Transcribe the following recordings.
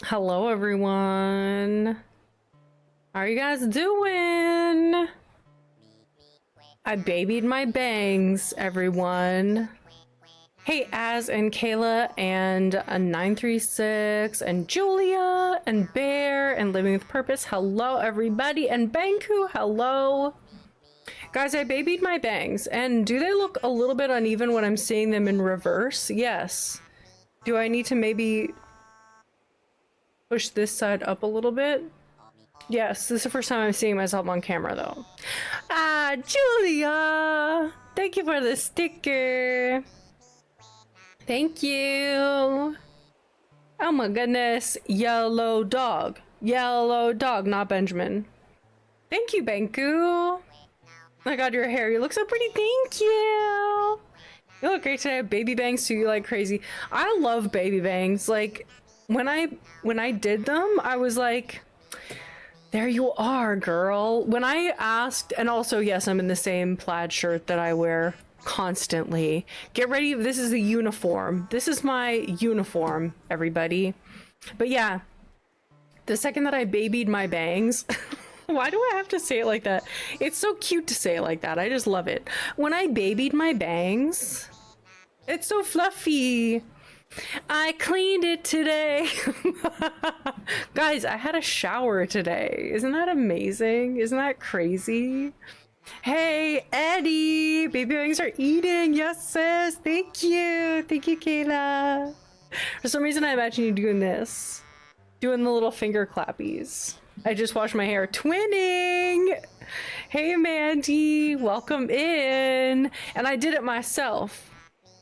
Hello everyone. How are you guys doing? I babied my bangs, everyone. Hey, Az and Kayla and 936 and Julia and Bear and Living with Purpose. Hello everybody, and Banku, hello. Guys, I babied my bangs, and do they look a little bit uneven when I'm seeing them in reverse? Yes. Do I need to maybe push this side up a little bit? Yes, this is the first time I'm seeing myself on camera though. Ah, Julia! Thank you for the sticker. Thank you. Oh my goodness. Yellow dog. Yellow dog, not Benjamin. Thank you, Banku. I got your hair. You look so pretty. Thank you. You look great today. Baby bangs too, you like crazy. I love baby bangs. Like, when I did them, I was like, there you are, girl. When I asked, and also, yes, I'm in the same plaid shirt that I wear constantly. Get ready, this is the uniform. This is my uniform, everybody. But yeah, the second that I babied my bangs, why do I have to say it like that? It's so cute to say it like that. I just love it. When I babied my bangs, it's so fluffy. I cleaned it today. Guys, I had a shower today. Isn't that amazing? Isn't that crazy? Hey, Eddie! Baby bangs are eating. Yes, sis. Thank you. Thank you, Kayla. For some reason, I imagine you doing this. Doing the little finger clappies. I just washed my hair. Twinning! Hey, Mandy. Welcome in. And I did it myself.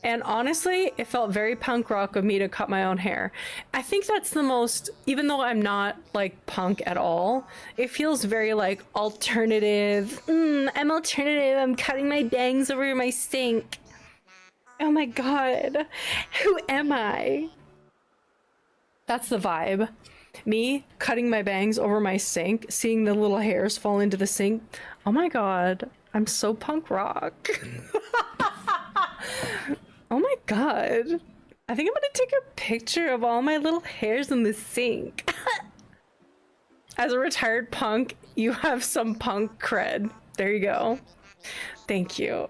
And honestly, it felt very punk rock of me to cut my own hair. I think that's the most, even though I'm not like punk at all, it feels very like alternative. I'm alternative. I'm cutting my bangs over my sink. Oh my god. Who am I? That's the vibe. Me cutting my bangs over my sink, seeing the little hairs fall into the sink. Oh my god. I'm so punk rock. Oh my god. I think I'm gonna take a picture of all my little hairs in the sink. As a retired punk, you have some punk cred. There you go. Thank you.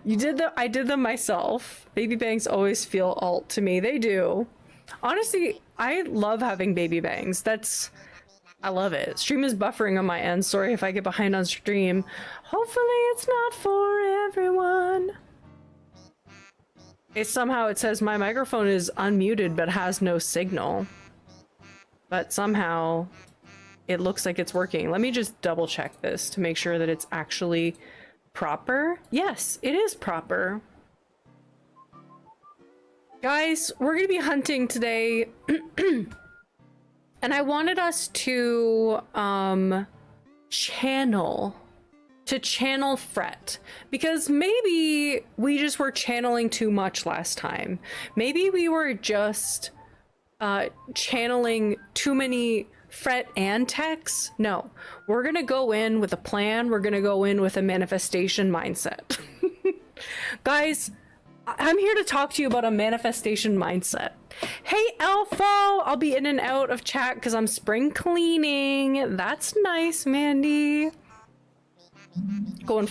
You did them. I did them myself. Baby bangs always feel alt to me. They do. Honestly, I love having baby bangs. I love it. Stream is buffering on my end. Sorry if I get behind on stream. Hopefully it's not for everyone. It says my microphone is unmuted but has no signal. But somehow it looks like it's working. Let me just double check this to make sure that it's actually proper. Yes, it is proper. Guys, we're gonna be hunting today. And I wanted us to channel FRETT, because maybe we just were channeling too much last time. Maybe we were just channeling too many FRETT and techs. No, we're gonna go in with a plan. We're gonna go in with a manifestation mindset. Guys, I'm here to talk to you about a manifestation mindset. Hey, Alpha! I'll be in and out of chat because I'm spring cleaning. That's nice, Mandy. We're going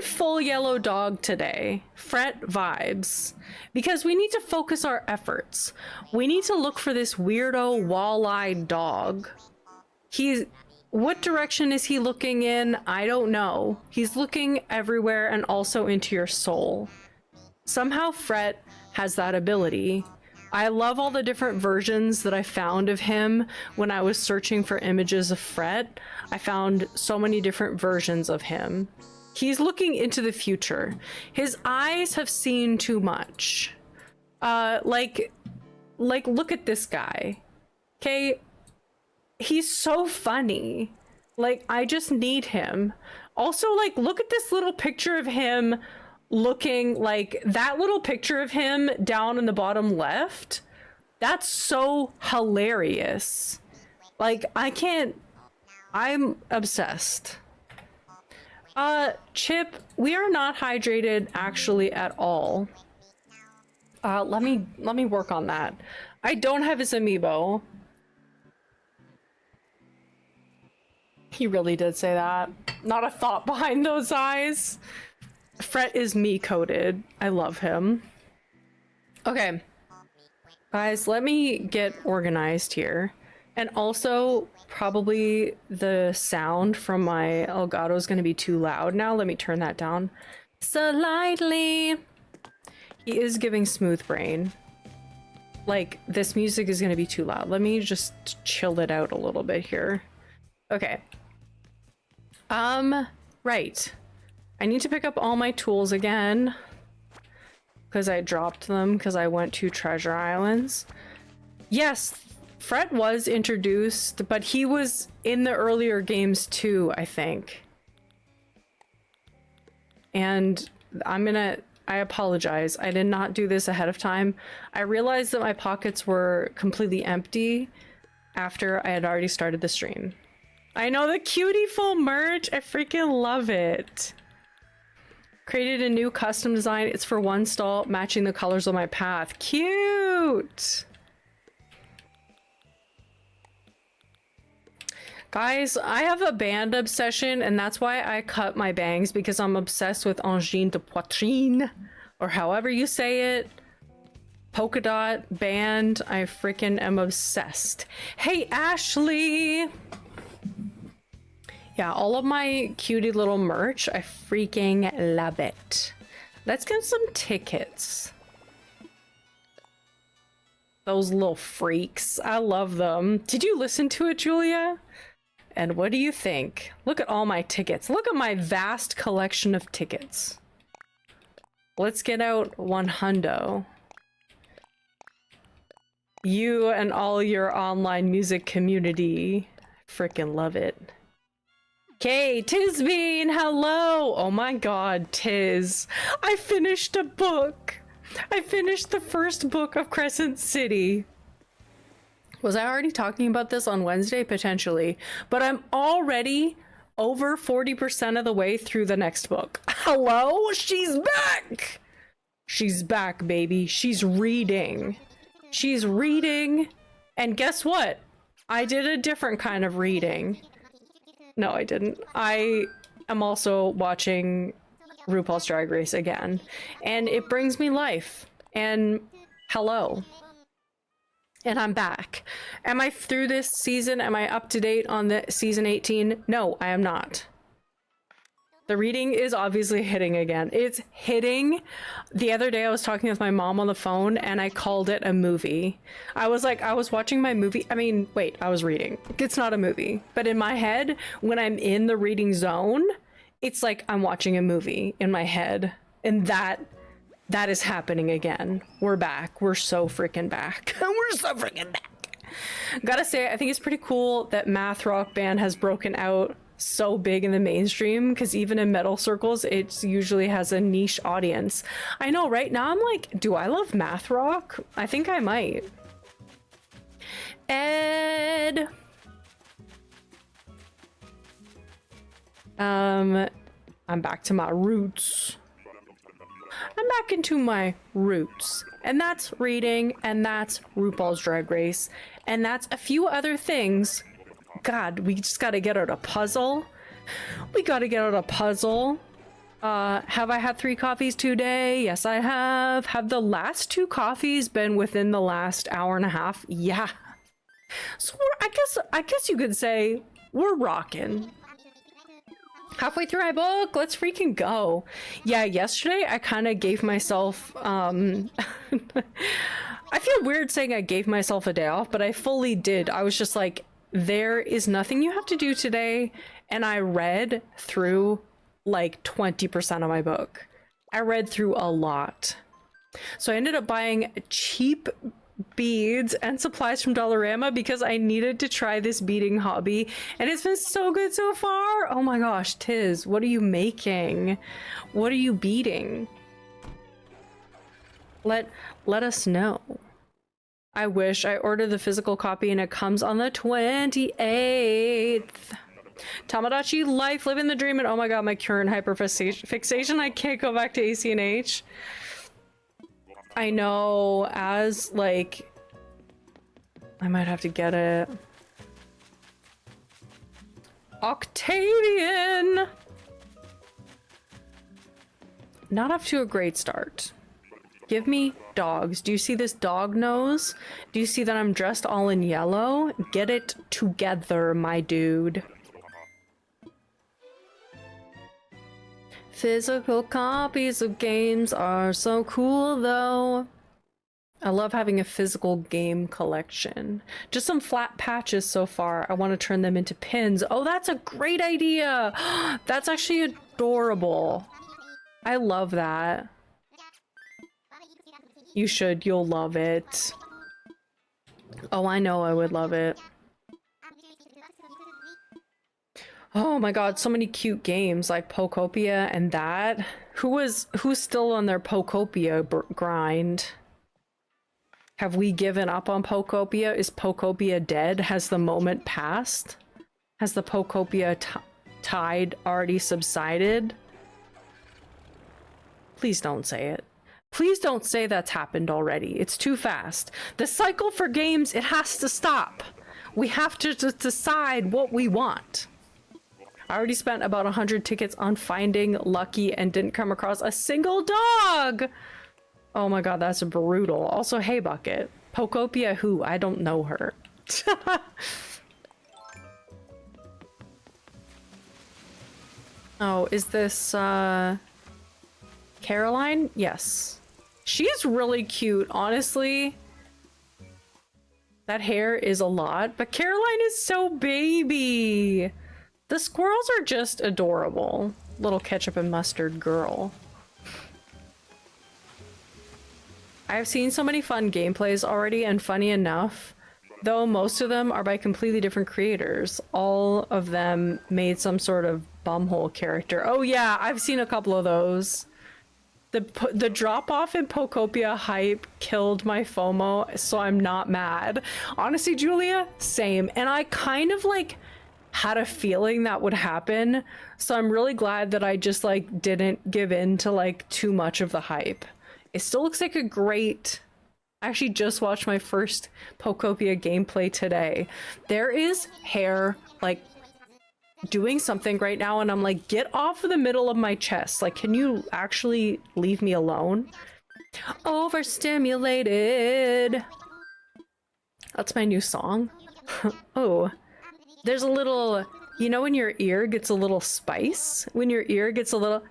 full yellow dog today. FRETT vibes. Because we need to focus our efforts. We need to look for this weirdo wall-eyed dog. What direction is he looking in? I don't know. He's looking everywhere and also into your soul. Somehow FRETT has that ability. I love all the different versions that I found of him when I was searching for images of FRETT. I found so many different versions of him. He's looking into the future. His eyes have seen too much. Like look at this guy. Okay? He's so funny. Like, I just need him. Also, like, look at this little picture of him looking like that little picture of him down in the bottom left. That's so hilarious. Like, I'm obsessed. Chip, we are not hydrated actually at all. Let me work on that. I don't have his amiibo. He really did say that. Not a thought behind those eyes. FRETT is me coded. I love him. Okay. Guys, let me get organized here. And also, probably the sound from my Elgato is going to be too loud now. Let me turn that down slightly. He is giving smooth brain. Like, this music is going to be too loud. Let me just chill it out a little bit here. Okay. Right. I need to pick up all my tools again. Because I dropped them because I went to Treasure Islands. Yes, FRETT was introduced, but he was in the earlier games too, I think. And I apologize. I did not do this ahead of time. I realized that my pockets were completely empty after I had already started the stream. I know, the Cutieful merch. I freaking love it. Created a new custom design. It's for one stall, matching the colors of my path. Cute! Guys, I have a band obsession, and that's why I cut my bangs, because I'm obsessed with angine de poitrine, or however you say it. Polka dot band. I freaking am obsessed. Hey, Ashley! Yeah, all of my cutie little merch, I freaking love it. Let's get some tickets. Those little freaks. I love them. Did you listen to it, Julia? And what do you think? Look at all my tickets. Look at my vast collection of tickets. Let's get out one hundo. You and all your online music community. Freaking love it. Okay, Tisbean, hello! Oh my god, Tiz. I finished a book! I finished the first book of Crescent City. Was I already talking about this on Wednesday? Potentially. But I'm already over 40% of the way through the next book. Hello? She's back! She's back, baby. She's reading. She's reading. And guess what? I did a different kind of reading. No, I didn't. I am also watching RuPaul's Drag Race again, and it brings me life. And hello. And I'm back. Am I through this season? Am I up to date on the season 18? No, I am not. The reading is obviously hitting again. It's hitting. The other day I was talking with my mom on the phone and I called it a movie. I was like, I was watching my movie. I mean, wait, I was reading. It's not a movie. But in my head, when I'm in the reading zone, it's like I'm watching a movie in my head. And that is happening again. We're back. We're so freaking back. We're so freaking back. Gotta say, I think it's pretty cool that math rock band has broken out so big in the mainstream, because even in metal circles, it usually has a niche audience. I know, right now I'm like, do I love math rock? I think I might. Ed. I'm back to my roots. I'm back into my roots. And that's reading, and that's RuPaul's Drag Race, and that's a few other things. God, we just gotta get out a puzzle. We gotta get out a puzzle. Have I had 3 coffees today? Yes, I have. Have the last 2 coffees been within the last hour and a half? Yeah. So I guess you could say we're rocking. Halfway through my book, let's freaking go. Yeah, yesterday I kind of gave myself, I feel weird saying I gave myself a day off, but I fully did. I was just like, there is nothing you have to do today. And I read through like 20% of my book. I read through a lot. So I ended up buying cheap beads and supplies from Dollarama because I needed to try this beading hobby, and it's been so good so far. Oh my gosh, Tiz, what are you making? What are you beading? Let us know. I wish I ordered the physical copy and it comes on the 28th. Tamagotchi life, living the dream, and oh my god, my current hyperfixation, I can't go back to ACNH. I know, as like, I might have to get it. Octavian! Not off to a great start. Give me dogs. Do you see this dog nose? Do you see that I'm dressed all in yellow? Get it together, my dude. Physical copies of games are so cool, though. I love having a physical game collection. Just some flat patches so far. I want to turn them into pins. Oh, that's a great idea! That's actually adorable. I love that. You should. You'll love it. Oh, I know I would love it. Oh my god, so many cute games like Poptopia and that. Who's still on their Poptopia grind? Have we given up on Poptopia? Is Poptopia dead? Has the moment passed? Has the Poptopia tide already subsided? Please don't say it. Please don't say that's happened already. It's too fast. The cycle for games, it has to stop. We have to just decide what we want. I already spent about 100 tickets on finding Lucky and didn't come across a single dog! Oh my god, that's brutal. Also, hey Bucket. Poptopia who? I don't know her. Oh, is this, Caroline? Yes. She's really cute, honestly. That hair is a lot, but Caroline is so baby! The squirrels are just adorable. Little ketchup and mustard girl. I've seen so many fun gameplays already, and funny enough, though most of them are by completely different creators, all of them made some sort of bumhole character. Oh yeah, I've seen a couple of those. The drop-off in Poptopia hype killed my FOMO, so I'm not mad. Honestly, Julia, same. And I kind of like had a feeling that would happen, so I'm really glad that I just like didn't give in to like too much of the hype. It still looks like a great... I actually just watched my first Poptopia gameplay today. There is hair like doing something right now, and I'm like, get off of the middle of my chest. Like, can you actually leave me alone? Overstimulated. That's my new song. Oh. There's a little, you know when your ear gets a little spice? When your ear gets a little,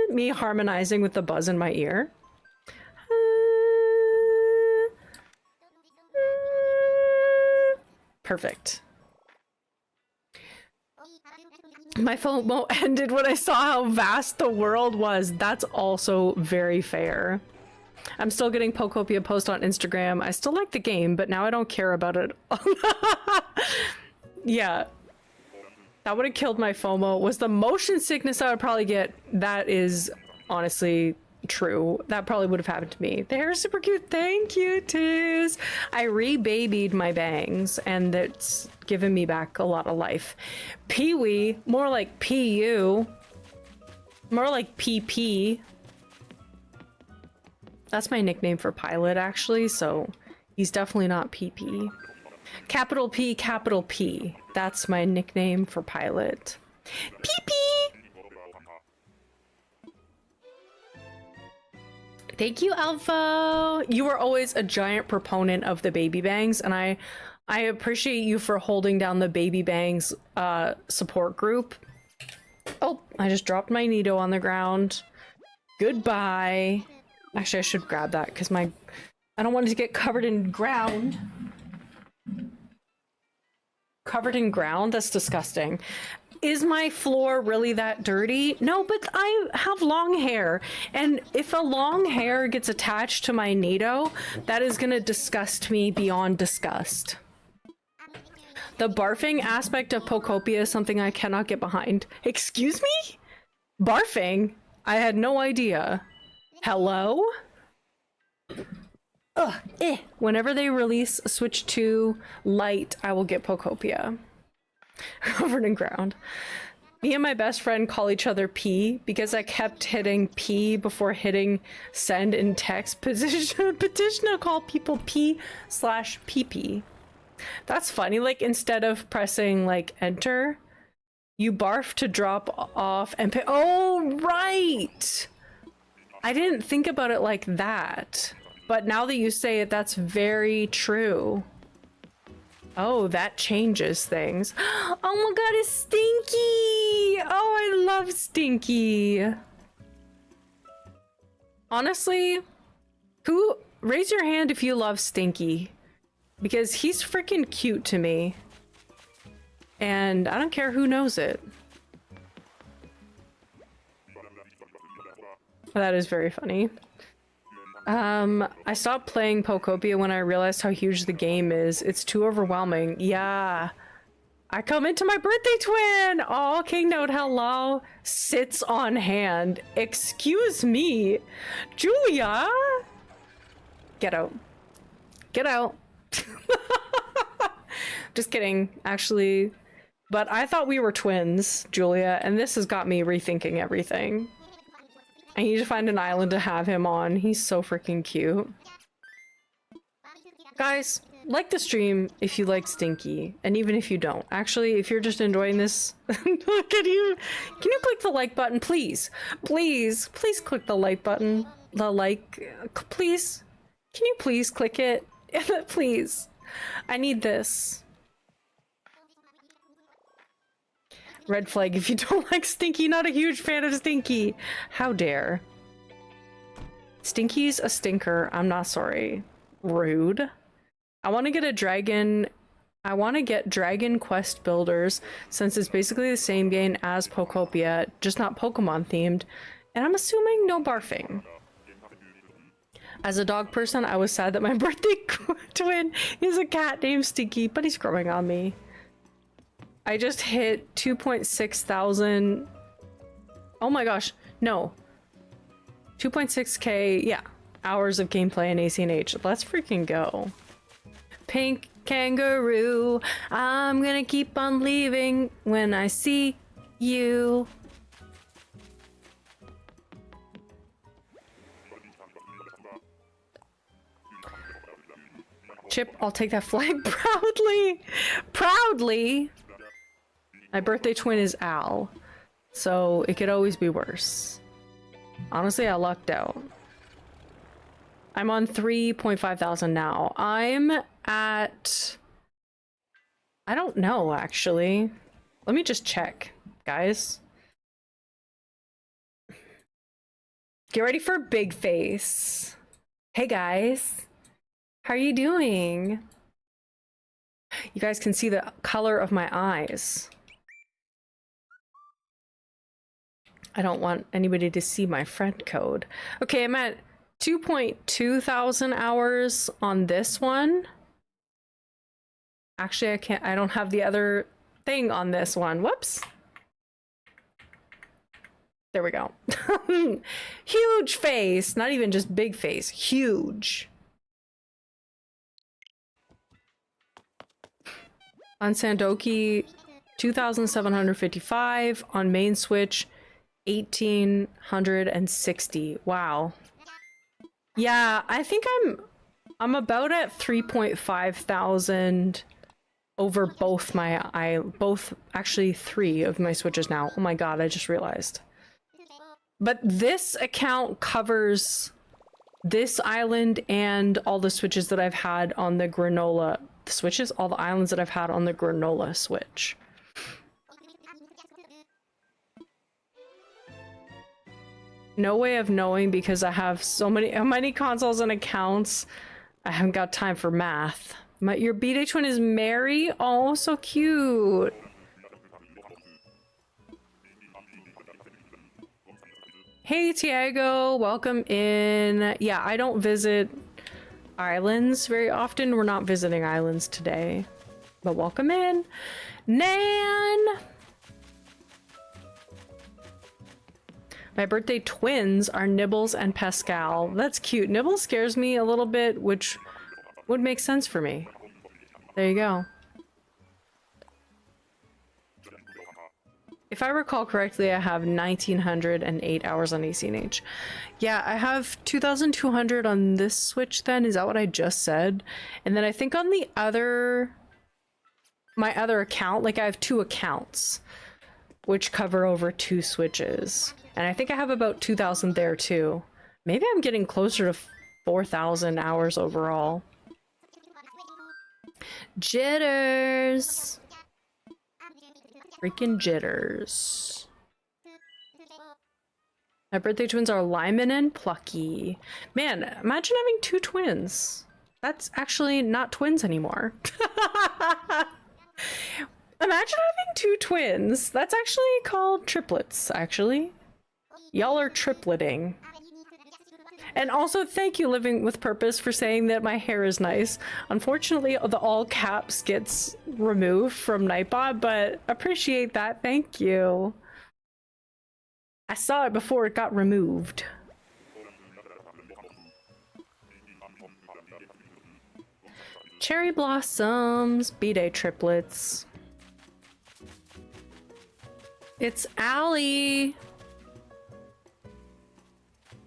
me harmonizing with the buzz in my ear. Perfect. My FOMO ended when I saw how vast the world was. That's also very fair. I'm still getting Poptopia post on Instagram. I still like the game, but now I don't care about it. Yeah. That would have killed my FOMO. Was the motion sickness I would probably get. That is honestly true. That probably would have happened to me. The hair is super cute. Thank you, Tiz. I re-babied my bangs, and it's given me back a lot of life. Pee-wee, more like P-U. More like PP. That's my nickname for Pilot, actually, so he's definitely not PP. Capital P, capital P. That's my nickname for Pilot. PP! Thank you, Alpha! You were always a giant proponent of the baby bangs, and I appreciate you for holding down the baby bangs support group. Oh, I just dropped my Nido on the ground. Goodbye. Actually, I should grab that because I don't want it to get covered in ground. Covered in ground? That's disgusting. Is my floor really that dirty? No, but I have long hair. And if a long hair gets attached to my Nido, that is gonna disgust me beyond disgust. The barfing aspect of Poptopia is something I cannot get behind. Excuse me? Barfing? I had no idea. Hello? Ugh, eh. Whenever they release Switch 2 Lite, I will get Poptopia. Covered in ground. Me and my best friend call each other P because I kept hitting P before hitting send in text. Petition to call people P/PP. That's funny. Like, instead of pressing like enter, you barf to drop off and pay. Oh, right. I didn't think about it like that. But now that you say it, that's very true. Oh, that changes things. Oh my god, it's Stinky! Oh, I love Stinky. Honestly, raise your hand if you love Stinky. Because he's freaking cute to me. And I don't care who knows it. That is very funny. I stopped playing Poptopia when I realized how huge the game is. It's too overwhelming. Yeah. I come into my birthday twin! Oh, King Note, hello. Sits on hand. Excuse me. Julia? Get out. Get out. Just kidding, actually. But I thought we were twins, Julia, and this has got me rethinking everything. I need to find an island to have him on. He's so freaking cute. Guys, like the stream if you like Stinky, and even if you don't. Actually, if you're just enjoying this, can you click the like button, please? Please click the like button. Please. Can you please click it? Please. I need this. Red flag if you don't like Stinky. Not a huge fan of Stinky. How dare. Stinky's a stinker. I'm not sorry. Rude. I want to get a dragon. I want to get Dragon Quest Builders since it's basically the same game as Poptopia, just not Pokemon themed. And I'm assuming no barfing. As a dog person, I was sad that my birthday twin is a cat named Stinky, but he's growing on me. I just hit 2.6 thousand. Oh my gosh, no. 2.6k, yeah, hours of gameplay in ACNH. Let's freaking go. Pink kangaroo, I'm gonna keep on leaving when I see you. Chip, I'll take that flag proudly. Proudly. My birthday twin is Al, so it could always be worse. Honestly, I lucked out. I'm on 3.5 thousand now. I'm at... I don't know, actually. Let me just check, guys. Get ready for big face. Hey, guys. How are you doing? You guys can see the color of my eyes. I don't want anybody to see my friend code. Okay, I'm at 2.2 thousand hours on this one. Actually, I don't have the other thing on this one. Whoops. There we go. Huge face. Not even just big face. Huge. On Sandoki, 2,755. On main Switch, 1,860. Wow. Yeah, I think I'm about at 3.5 thousand over both actually 3 of my Switches now. Oh my god, I just realized. But this account covers this island and all the Switches that I've had on the granola Switches, all the islands that I've had on the granola Switch. No way of knowing because I have so many consoles and accounts. I haven't got time for math. Your B-Day twin is Mary? Oh, so cute. Hey, Tiago, welcome in. Yeah, I don't visit islands very often. We're not visiting islands today, but welcome in. Nan! My birthday twins are Nibbles and Pascal. That's cute. Nibbles scares me a little bit, which would make sense for me. There you go. If I recall correctly, I have 1,908 hours on ACNH. Yeah, I have 2,200 on this Switch then. Is that what I just said? And then I think on the my other account, like I have 2 accounts, which cover over 2 Switches. And I think I have about 2,000 there too. Maybe I'm getting closer to 4,000 hours overall. Jitters! Freaking jitters. My birthday twins are Lyman and Plucky. Man, imagine having 2 twins. That's actually not twins anymore. Imagine having 2 twins. That's actually called triplets, actually. Y'all are tripleting. And also, thank you, Living with Purpose, for saying that my hair is nice. Unfortunately, the all caps gets removed from Nightbot, but appreciate that. Thank you. I saw it before it got removed. Cherry blossoms, B-Day triplets. It's Allie.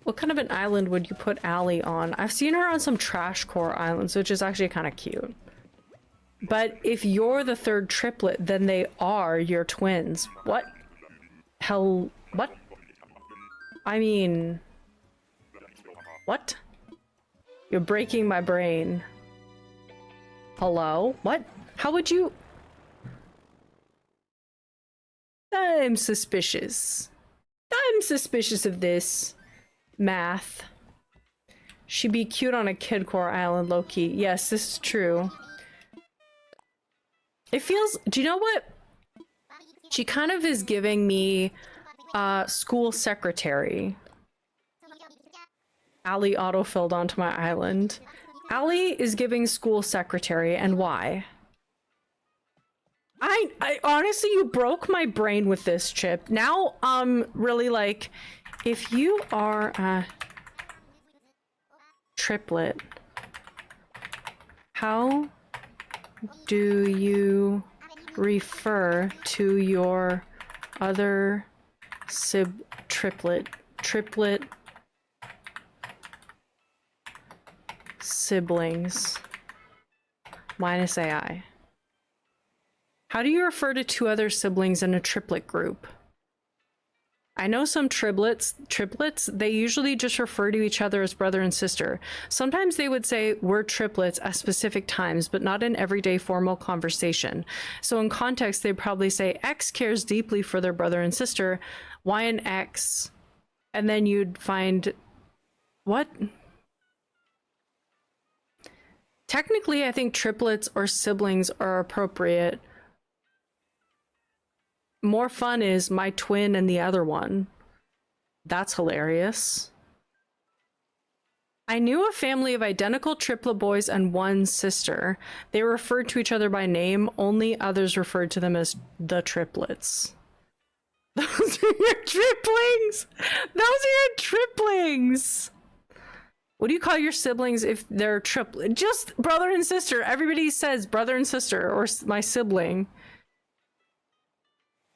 What kind of an island would you put Allie on? I've seen her on some trash core islands, which is actually kind of cute. But if you're the 3rd triplet, then they are your twins. What? Hell, what? I mean, what? You're breaking my brain. Hello? What? How would you? I'm suspicious. I'm suspicious of this. Math. She'd be cute on a kid core island, low-key. Yes, this is true. It feels... Do you know what? She kind of is giving me school secretary. Allie autofilled onto my island. Allie is giving school secretary, and why? I honestly, you broke my brain with this, Chip. Now, really like... If you are a triplet, how do you refer to your other triplet siblings minus AI? How do you refer to 2 other siblings in a triplet group? I know some triplets, they usually just refer to each other as brother and sister. Sometimes they would say we're triplets at specific times, but not in everyday formal conversation. So in context, they'd probably say X cares deeply for their brother and sister, Y and X, and then you'd find... What? Technically, I think triplets or siblings are appropriate. More fun is my twin and the other one. That's hilarious. I knew a family of identical triplet boys and one sister. They referred to each other by name, only others referred to them as the triplets. Those are your triplings! Those are your triplings! What do you call your siblings if they're triplet? Just brother and sister. Everybody says brother and sister or my sibling.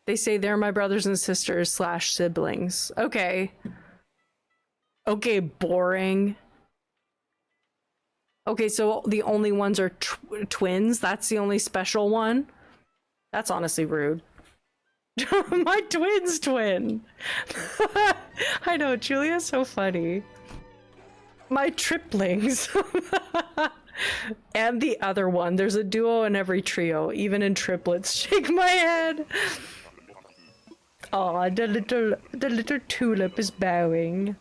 They say they're my brothers and sisters / siblings. Okay. Okay, boring. Okay, so the only ones are twins? That's the only special one? That's honestly rude. My twin's twin. I know, Julia's so funny. My triplings. And the other one. There's a duo in every trio, even in triplets. Shake my head. Aw, the little tulip is bowing.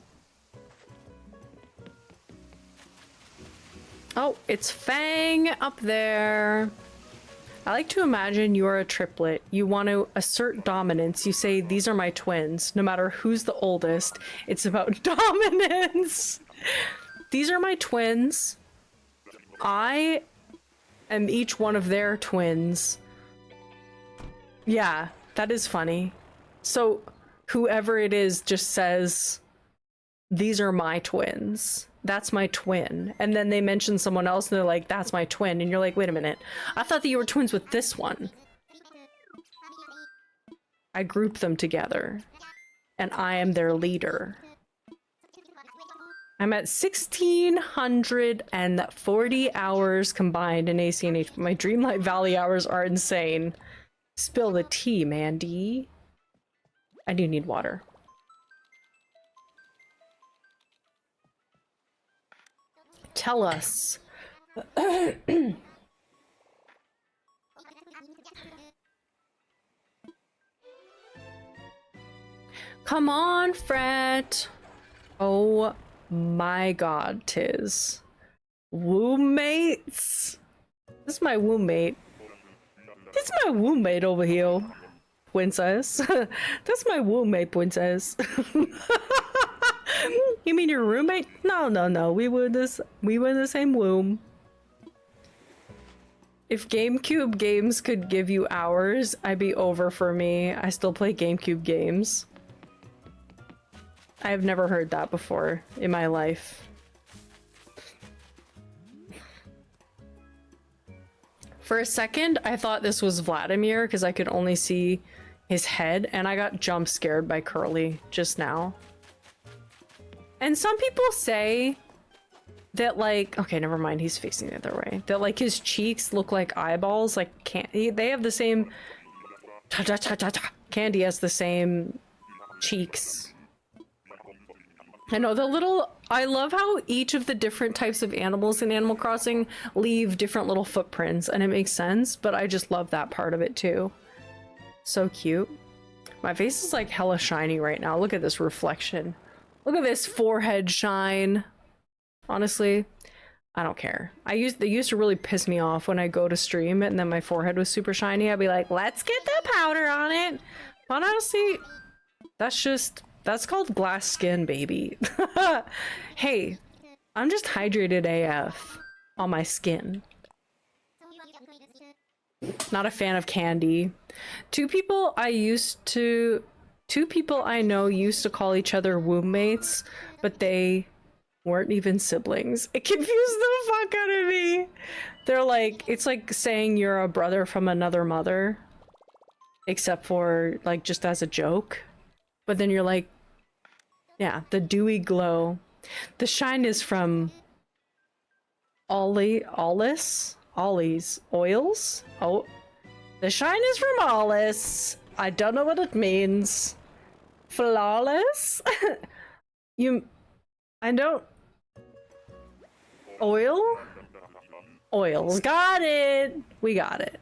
Oh, it's Fang up there. I like to imagine you're a triplet. You want to assert dominance. You say, these are my twins. No matter who's the oldest, it's about dominance. These are my twins. I am each one of their twins. Yeah, that is funny. So whoever it is just says, these are my twins. That's my twin. And then they mention someone else and they're like, that's my twin. And you're like, wait a minute. I thought that you were twins with this one. I grouped them together. And I am their leader. I'm at 1,640 hours combined in ACNH. My Dreamlight Valley hours are insane. Spill the tea, Mandy. I do need water. Tell us. Come on, FRETT. Oh my god, tis. Wombmates. This is my wombbmate. This is my wombbmate over here. Princess. That's my wombbmate, princess. You mean your roommate? No, no, no. We were in the same womb. If GameCube games could give you hours, I'd be over for me. I still play GameCube games. I've never heard that before in my life. For a second, I thought this was Vladimir because I could only see his head, and I got jump scared by Curly just now. And some people say that, like, okay, never mind, he's facing the other way. That, like, his cheeks look like eyeballs, like, they have the same... Candy has the same cheeks. I know, the little... I love how each of the different types of animals in Animal Crossing leave different little footprints, and it makes sense, but I just love that part of it, too. So cute. My face is, like, hella shiny right now. Look at this reflection. Look at this forehead shine. Honestly, I don't care. They used to really piss me off when I go to stream and then my forehead was super shiny. I'd be like, let's get the powder on it. But honestly, that's called glass skin, baby. Hey, I'm just hydrated AF on my skin. Not a fan of candy. Two people I know used to call each other wombmates, but they weren't even siblings. It confused the fuck out of me. They're like, it's like saying you're a brother from another mother, except for, like, just as a joke. But then you're like, yeah, the dewy glow. The shine is from Ollie's oils? Oh, the shine is from Ollie's. I don't know what it means. Flawless? I don't... Oil? Oils. Got it! We got it.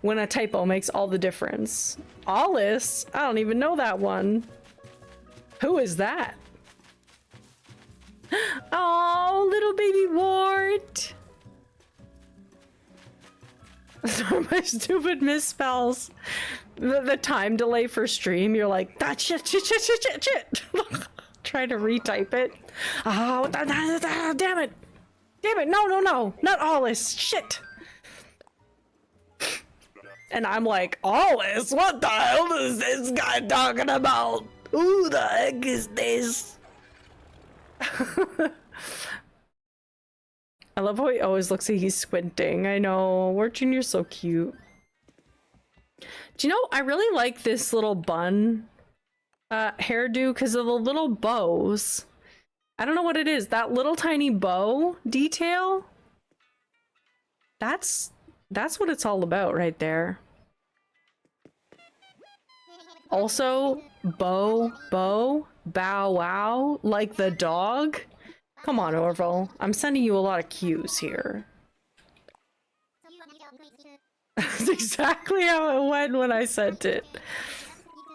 When a typo makes all the difference. Alice? I don't even know that one. Who is that? Oh, little baby Wart. Sorry, my stupid misspells. The time delay for stream, you're like, that shit. try to retype it. Oh, damn it! Damn it! No, no, no! Not Alice! Shit! And I'm like, Alice? What the hell is this guy talking about? Who the heck is this? I love how he always looks like he's squinting. I know. Wart Jr.'s so cute. Do you know, I really like this little bun hairdo because of the little bows. I don't know what it is. That little tiny bow detail. That's what it's all about right there. Also, bow, bow, bow wow, like the dog. Come on, Orville. I'm sending you a lot of cues here. That's exactly how it went when I sent it.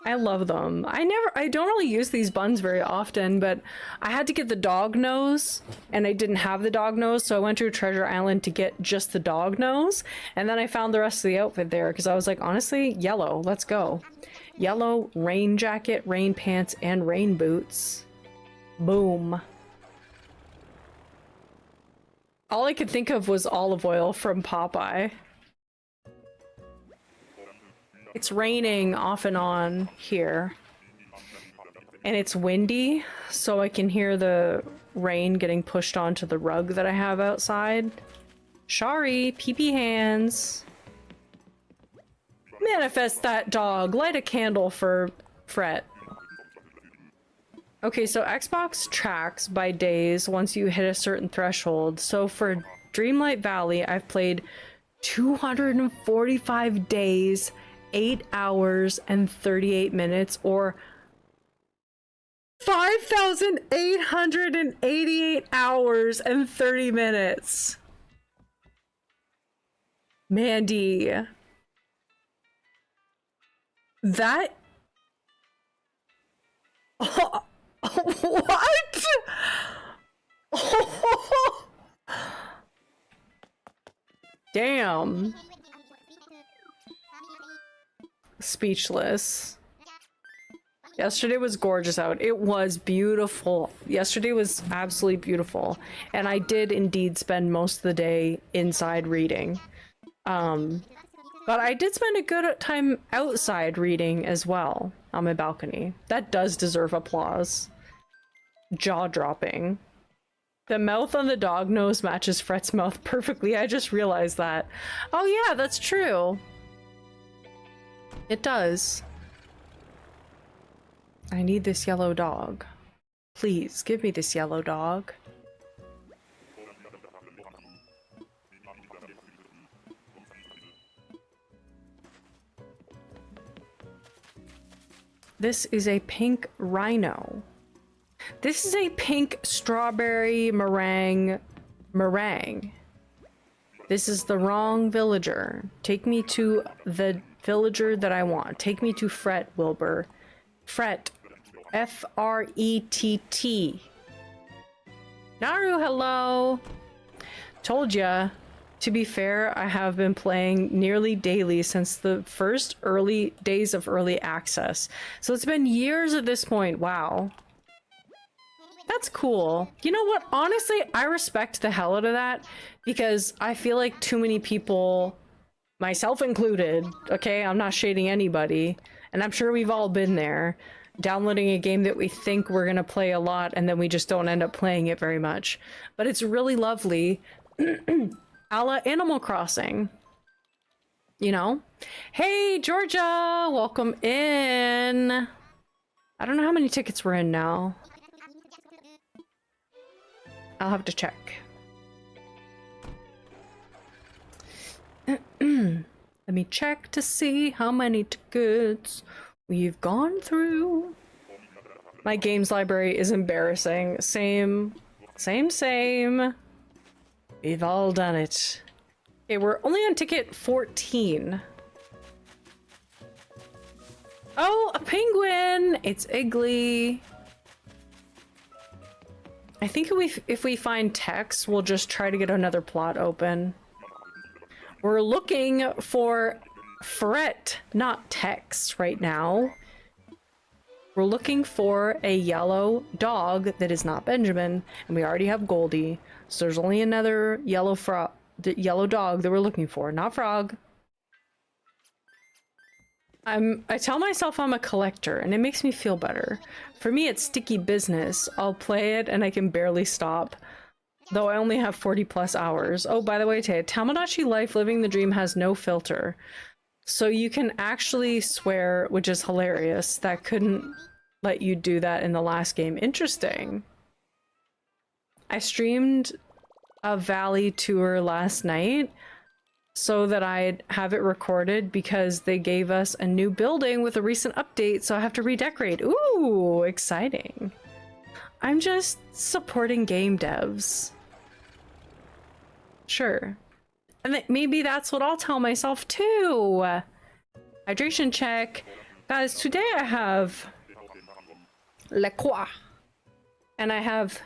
I love them. I don't really use these buns very often, but I had to get the dog nose, and I didn't have the dog nose, so I went to Treasure Island to get just the dog nose, and then I found the rest of the outfit there, because I was like, honestly, yellow, let's go. Yellow, rain jacket, rain pants, and rain boots. Boom. All I could think of was olive oil from Popeye. It's raining off and on here. And it's windy, so I can hear the rain getting pushed onto the rug that I have outside. Shari, pee-pee hands. Manifest that dog. Light a candle for FRETT. Okay, so Xbox tracks by days once you hit a certain threshold. So for Dreamlight Valley, I've played 245 days, 8 hours, and 38 minutes, or 5,888 hours and 30 minutes. Mandy. That... What? Damn. Speechless. Yesterday was gorgeous out. It was beautiful. Yesterday was absolutely beautiful. And I did indeed spend most of the day inside reading. But I did spend a good time outside reading as well on my balcony. That does deserve applause. Jaw-dropping. The mouth on the dog nose matches FRETT's mouth perfectly. I just realized that. Oh yeah, that's true. It does. I need this yellow dog. Please, give me this yellow dog. This is a pink rhino. This is a pink strawberry meringue. This is the wrong villager. Take me to the villager that I want. Take me to FRETT, Wilbur. FRETT. F-R-E-T-T. Naru, hello! Told ya. To be fair, I have been playing nearly daily since the first early days of early access. So it's been years at this point. Wow. That's cool. You know what? Honestly, I respect the hell out of that because I feel like too many people, myself included, okay, I'm not shading anybody, and I'm sure we've all been there, downloading a game that we think we're gonna play a lot and then we just don't end up playing it very much. But it's really lovely. A la Animal Crossing. You know? Hey, Georgia! Welcome in! I don't know how many tickets we're in now. I'll have to check. Let me check to see how many tickets we've gone through. My games library is embarrassing. Same. We've all done it. Okay, we're only on ticket 14. Oh, a penguin! It's Iggly. I think if we find text, we'll just try to get another plot open. We're looking for FRETT, not text right now. We're looking for a yellow dog that is not Benjamin, and we already have Goldie. So there's only another yellow dog that we're looking for, not Frog. I tell myself I'm a collector, and it makes me feel better. For me, it's sticky business. I'll play it, and I can barely stop. Though I only have 40+ hours. Oh, by the way, Tamagotchi Life Living the Dream has no filter. So you can actually swear, which is hilarious. That couldn't let you do that in the last game. Interesting. I streamed a Valley tour last night so that I'd have it recorded because they gave us a new building with a recent update, so I have to redecorate. Ooh, exciting. I'm just supporting game devs. Sure. And maybe that's what I'll tell myself too. Hydration check. Guys, today I have La Croix. And I have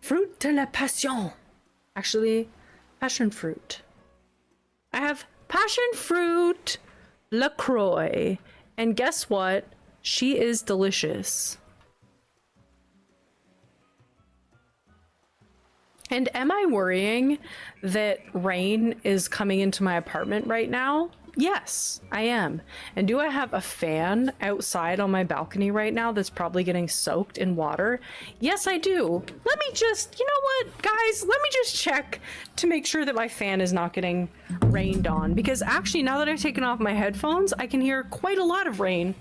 Fruit de la Passion. Actually, passion fruit. I have passion fruit LaCroix. And guess what? She is delicious. And am I worrying that rain is coming into my apartment right now? Yes, I am. And do I have a fan outside on my balcony right now that's probably getting soaked in water? Yes, I do. Let me just, you know what, guys? Let me just check to make sure that my fan is not getting rained on. Because actually, now that I've taken off my headphones, I can hear quite a lot of rain.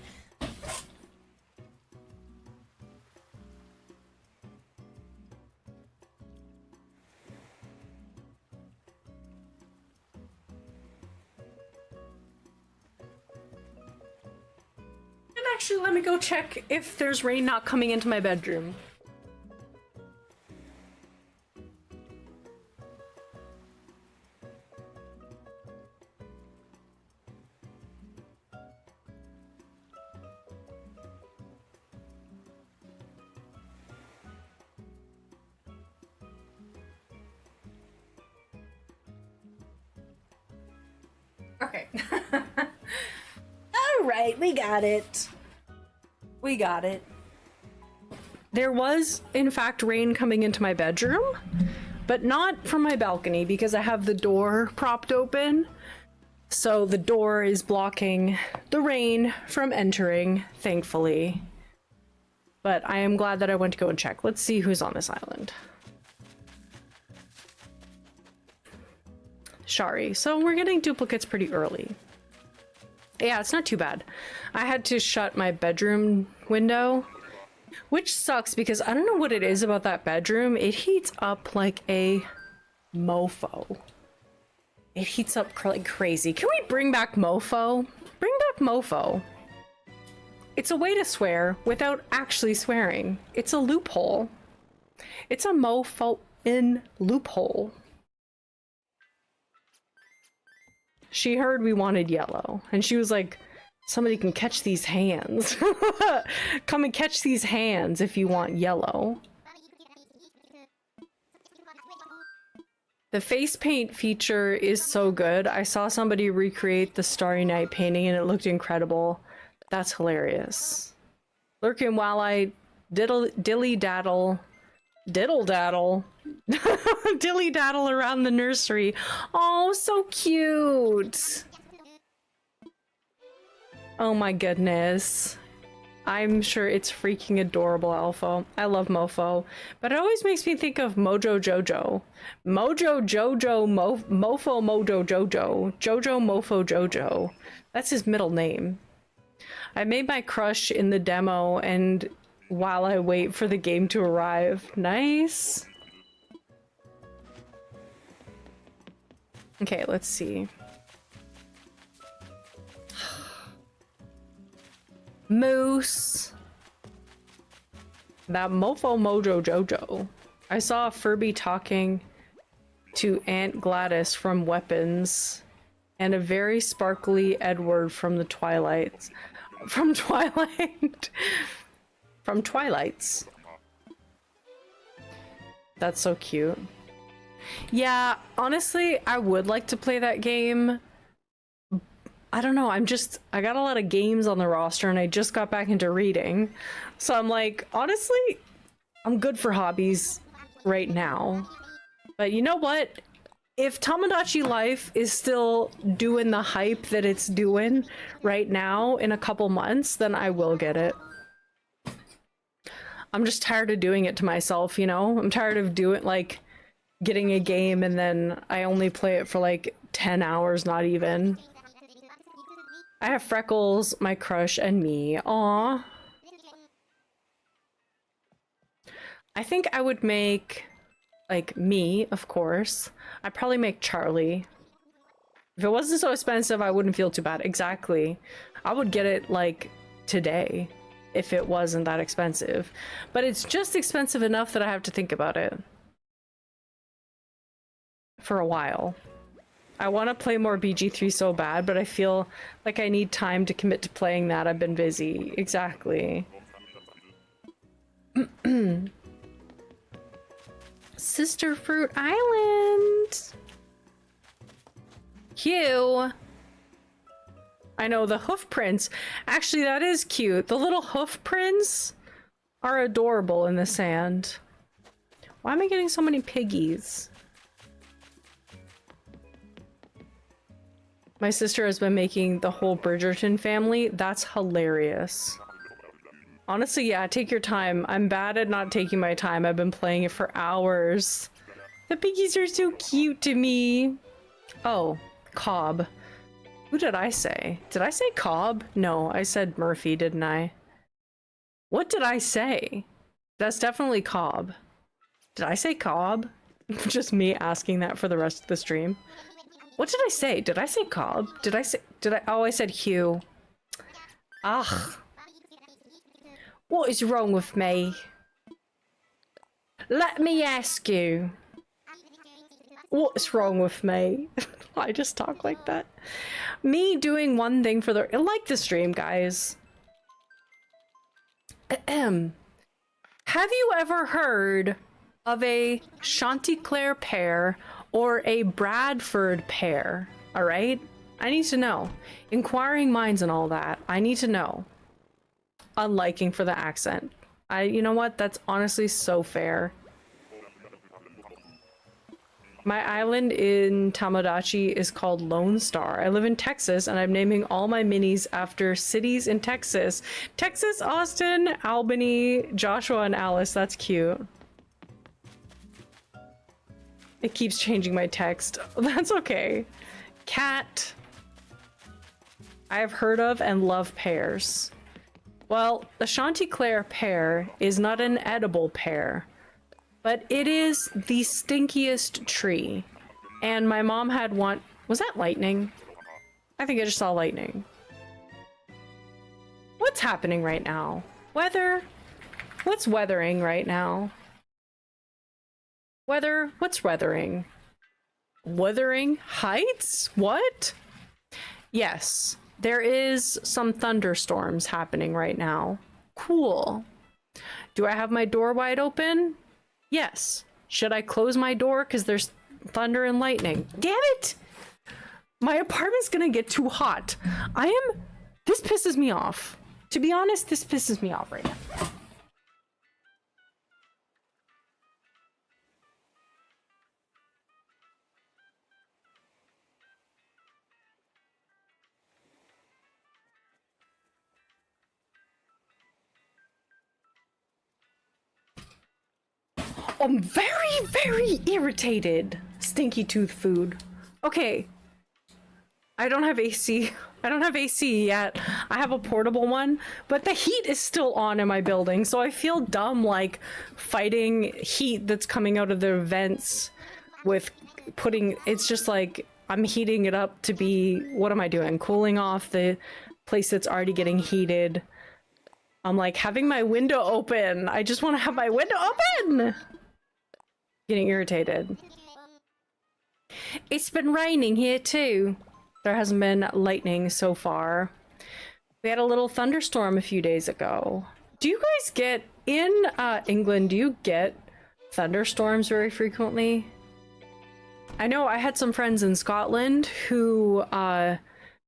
Actually, let me go check if there's rain not coming into my bedroom. Okay. All right, we got it. We got it. There was, in fact, rain coming into my bedroom, but not from my balcony because I have the door propped open. So the door is blocking the rain from entering, thankfully. But I am glad that I went to go and check. Let's see who's on this island. Shari. So we're getting duplicates pretty early. Yeah, it's not too bad. I had to shut my bedroom window, which sucks because I don't know what it is about that bedroom. It heats up like a mofo. It heats up like crazy. Can we bring back mofo? Bring back mofo. It's a way to swear without actually swearing. It's a loophole. It's a mofo in loophole. She heard we wanted yellow, and she was like, somebody can catch these hands. Come and catch these hands if you want yellow. The face paint feature is so good. I saw somebody recreate the Starry Night painting, and it looked incredible. That's hilarious. Lurking while I dilly-daddle dilly-daddle around the nursery. Oh, so cute. Oh my goodness. I'm sure it's freaking adorable, Alpha. I love Mofo. But it always makes me think of Mojo Jojo. Mojo Jojo Mofo Mojo Jojo. Jojo Mofo Jojo. That's his middle name. I made my crush in the demo and while I wait for the game to arrive. Nice. Okay, let's see. Moose. That Mofo Mojo Jojo. I saw Furby talking to Aunt Gladys from Weapons and a very sparkly Edward from the Twilights. From Twilight. From Twilights. That's so cute. Yeah, honestly, I would like to play that game. I don't know, I got a lot of games on the roster and I just got back into reading. So I'm like, honestly, I'm good for hobbies right now. But you know what? If Tamagotchi Life is still doing the hype that it's doing right now in a couple months, then I will get it. I'm just tired of doing it to myself, you know? I'm tired of getting a game and then I only play it for like 10 hours, not even. I have Freckles, my crush, and me. Aww. I think I would make, like, me, of course. I'd probably make Charlie. If it wasn't so expensive, I wouldn't feel too bad. Exactly. I would get it, like, today, if it wasn't that expensive. But it's just expensive enough that I have to think about it. For a while. I want to play more BG3 so bad, but I feel like I need time to commit to playing that. I've been busy. Exactly. Sister Fruit Island! Cute! I know, the hoof prints. Actually, that is cute. The little hoof prints are adorable in the sand. Why am I getting so many piggies? My sister has been making the whole Bridgerton family. That's hilarious. Honestly, yeah, take your time. I'm bad at not taking my time. I've been playing it for hours. The piggies are so cute to me. Oh, Cobb. Who did I say? Did I say Cobb? No, I said Murphy, didn't I? What did I say? That's definitely Cobb. Did I say Cobb? Just me asking that for the rest of the stream. What did I say? Did I say Cobb? Oh, I said Hugh. Ugh. What is wrong with me? Let me ask you. What's wrong with me? I just talk like that. Me doing one thing for the... Like the stream, guys. Ahem. Have you ever heard of a Chanticleer pear or a Bradford pear? All right? I need to know. Inquiring minds and all that. I need to know. Unliking for the accent. You know what? That's honestly so fair. My island in Tamagotchi is called Lone Star. I live in Texas and I'm naming all my minis after cities in Texas. Texas, Austin, Albany, Joshua, and Alice. That's cute. It keeps changing my text. That's okay. Cat. I have heard of and love pears. Well, the Chanticleer pear is not an edible pear, but it is the stinkiest tree. And my mom had one. Was that lightning? I think I just saw lightning. What's happening right now? Weather? What's weathering right now? Weather? What's weathering? Wuthering Heights? What? Yes, there is some thunderstorms happening right now. Cool. Do I have my door wide open? Yes. Should I close my door because there's thunder and lightning? Damn it! My apartment's gonna get too hot. This pisses me off. To be honest, this pisses me off right now. I'm very, very irritated. Stinky tooth food. Okay. I don't have AC. I don't have AC yet. I have a portable one, but the heat is still on in my building, so I feel dumb, like, fighting heat that's coming out of the vents with putting... It's just like, I'm heating it up to be... What am I doing? Cooling off the place that's already getting heated. I'm like, having my window open. I just want to have my window open! Getting irritated. It's been raining here too. There hasn't been lightning so far. We had a little thunderstorm a few days ago. Do you guys get, in England, do you get thunderstorms very frequently? I know I had some friends in Scotland who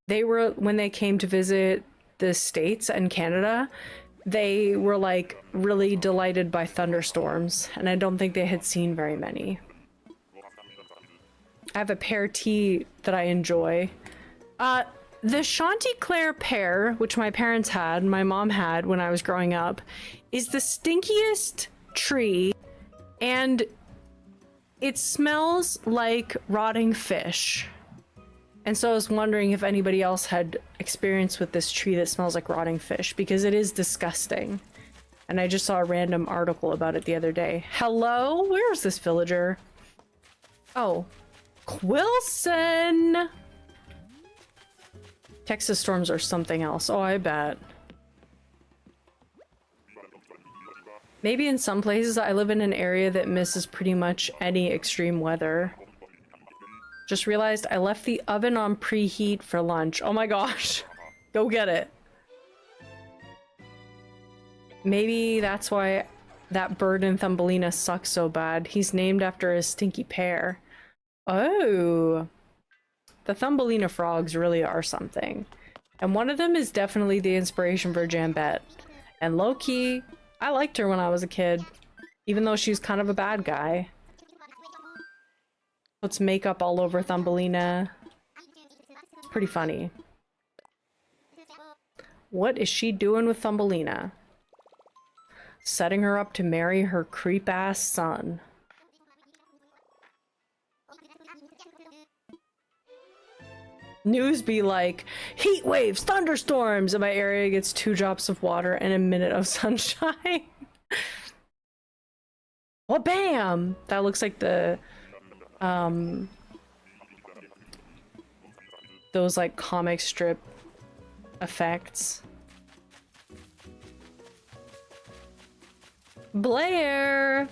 they were, when they came to visit the States and Canada, they were like really delighted by thunderstorms, and I don't think they had seen very many. I have a pear tea that I enjoy. The Chanticleer pear, which my parents had, my mom had when I was growing up, is the stinkiest tree, and it smells like rotting fish. And so I was wondering if anybody else had experience with this tree that smells like rotting fish, because it is disgusting. And I just saw a random article about it the other day. Hello? Where is this villager? Oh, Quilson! Texas storms are something else. Oh, I bet. Maybe in some places I live in an area that misses pretty much any extreme weather. Just realized I left the oven on preheat for lunch. Oh my gosh. Go get it. Maybe that's why that bird in Thumbelina sucks so bad. He's named after a stinky pear. Oh. The Thumbelina frogs really are something. And one of them is definitely the inspiration for Jambette. And low-key, I liked her when I was a kid. Even though she's kind of a bad guy. Puts makeup all over Thumbelina. It's pretty funny. What is she doing with Thumbelina? Setting her up to marry her creep-ass son. News be like, heat waves, thunderstorms, and my area gets 2 drops of water and a minute of sunshine. Well, bam! That looks like the, those like comic strip effects. Blair!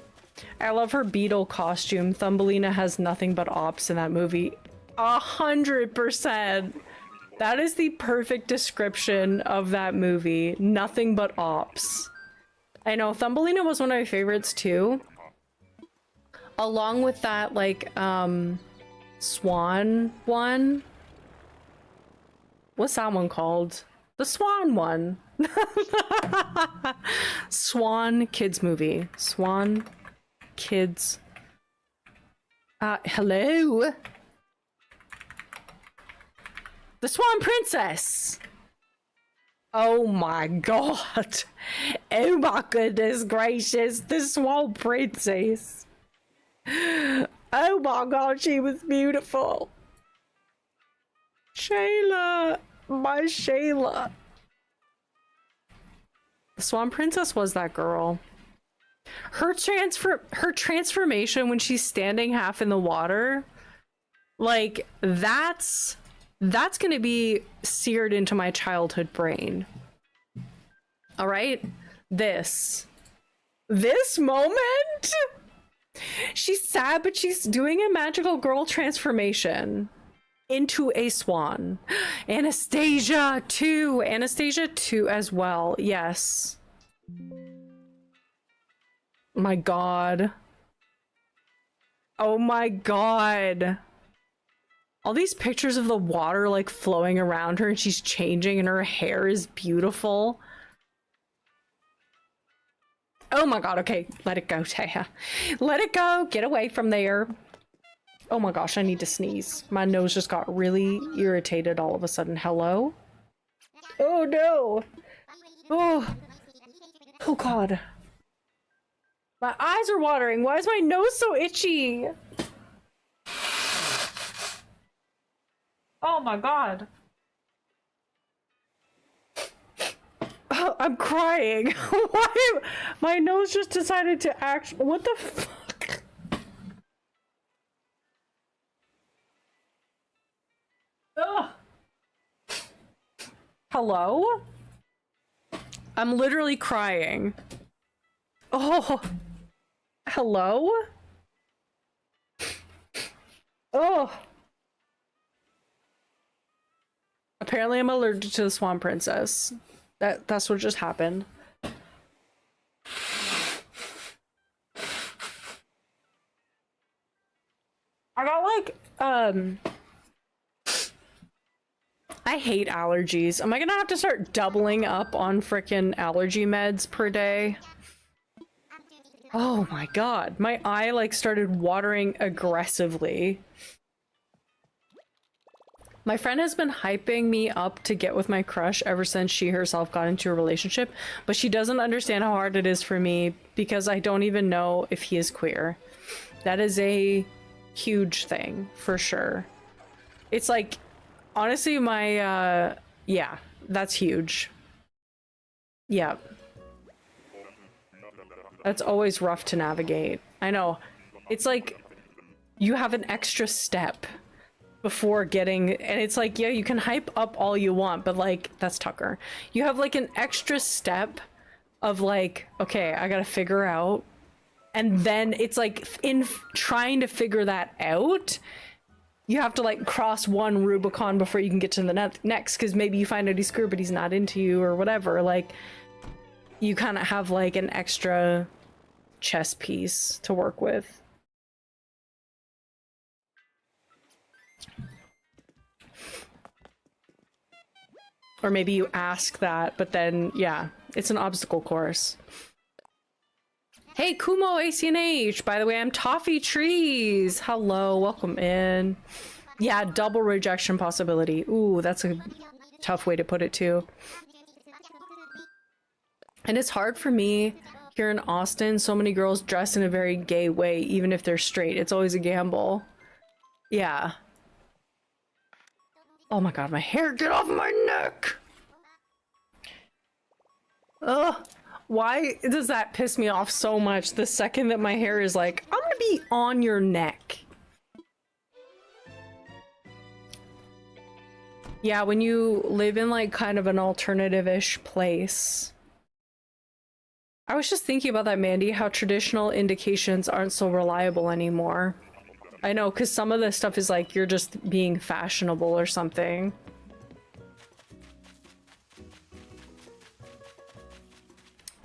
I love her beetle costume. Thumbelina has nothing but ops in that movie. 100%. That is the perfect description of that movie. Nothing but ops. I know, Thumbelina was one of my favorites too. Along with that, like, Swan one. What's that one called? The Swan one. Swan Kids movie. Swan Kids. Hello? The Swan Princess! Oh my god. Oh my goodness gracious. The Swan Princess. Oh my god, she was beautiful. Shayla. My Shayla. The Swan Princess was that girl. Her transformation when she's standing half in the water, like, that's gonna be seared into my childhood brain. All right, this moment, she's sad, but she's doing a magical girl transformation into a swan. Anastasia too as well. Yes. My god. Oh my god. All these pictures of the water like flowing around her and she's changing and her hair is beautiful. Oh my god, okay, let it go, Taya. Let it go, get away from there. Oh my gosh, I need to sneeze. My nose just got really irritated all of a sudden. Hello? Oh no! Oh! Oh god. My eyes are watering. Why is my nose so itchy? Oh my god. Oh, I'm crying. Why? My nose just decided to act. What the fuck? Ugh. Hello? I'm literally crying. Oh. Hello? Oh. Apparently I'm allergic to the Swan Princess. That's what just happened. I got like I hate allergies. Am I gonna have to start doubling up on frickin' allergy meds per day? Oh my god, my eye like started watering aggressively. My friend has been hyping me up to get with my crush ever since she herself got into a relationship, but she doesn't understand how hard it is for me because I don't even know if he is queer. That is a huge thing, for sure. It's like, honestly, my, yeah, that's huge. Yeah. That's always rough to navigate. I know. It's like, you have an extra step before getting, and it's like, yeah, you can hype up all you want, but like, that's Tucker. You have like an extra step of like, okay, I gotta figure out, and then it's like, in trying to figure that out, you have to like cross one Rubicon before you can get to the next, because maybe you find out he's queer but he's not into you or whatever. Like, you kind of have like an extra chess piece to work with. Or maybe you ask that, but then, yeah, it's an obstacle course. Hey, Kumo ACNH! By the way, I'm Toffee Trees! Hello, welcome in. Yeah, double rejection possibility. Ooh, that's a tough way to put it, too. And it's hard for me here in Austin. So many girls dress in a very gay way, even if they're straight. It's always a gamble. Yeah. Oh my god, my hair, get off my neck! Ugh, why does that piss me off so much the second that my hair is like, I'm gonna be on your neck? Yeah, when you live in like kind of an alternative-ish place. I was just thinking about that, Mandy, how traditional indications aren't so reliable anymore. I know, because some of this stuff is like, you're just being fashionable or something.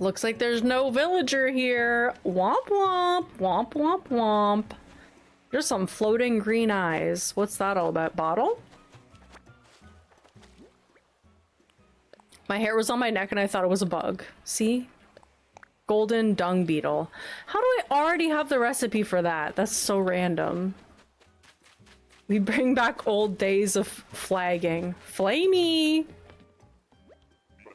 Looks like there's no villager here. Womp womp, womp womp womp. There's some floating green eyes. What's that all about? Bottle? My hair was on my neck and I thought it was a bug. See? Golden dung beetle. How do I already have the recipe for that? That's so random. We bring back old days of flagging. Flamey!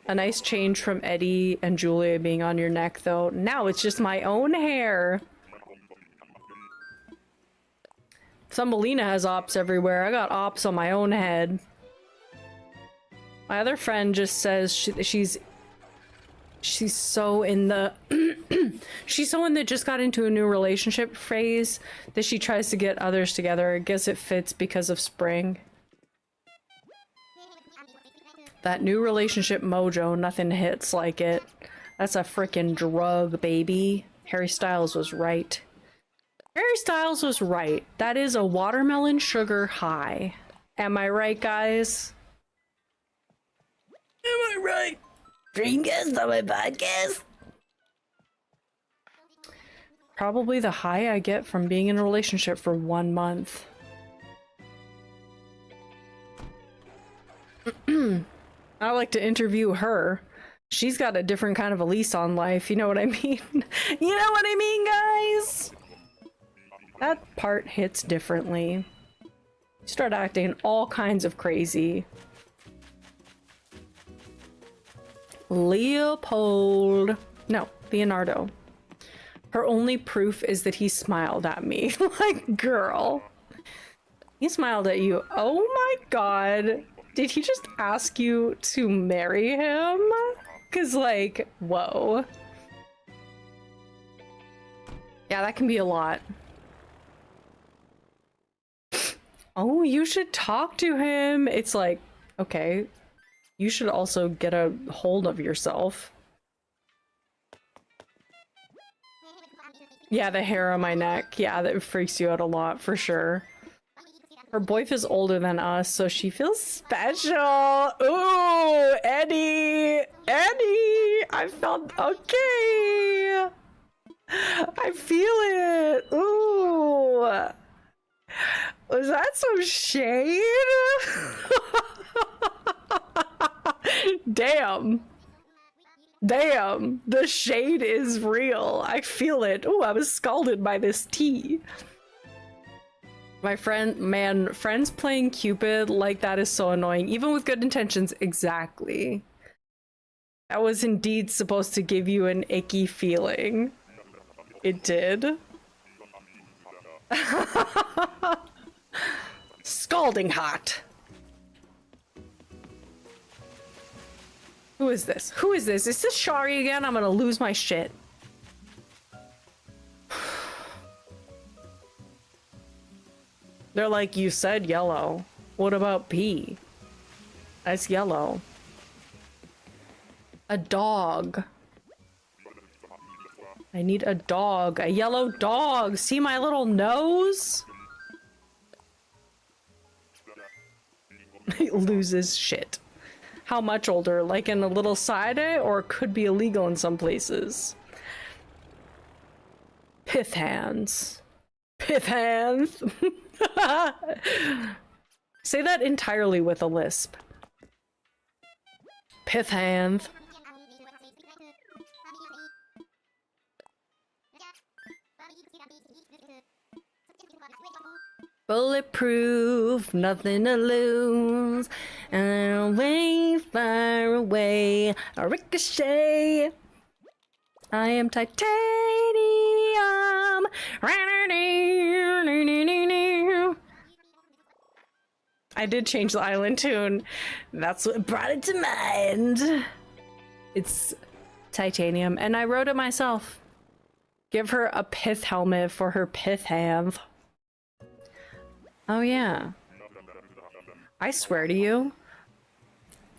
A nice change from Eddie and Julia being on your neck, though. Now it's just my own hair. Thumbelina has ops everywhere. I got ops on my own head. My other friend just says she's so in the she's so in the just got into a new relationship phase that she tries to get others together. I guess it fits because of spring. That new relationship mojo, nothing hits like it. That's a freaking drug, baby. Harry Styles was right. Harry Styles was right. That is a watermelon sugar high. Am I right, guys? Am I right? Dreamcast on my podcast? Probably the high I get from being in a relationship for 1 month. I like to interview her. She's got a different kind of a lease on life, you know what I mean? You know what I mean, guys? That part hits differently. You start acting all kinds of crazy. Leopold. No, Leonardo. Her only proof is that he smiled at me. Like, girl. He smiled at you. Oh my god. Did he just ask you to marry him? Cause like, whoa. Yeah, that can be a lot. Oh, you should talk to him. It's like, okay, you should also get a hold of yourself. Yeah, the hair on my neck. Yeah, that freaks you out a lot for sure. Her boyfriend is older than us, so she feels special. Ooh, Eddie! Eddie! I felt okay! I feel it! Ooh! Was that some shade? Damn. Damn, the shade is real. I feel it. Oh, I was scalded by this tea. My friends playing Cupid like that is so annoying, even with good intentions. Exactly. That was indeed supposed to give you an icky feeling. It did. Scalding hot. Who is this? Who is this? Is this Shari again? I'm gonna lose my shit. They're like, you said yellow. What about P? That's yellow. A dog. I need a dog. A yellow dog. See my little nose? He loses shit. How much older? Like in a little side eye, or could be illegal in some places? Pith hands. Pith hands. Say that entirely with a lisp. Pith hand. Bulletproof, nothing to lose, and away, far away, a ricochet. I am titanium. I did change the island tune. That's what brought it to mind. It's titanium, and I wrote it myself. Give her a pith helmet for her pith hand. Oh yeah. I swear to you,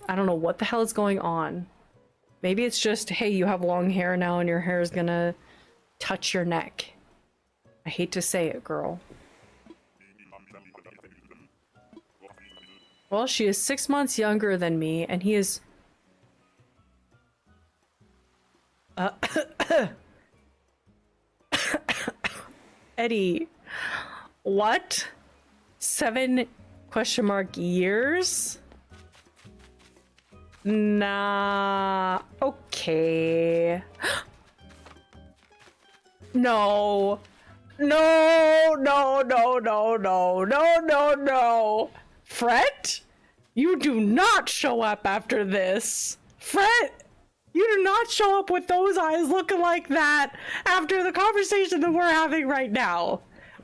I don't know what the hell is going on. Maybe it's just, hey, you have long hair now and your hair is gonna touch your neck. I hate to say it, girl. Well, she is 6 months younger than me, and he is... Eddie, what? 7 question mark years? Nah, okay. No. No, no, no, no, no, no, no, no. FRETT? You do not show up after this. FRETT, you do not show up with those eyes looking like that after the conversation that we're having right now.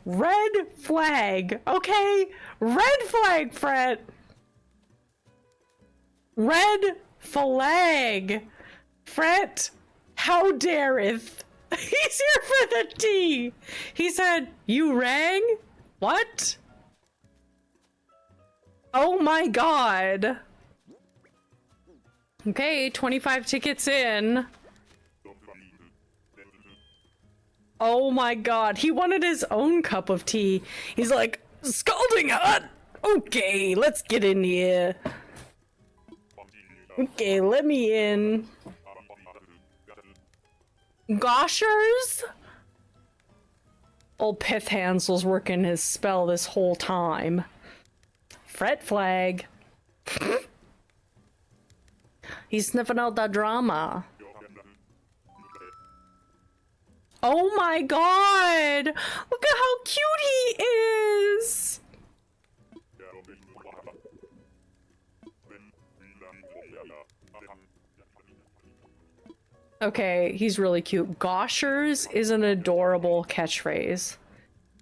Red flag, okay? Red flag, FRETT. Red flag. FRETT, how dareth? He's here for the tea. He said, you rang? What? Oh my god. Okay, 25 tickets in. Oh my god, he wanted his own cup of tea. He's like, scalding hot? Okay, let's get in here. Okay, let me in. Goshers? Old Pith Hands was working his spell this whole time. FRETT flag. He's sniffing out the drama. Oh my god! Look at how cute he is! Okay, he's really cute. Goshers is an adorable catchphrase.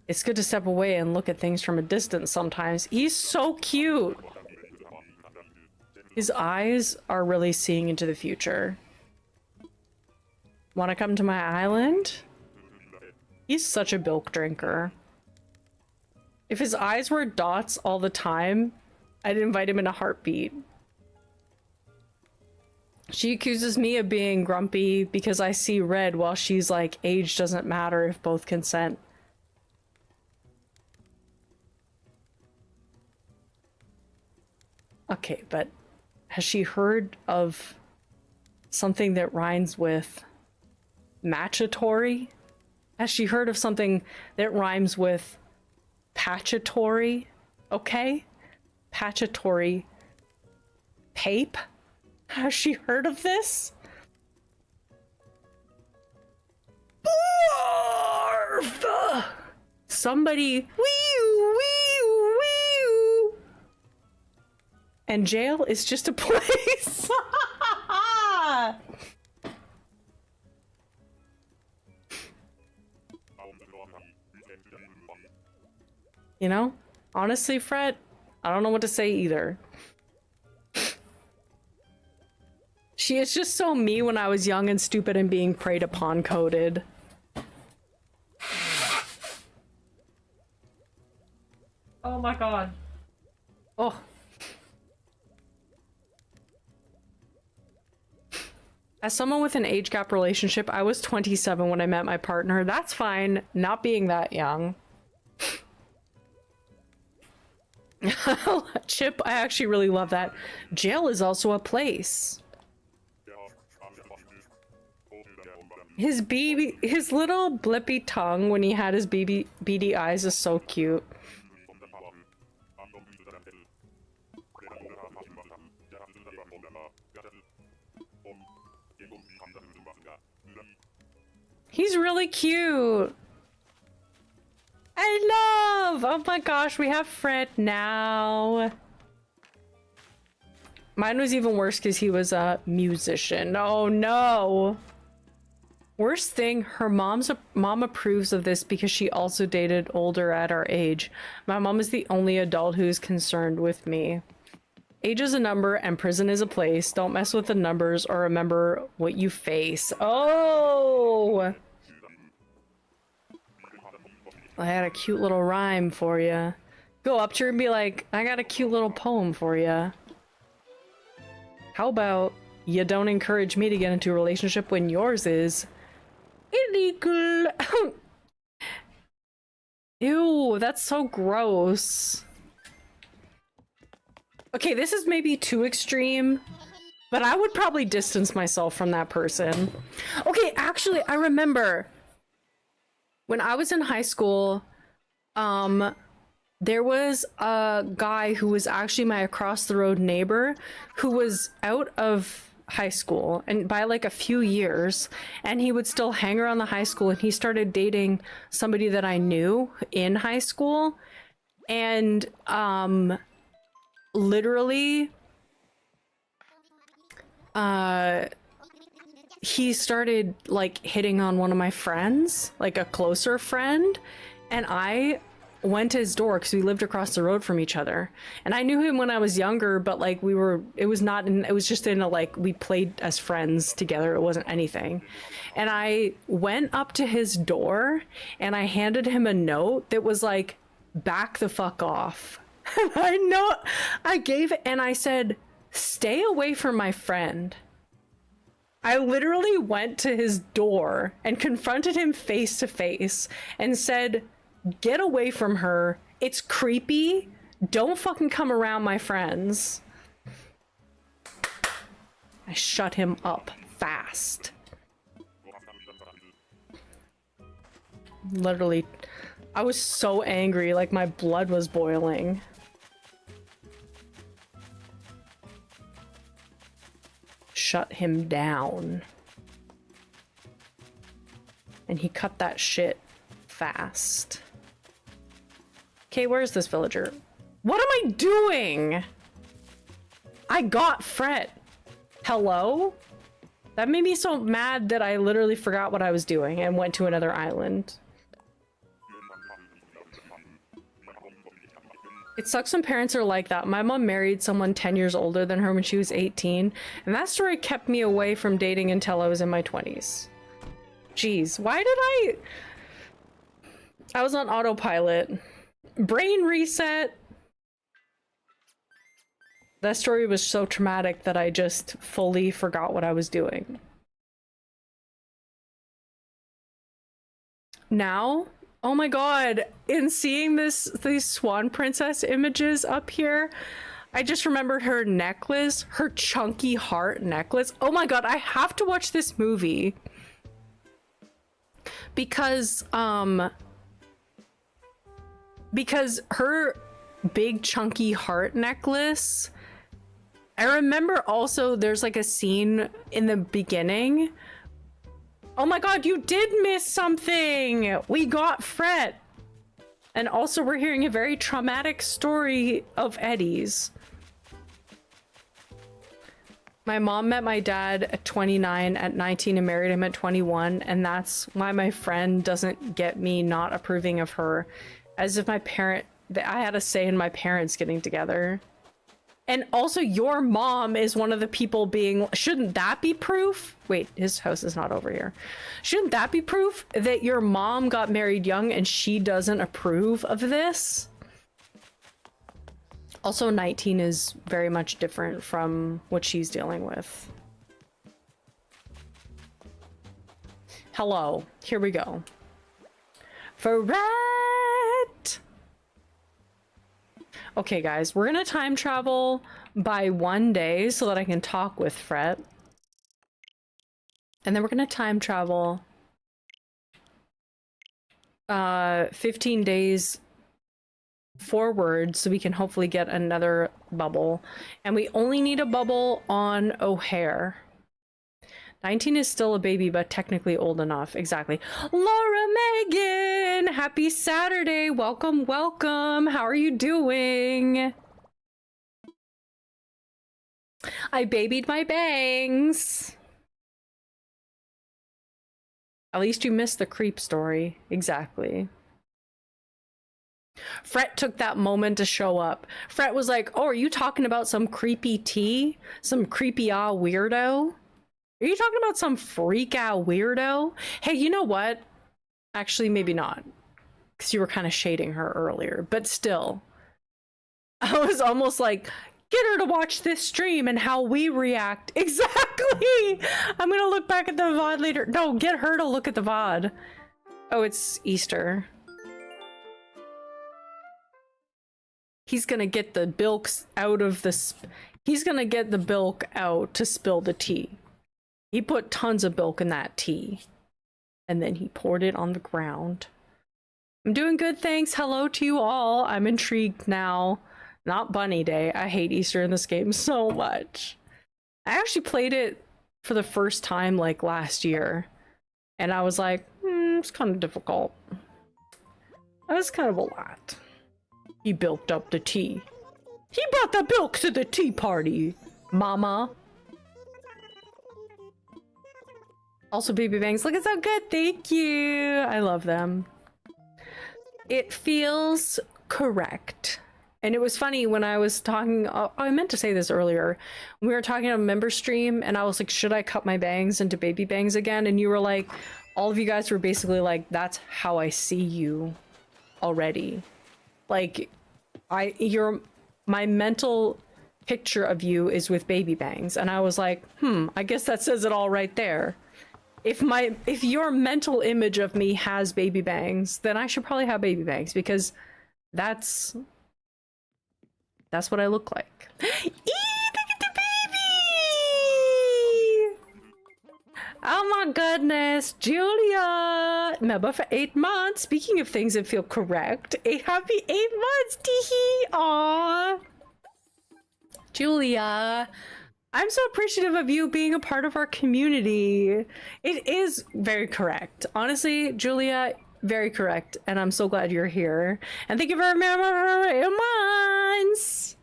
It's good to step away and look at things from a distance sometimes. He's so cute! His eyes are really seeing into the future. Wanna come to my island? He's such a bilk drinker. If his eyes were dots all the time, I'd invite him in a heartbeat. She accuses me of being grumpy because I see red, while she's like, age doesn't matter if both consent. Okay, but has she heard of something that rhymes with matchatory? Has she heard of something that rhymes with patchatory? Okay? Patchatory. Pape? Has she heard of this? Barf! Somebody wee wee. And jail is just a place. You know, honestly, Fred, I don't know what to say either. She is just so me when I was young and stupid and being preyed upon coded. Oh my god. Oh. As someone with an age gap relationship, I was 27 when I met my partner. That's fine, not being that young. Chip, I actually really love that. Jail is also a place. His little blippy tongue when he had his beady eyes is so cute. He's really cute. I love! Oh my gosh, we have FRETT now. Mine was even worse because he was a musician. Oh no! Worst thing, her mom approves of this because she also dated older at our age. My mom is the only adult who is concerned with me. Age is a number and prison is a place. Don't mess with the numbers or remember what you face. Oh! I had a cute little rhyme for you. Go up to her and be like, I got a cute little poem for you. How about you don't encourage me to get into a relationship when yours is illegal? Ew, that's so gross. Okay, this is maybe too extreme, but I would probably distance myself from that person. Okay, actually, I remember when I was in high school, there was a guy who was actually my across the road neighbor who was out of high school and by like a few years, and he would still hang around the high school, and he started dating somebody that I knew in high school, and literally he started like hitting on one of my friends, like a closer friend, and I went to his door because we lived across the road from each other, and I knew him when I was younger, but like it was just in a, like, we played as friends together, it wasn't anything. And I went up to his door and I handed him a note that was like, back the fuck off. And I gave it and I said, stay away from my friend. I literally went to his door and confronted him face to face and said, get away from her. It's creepy. Don't fucking come around my friends. I shut him up fast. Literally, I was so angry, like my blood was boiling. Shut him down. And he cut that shit fast. Okay, where's this villager? What am I doing? I got FRETT. Hello? That made me so mad that I literally forgot what I was doing and went to another island. It sucks when parents are like that. My mom married someone 10 years older than her when she was 18, and that story kept me away from dating until I was in my 20s. Jeez, why did I was on autopilot. Brain reset. That story was so traumatic that I just fully forgot what I was doing. Now, oh my god, in seeing these Swan Princess images up here, I just remembered her necklace, her chunky heart necklace. Oh my god, I have to watch this movie. Because her big chunky heart necklace, I remember also there's like a scene in the beginning. Oh my god, you did miss something! We got FRETT! And also we're hearing a very traumatic story of Eddie's. My mom met my dad at 29, at 19, and married him at 21, and that's why my friend doesn't get me not approving of her. As if I had a say in my parents getting together. And also your mom is one of the people being, shouldn't that be proof? Wait, his house is not over here. Shouldn't that be proof that your mom got married young and she doesn't approve of this? Also, 19 is very much different from what she's dealing with. Hello, here we go. FRETT! Okay, guys, we're gonna time travel by 1 day so that I can talk with FRETT. And then we're gonna time travel 15 days forward so we can hopefully get another bubble. And we only need a bubble on O'Hare. 19 is still a baby, but technically old enough. Exactly. Laura Megan! Happy Saturday! Welcome, welcome! How are you doing? I babied my bangs! At least you missed the creep story. Exactly. FRETT took that moment to show up. FRETT was like, oh, are you talking about some creepy tea? Some creepy weirdo? Are you talking about some freak out weirdo? Hey, you know what? Actually, maybe not. Because you were kind of shading her earlier. But still. I was almost like, get her to watch this stream and how we react. Exactly! I'm gonna look back at the VOD later. No, get her to look at the VOD. Oh, it's Easter. He's gonna get the bilks out of the... He's gonna get the bilk out to spill the tea. He put tons of bilk in that tea. And then he poured it on the ground. I'm doing good, thanks. Hello to you all. I'm intrigued now. Not Bunny Day. I hate Easter in this game so much. I actually played it for the first time like last year. And I was like, it's kind of difficult. That was kind of a lot. He bilked up the tea. He brought the bilk to the tea party, mama. Also, baby bangs looking so good. Thank you. I love them. It feels correct. And it was funny when I was talking, I meant to say this earlier. We were talking on a member stream and I was like, should I cut my bangs into baby bangs again? And you were like, all of you guys were basically like, that's how I see you already. Like, my mental picture of you is with baby bangs. And I was like, I guess that says it all right there. If your mental image of me has baby bangs, then I should probably have baby bangs because that's what I look like. Eee, look at the baby! Oh my goodness, Julia! Member for 8 months. Speaking of things that feel correct, a happy 8 months, teehee! Aww. Julia, I'm so appreciative of you being a part of our community. It is very correct. Honestly, Julia, very correct. And I'm so glad you're here. And thank you for remembering 8 months!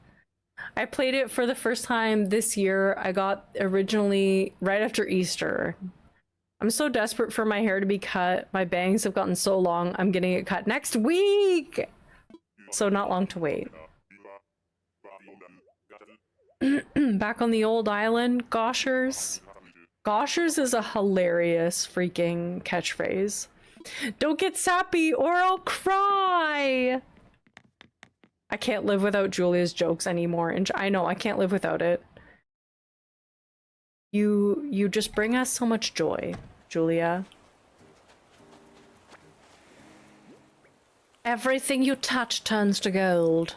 I played it for the first time this year. I got originally right after Easter. I'm so desperate for my hair to be cut. My bangs have gotten so long. I'm getting it cut next week! So not long to wait. Back on the old island, Goshers. Goshers is a hilarious freaking catchphrase. Don't get sappy or I'll cry! I can't live without Julia's jokes anymore, and I know I can't live without it. You just bring us so much joy, Julia. Everything you touch turns to gold.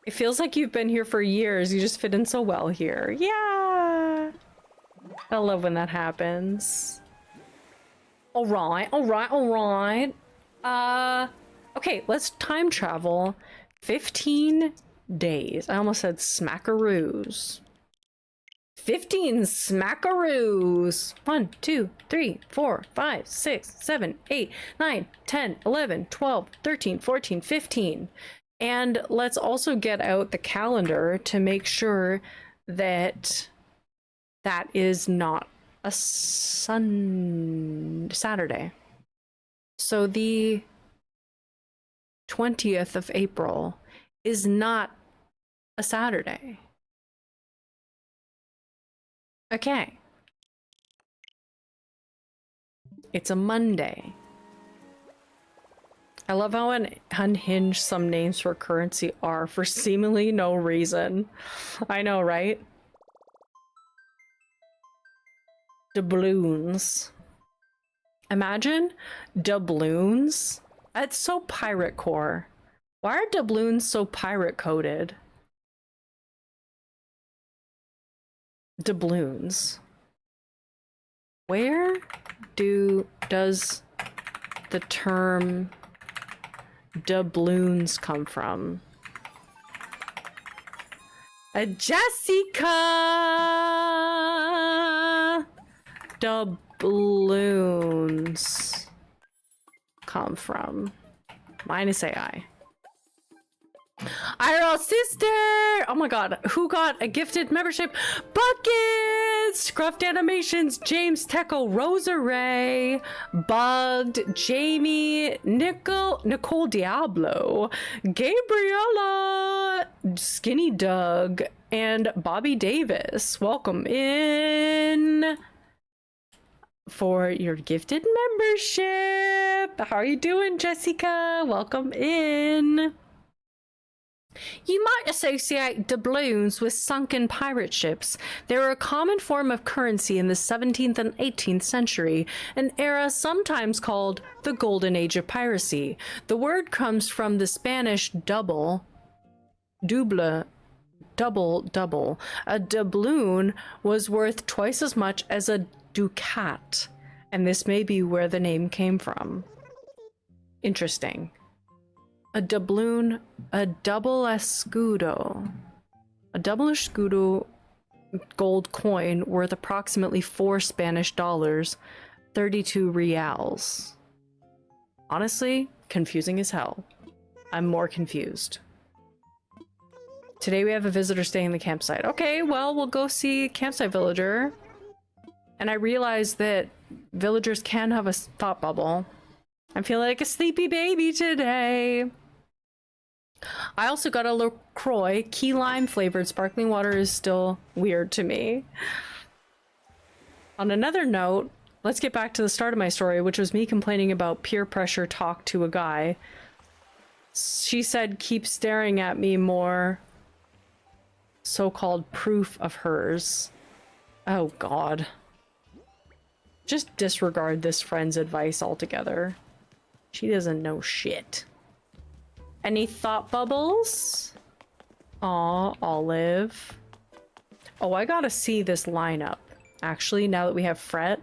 It feels like you've been here for years. You just fit in so well here. Yeah! I love when that happens. Alright, alright, alright. Okay, let's time travel 15 days. I almost said smackaroos. 15 smackaroos. 1, 2, 3, 4, 5, 6, 7, 8, 9, 10, 11, 12, 13, 14, 15. And let's also get out the calendar to make sure that that is not a Saturday. So the 20th of April is not a Saturday. Okay. It's a Monday. I love how unhinged some names for currency are for seemingly no reason. I know, right? Doubloons. Imagine doubloons. That's so pirate core. Why are doubloons so pirate coded? Doubloons. Where does the term doubloons come from? Jessica! Doubloons come from minus AI. IRL sister! Oh my god, who got a gifted membership? Buckets! Scruffed Animations, James Teco, Rosa Ray, Bugged, Jamie, Nicole Diablo, Gabriella, Skinny Doug, and Bobby Davis. Welcome in for your gifted membership. How are you doing, Jessica? Welcome in. You might associate doubloons with sunken pirate ships. They were a common form of currency in the 17th and 18th century, an era sometimes called the Golden Age of Piracy. The word comes from the Spanish double. A doubloon was worth twice as much as a ducat, and this may be where the name came from. Interesting. A doubloon, a double escudo. A double escudo gold coin worth approximately 4 Spanish dollars, 32 reals. Honestly, confusing as hell. I'm more confused. Today we have a visitor staying in the campsite. Okay, well, we'll go see Campsite Villager. And I realized that villagers can have a thought bubble. I'm feeling like a sleepy baby today. I also got a LaCroix. Key lime flavored sparkling water is still weird to me. On another note, let's get back to the start of my story, which was me complaining about peer pressure talk to a guy. She said, keep staring at me more. So-called proof of hers. Oh god. Just disregard this friend's advice altogether. She doesn't know shit. Any thought bubbles? Aw, Olive. Oh, I gotta see this lineup. Actually, now that we have FRETT.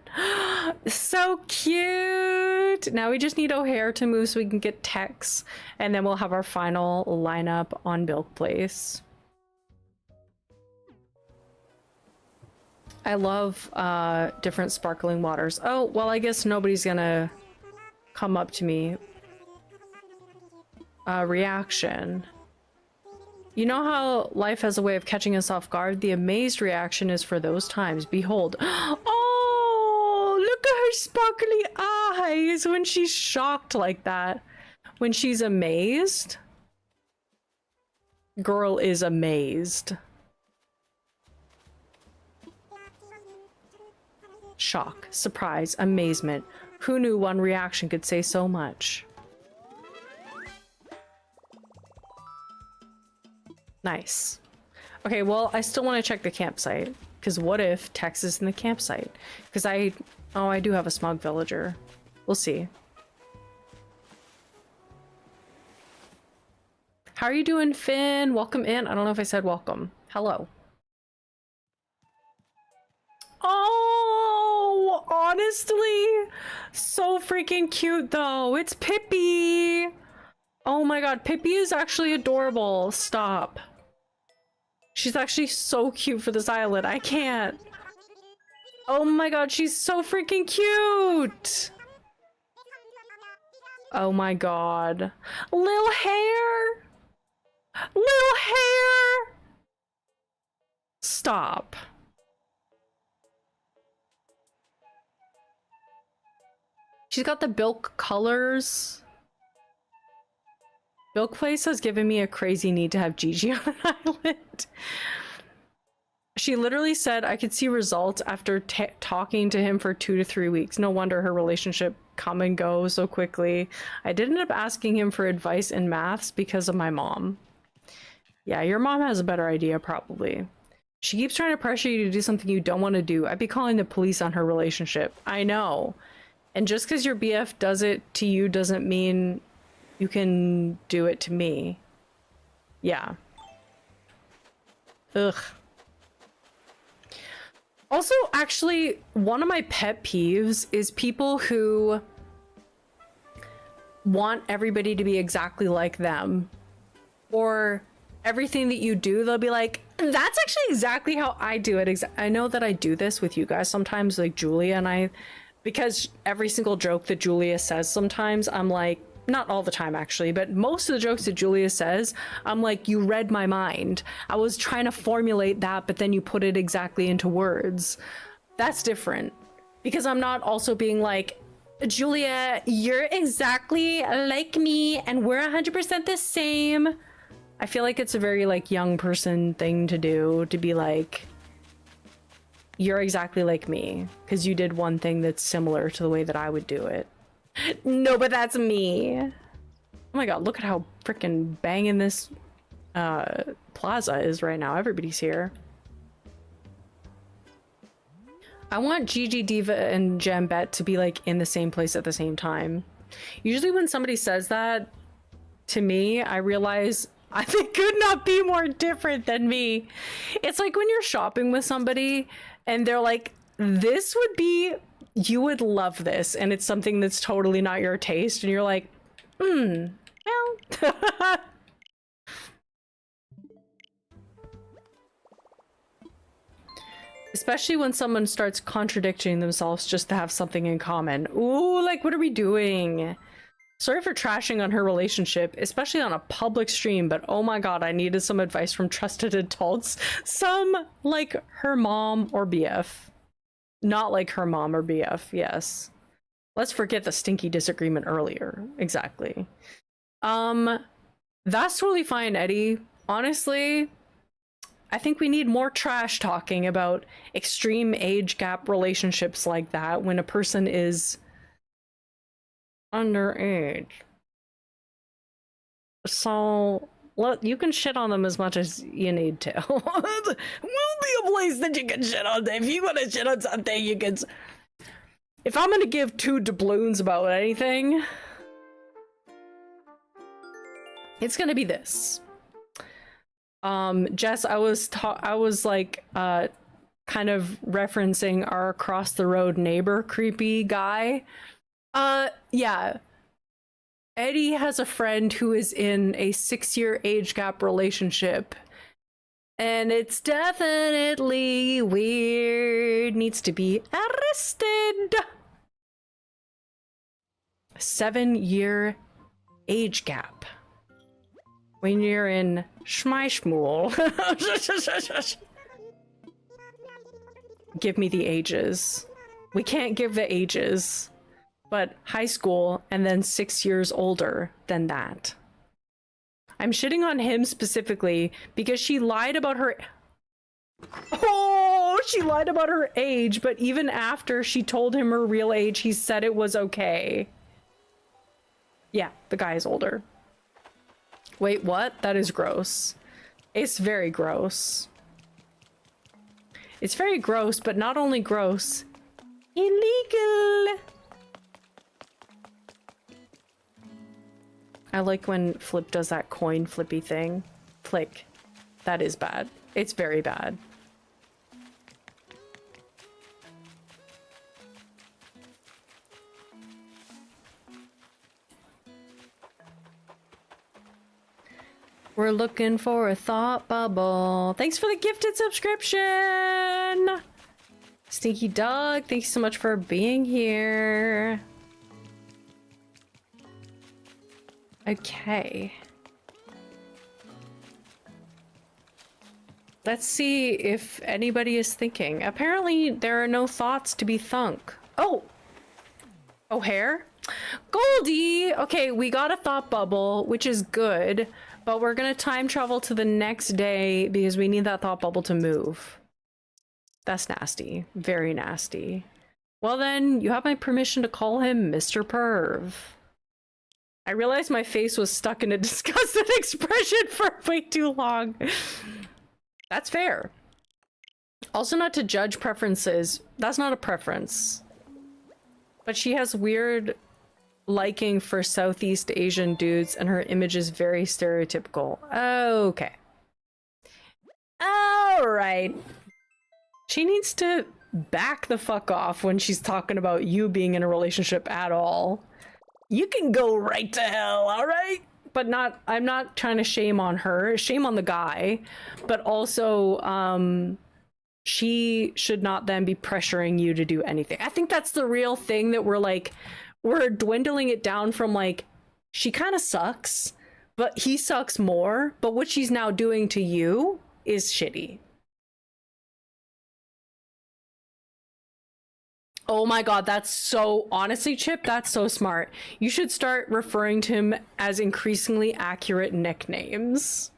So cute! Now we just need O'Hare to move so we can get Tex. And then we'll have our final lineup on Bilk Place. I love different sparkling waters. Oh, well, I guess nobody's gonna come up to me. Reaction. You know how life has a way of catching us off guard? The amazed reaction is for those times. Behold. Oh, look at her sparkly eyes when she's shocked like that. When she's amazed. Girl is amazed. Shock, surprise, amazement. Who knew one reaction could say so much? Nice. Okay, well, I still want to check the campsite. Because what if Tex is in the campsite? Because I do have a smug villager. We'll see. How are you doing, Finn? Welcome in. I don't know if I said welcome. Hello. Oh, honestly, so freaking cute though. It's Pippi. Oh my god, Pippi is actually adorable. Stop. She's actually so cute for this island. I can't. Oh my god, she's so freaking cute! Oh my god. Little hair! Little hair! Stop. She's got the Bilk colors. Bilk Place has given me a crazy need to have Gigi on an island. She literally said I could see results after talking to him for 2 to 3 weeks. No wonder her relationship come and go so quickly. I did end up asking him for advice in maths because of my mom. Yeah, your mom has a better idea probably. She keeps trying to pressure you to do something you don't want to do. I'd be calling the police on her relationship. I know. And just because your BF does it to you doesn't mean you can do it to me. Yeah. Ugh. Also, actually, one of my pet peeves is people who want everybody to be exactly like them. Or everything that you do, they'll be like, that's actually exactly how I do it. I know that I do this with you guys sometimes, like Julia and I, because every single joke that Julia says sometimes, I'm like, not all the time actually, but most of the jokes that Julia says, I'm like, you read my mind. I was trying to formulate that, but then you put it exactly into words. That's different. Because I'm not also being like, Julia, you're exactly like me and we're 100% the same. I feel like it's a very like young person thing to do, to be like, you're exactly like me because you did one thing that's similar to the way that I would do it. No, but that's me. Oh my god, look at how freaking banging this plaza is right now. Everybody's here. I want Gigi, Diva, and Jambette to be like in the same place at the same time. Usually when somebody says that to me, I realize they could not be more different than me. It's like when you're shopping with somebody and they're like, this would be, you would love this, and it's something that's totally not your taste, and you're like, well. Especially when someone starts contradicting themselves just to have something in common. Ooh, like, what are we doing? Sorry for trashing on her relationship, especially on a public stream, but oh my god, I needed some advice from trusted adults. Some like her mom or BF. Not like her mom or BF, yes. Let's forget the stinky disagreement earlier. Exactly. That's totally fine, Eddie. Honestly, I think we need more trash talking about extreme age gap relationships like that when a person is underage. So, you can shit on them as much as you need to. Will be a place that you can shit on. If you want to shit on something, you can. If I'm gonna give 2 doubloons about anything, it's gonna be this. Jess, I was like, kind of referencing our across the road neighbor creepy guy. Yeah. Eddie has a friend who is in a 6-year age gap relationship. And it's definitely weird. Needs to be arrested. 7-year age gap. When you're in Schmeishmool. Give me the ages. We can't give the ages. But high school and then 6 years older than that. I'm shitting on him specifically because she lied about her... Oh, she lied about her age, but even after she told him her real age, he said it was okay. Yeah, the guy is older. Wait, what? That is gross. It's very gross. It's very gross, but not only gross, illegal. I like when Flip does that coin flippy thing. Flick. That is bad. It's very bad. We're looking for a thought bubble. Thanks for the gifted subscription! Stinky Dog, thanks so much for being here. Okay. Let's see if anybody is thinking. Apparently, there are no thoughts to be thunk. Oh! O'Hare? Goldie! Okay, we got a thought bubble, which is good, but we're gonna time travel to the next day because we need that thought bubble to move. That's nasty. Very nasty. Well then, you have my permission to call him Mr. Perv. I realized my face was stuck in a disgusted expression for way too long. That's fair. Also, not to judge preferences. That's not a preference. But she has weird liking for Southeast Asian dudes and her image is very stereotypical. Okay. Alright. She needs to back the fuck off when she's talking about you being in a relationship at all. You can go right to hell, alright? But not, I'm not trying to shame on her, shame on the guy, but also, she should not then be pressuring you to do anything. I think that's the real thing that we're dwindling it down from like, she kind of sucks, but he sucks more, but what she's now doing to you is shitty. Oh my god, that's so... Honestly, Chip, that's so smart. You should start referring to him as increasingly accurate nicknames.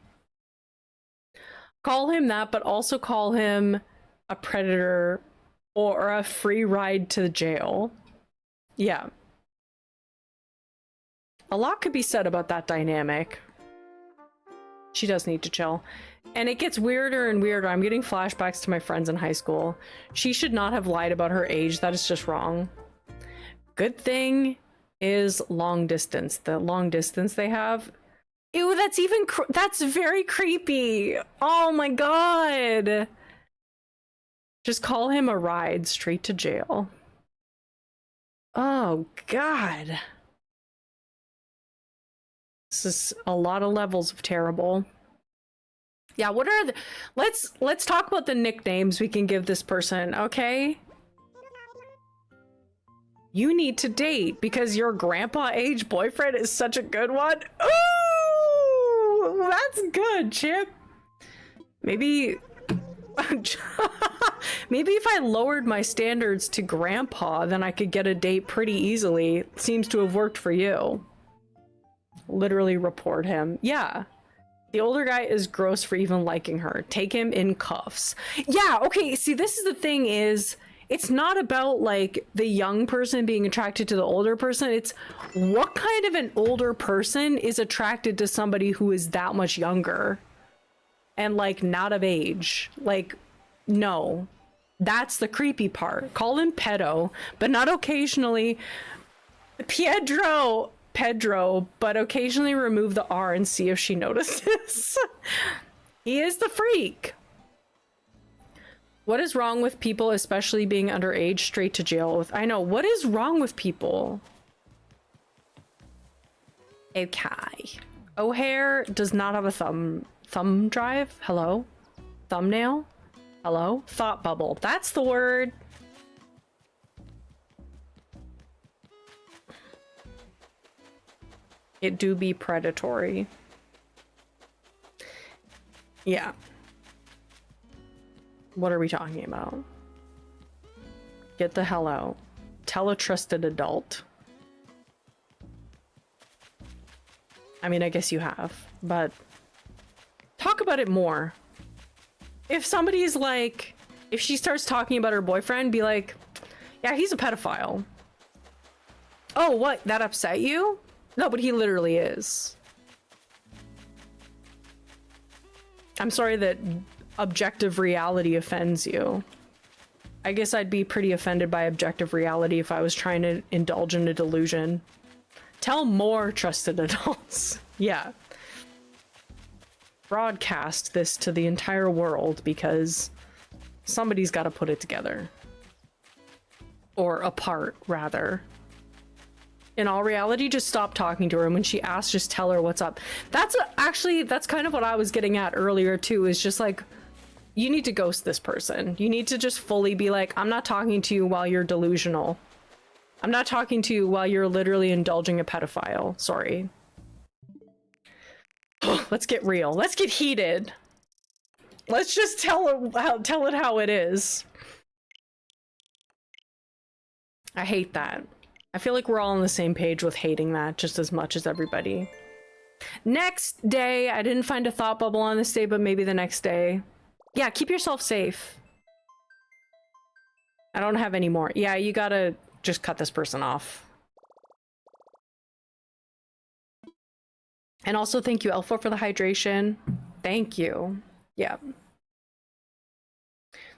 Call him that, but also call him a predator or a free ride to the jail. Yeah. A lot could be said about that dynamic. She does need to chill. And it gets weirder and weirder. I'm getting flashbacks to my friends in high school. She should not have lied about her age. That is just wrong. Good thing is long distance. The long distance they have. Ew, that's even that's very creepy. Oh my god. Just call him a ride straight to jail. Oh god. This is a lot of levels of terrible. Yeah, what are the... Let's talk about the nicknames we can give this person, okay? You need to date because your grandpa age boyfriend is such a good one. Ooh, that's good, Chip. Maybe maybe if I lowered my standards to grandpa, then I could get a date pretty easily. Seems to have worked for you. Literally report him. Yeah. The older guy is gross for even liking her. Take him in cuffs. Yeah, okay, see, this is the thing is, it's not about, like, the young person being attracted to the older person. It's what kind of an older person is attracted to somebody who is that much younger and, like, not of age. Like, no. That's the creepy part. Call him pedo, but not occasionally. Pedro, but occasionally remove the R and see if she notices. He is the freak. What is wrong with people, especially being underage, straight to jail with? I know, what is wrong with people? Okay. O'Hare does not have a thumb drive. Hello? Thumbnail? Hello? Thought bubble. That's the word. It do be predatory. Yeah. What are we talking about? Get the hell out. Tell a trusted adult. I mean, I guess you have, but talk about it more. If somebody's like, if she starts talking about her boyfriend, be like, yeah, he's a pedophile. Oh, what? That upset you? No, but he literally is. I'm sorry that objective reality offends you. I guess I'd be pretty offended by objective reality if I was trying to indulge in a delusion. Tell more trusted adults. Yeah. Broadcast this to the entire world because somebody's got to put it together. Or apart, rather. In all reality, just stop talking to her, and when she asks, just tell her what's up. That's actually, that's kind of what I was getting at earlier too, is just like, you need to ghost this person. You need to just fully be like, I'm not talking to you while you're delusional. I'm not talking to you while you're literally indulging a pedophile. Sorry. Let's get real. Let's get heated. Let's just tell it how it is. I hate that. I feel like we're all on the same page with hating that just as much as everybody. Next day, I didn't find a thought bubble on this day, but maybe the next day. Yeah, keep yourself safe. I don't have any more. Yeah, you gotta just cut this person off. And also thank you, Elfo, for the hydration. Thank you. Yeah.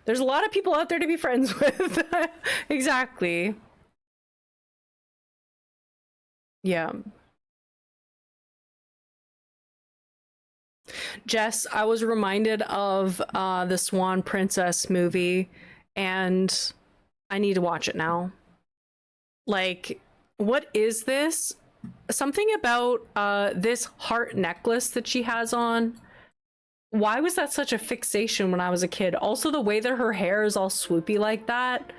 There's a lot of people out there to be friends with. Exactly. Yeah. Jess, I was reminded of the Swan Princess movie, and I need to watch it now. Like, what is this? Something about this heart necklace that she has on. Why was that such a fixation when I was a kid? Also, the way that her hair is all swoopy like that,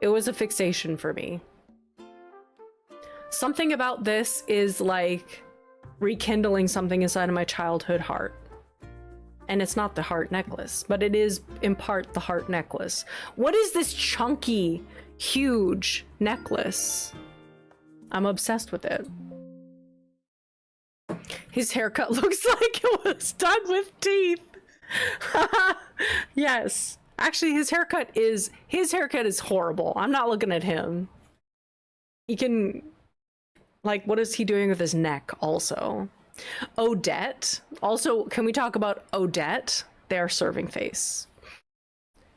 it was a fixation for me. Something about this is like rekindling something inside of my childhood heart. And it's not the heart necklace, but it is in part the heart necklace. What is this chunky, huge necklace? I'm obsessed with it. His haircut looks like it was done with teeth. Yes. Actually, his haircut is horrible. I'm not looking at him. He can, like, what is he doing with his neck also? Odette. Also, can we talk about Odette? Their serving face.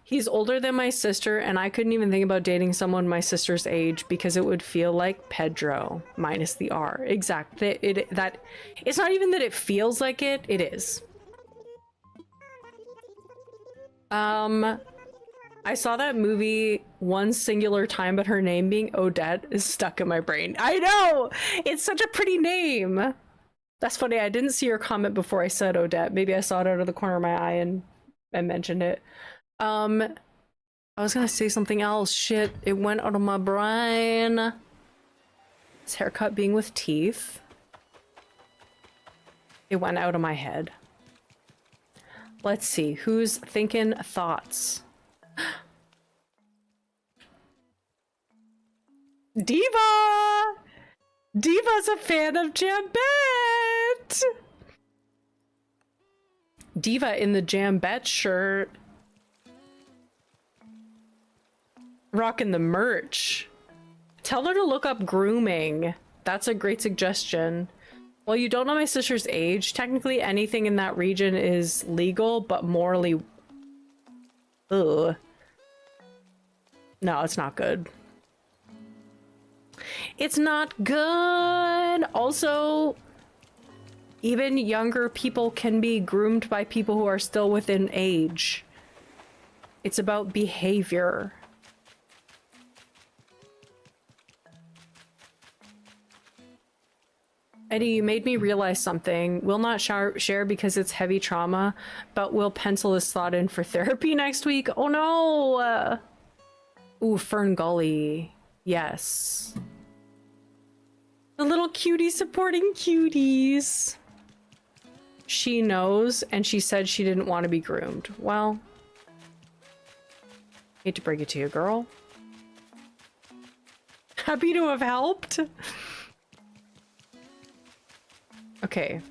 He's older than my sister, and I couldn't even think about dating someone my sister's age because it would feel like Pedro minus the R. Exactly. It's not even that it feels like it. It is. I saw that movie one singular time, but her name being Odette is stuck in my brain. I know! It's such a pretty name. That's funny. I didn't see your comment before I said Odette. Maybe I saw it out of the corner of my eye and I mentioned it. I was gonna say something else. Shit, it went out of my brain. His haircut being with teeth. It went out of my head. Let's see, who's thinking thoughts? Diva! Diva's a fan of Jambette! Diva in the Jambette shirt. Rocking the merch. Tell her to look up grooming. That's a great suggestion. Well, you don't know my sister's age. Technically, anything in that region is legal, but morally... Ugh. No, it's not good. It's not good! Also, even younger people can be groomed by people who are still within age. It's about behavior. Eddie, you made me realize something. We'll not share because it's heavy trauma, but we'll pencil this thought in for therapy next week. Oh no! Ooh, Fern Gully. Yes. The little cutie supporting cuties. She knows, and she said she didn't want to be groomed. Well, hate to break it to you, girl. Happy to have helped. Okay.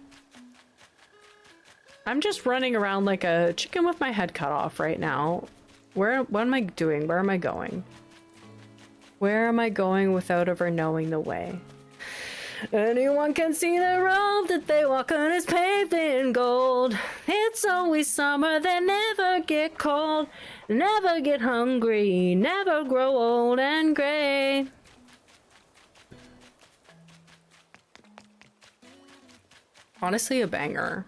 I'm just running around like a chicken with my head cut off right now. What am I doing? Where am I going? Where am I going without ever knowing the way? Anyone can see the road that they walk on is paved in gold. It's always summer, they never get cold, never get hungry, never grow old and gray. Honestly, a banger.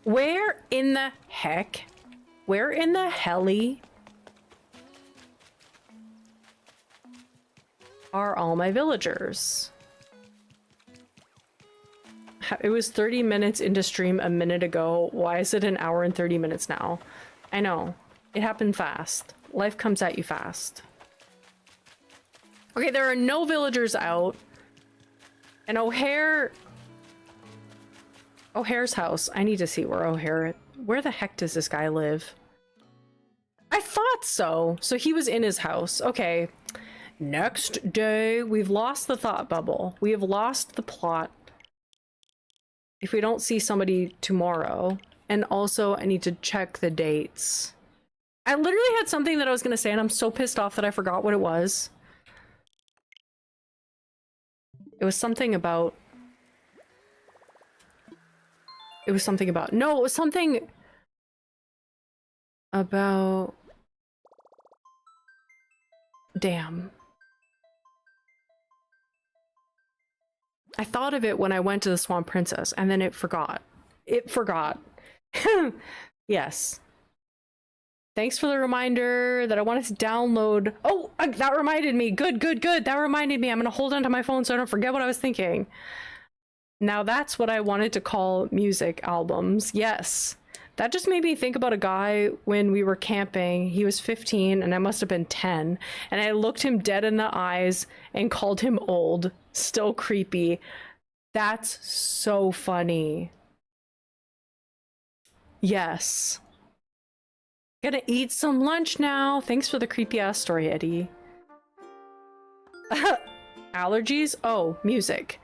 Where in the heck? Where in the helly are all my villagers? It was 30 minutes into stream a minute ago. Why is it an hour and 30 minutes now? I know. It happened fast. Life comes at you fast. Okay, there are no villagers out. And O'Hare's house. I need to see where O'Hare... Where the heck does this guy live? I thought so. So he was in his house. Okay. Next day. We've lost the thought bubble. We have lost the plot. If we don't see somebody tomorrow. And also, I need to check the dates. I literally had something that I was going to say, and I'm so pissed off that I forgot what it was. It was something about... It was something about... No, it was something... about... Damn. I thought of it when I went to the Swan Princess, and then it forgot. It forgot. Yes. Thanks for the reminder that I wanted to download... Oh, that reminded me. Good, good, good. That reminded me. I'm going to hold onto my phone so I don't forget what I was thinking. Now that's what I wanted to call music albums. Yes. That just made me think about a guy when we were camping. He was 15 and I must have been 10. And I looked him dead in the eyes and called him old. Still creepy. That's so funny. Yes. Gonna eat some lunch now. Thanks for the creepy ass story, Eddie. Allergies? Oh, music.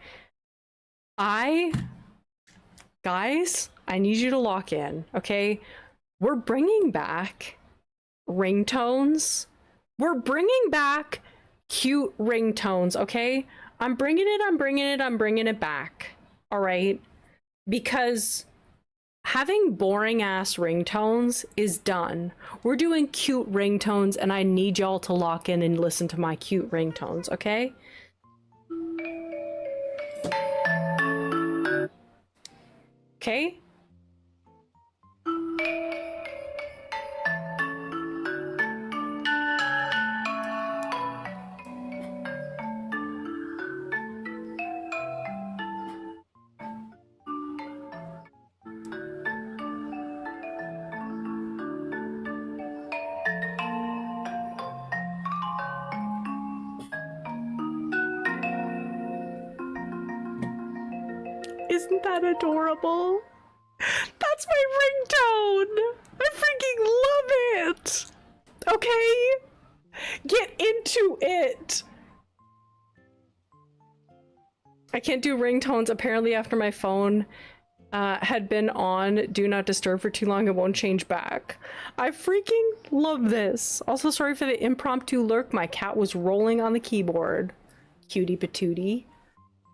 Guys, I need you to lock in, okay? We're bringing back ringtones. We're bringing back cute ringtones, okay? I'm bringing it back, all right? Because having boring ass ringtones is done. We're doing cute ringtones and I need y'all to lock in and listen to my cute ringtones, okay? Okay? Isn't that adorable? That's my ringtone! I freaking love it! Okay? Get into it! I can't do ringtones. Apparently after my phone had been on Do Not Disturb for too long, it won't change back. I freaking love this. Also, sorry for the impromptu lurk. My cat was rolling on the keyboard. Cutie patootie.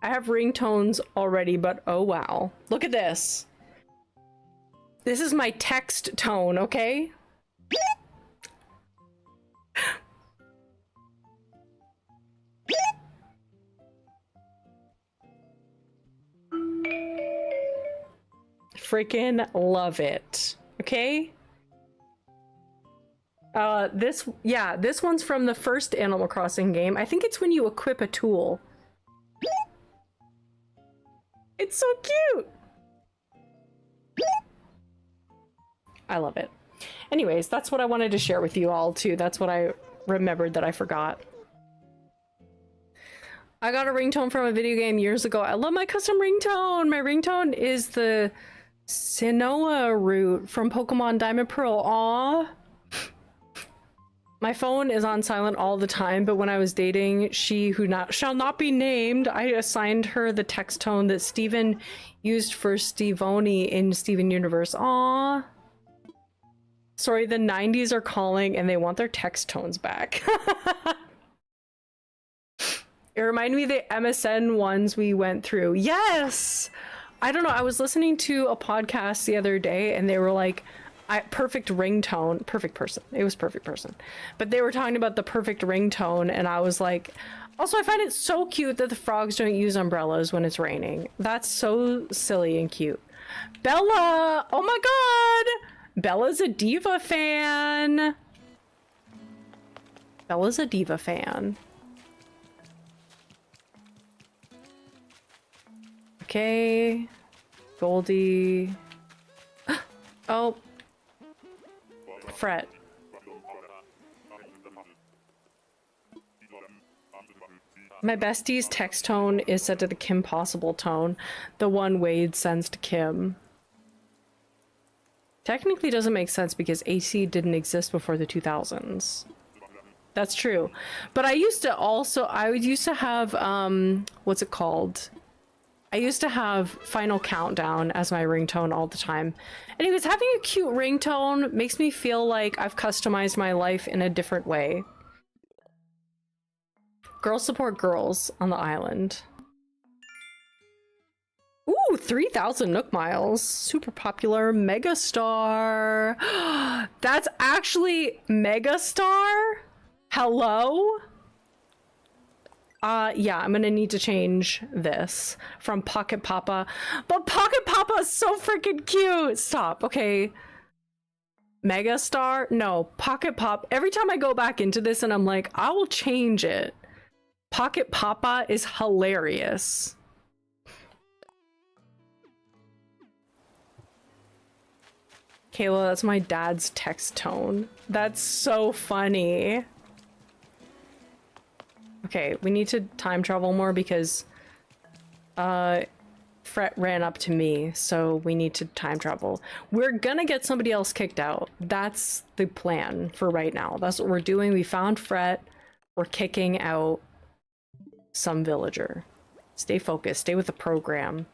I have ringtones already, but oh wow. Look at this. This is my text tone, okay? Freaking love it. Okay? This one's from the first Animal Crossing game. I think it's when you equip a tool. It's so cute. I love it. Anyways, that's what I wanted to share with you all too. That's what I remembered that I forgot. I got a ringtone from a video game years ago. I love my custom ringtone. My ringtone is the Sinnoh root from Pokemon Diamond Pearl. Aww. My phone is on silent all the time, but when I was dating she who shall not be named, I assigned her the text tone that Steven used for Stevoni in Steven Universe. Aww. Sorry, the 90s are calling and they want their text tones back. It reminded me of the MSN ones we went through. Yes! I don't know, I was listening to a podcast the other day and they were like, perfect ringtone. Perfect person. It was perfect person. But they were talking about the perfect ringtone and I was like, also I find it so cute that the frogs don't use umbrellas when it's raining. That's so silly and cute. Bella! Oh my god! Bella's a Diva fan. Bella's a Diva fan. Okay. Goldie. Oh. Fret. My bestie's text tone is set to the Kim Possible tone, the one Wade sends to Kim. Technically doesn't make sense because AC didn't exist before the 2000s. That's true. But I used to have, what's it called? I used to have Final Countdown as my ringtone all the time. Anyways, having a cute ringtone makes me feel like I've customized my life in a different way. Girls support girls on the island. Ooh, 3,000 Nook Miles. Super popular. Megastar. That's actually Megastar? Hello? Yeah, I'm gonna need to change this from Pocket Papa. But Pocket Papa is so freaking cute! Stop, okay. Megastar? No, Pocket Pop. Every time I go back into this and I'm like, I will change it. Pocket Papa is hilarious. Kayla, that's my dad's text tone. That's so funny. Okay, we need to time travel more because Fret ran up to me, so we need to time travel. We're gonna get somebody else kicked out. That's the plan for right now. That's what we're doing. We found Fret. We're kicking out some villager. Stay focused. Stay with the program.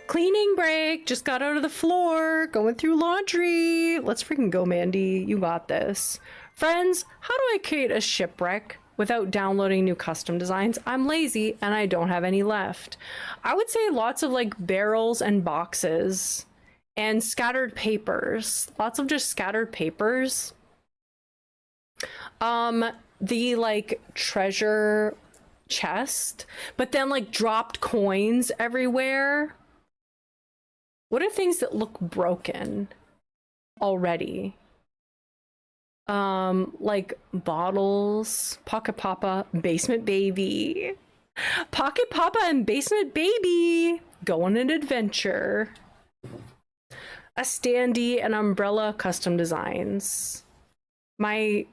Cleaning break. Just got out of the floor. Going through laundry. Let's freaking go, Mandy. You got this. Friends, how do I create a shipwreck without downloading new custom designs? I'm lazy and I don't have any left. I would say lots of like barrels and boxes and scattered papers. Lots of just scattered papers. The like treasure chest, but then like dropped coins everywhere. What are things that look broken already? Like bottles, Pocket Papa, Basement Baby. Pocket Papa and Basement Baby go on an adventure. A standee and umbrella custom designs. My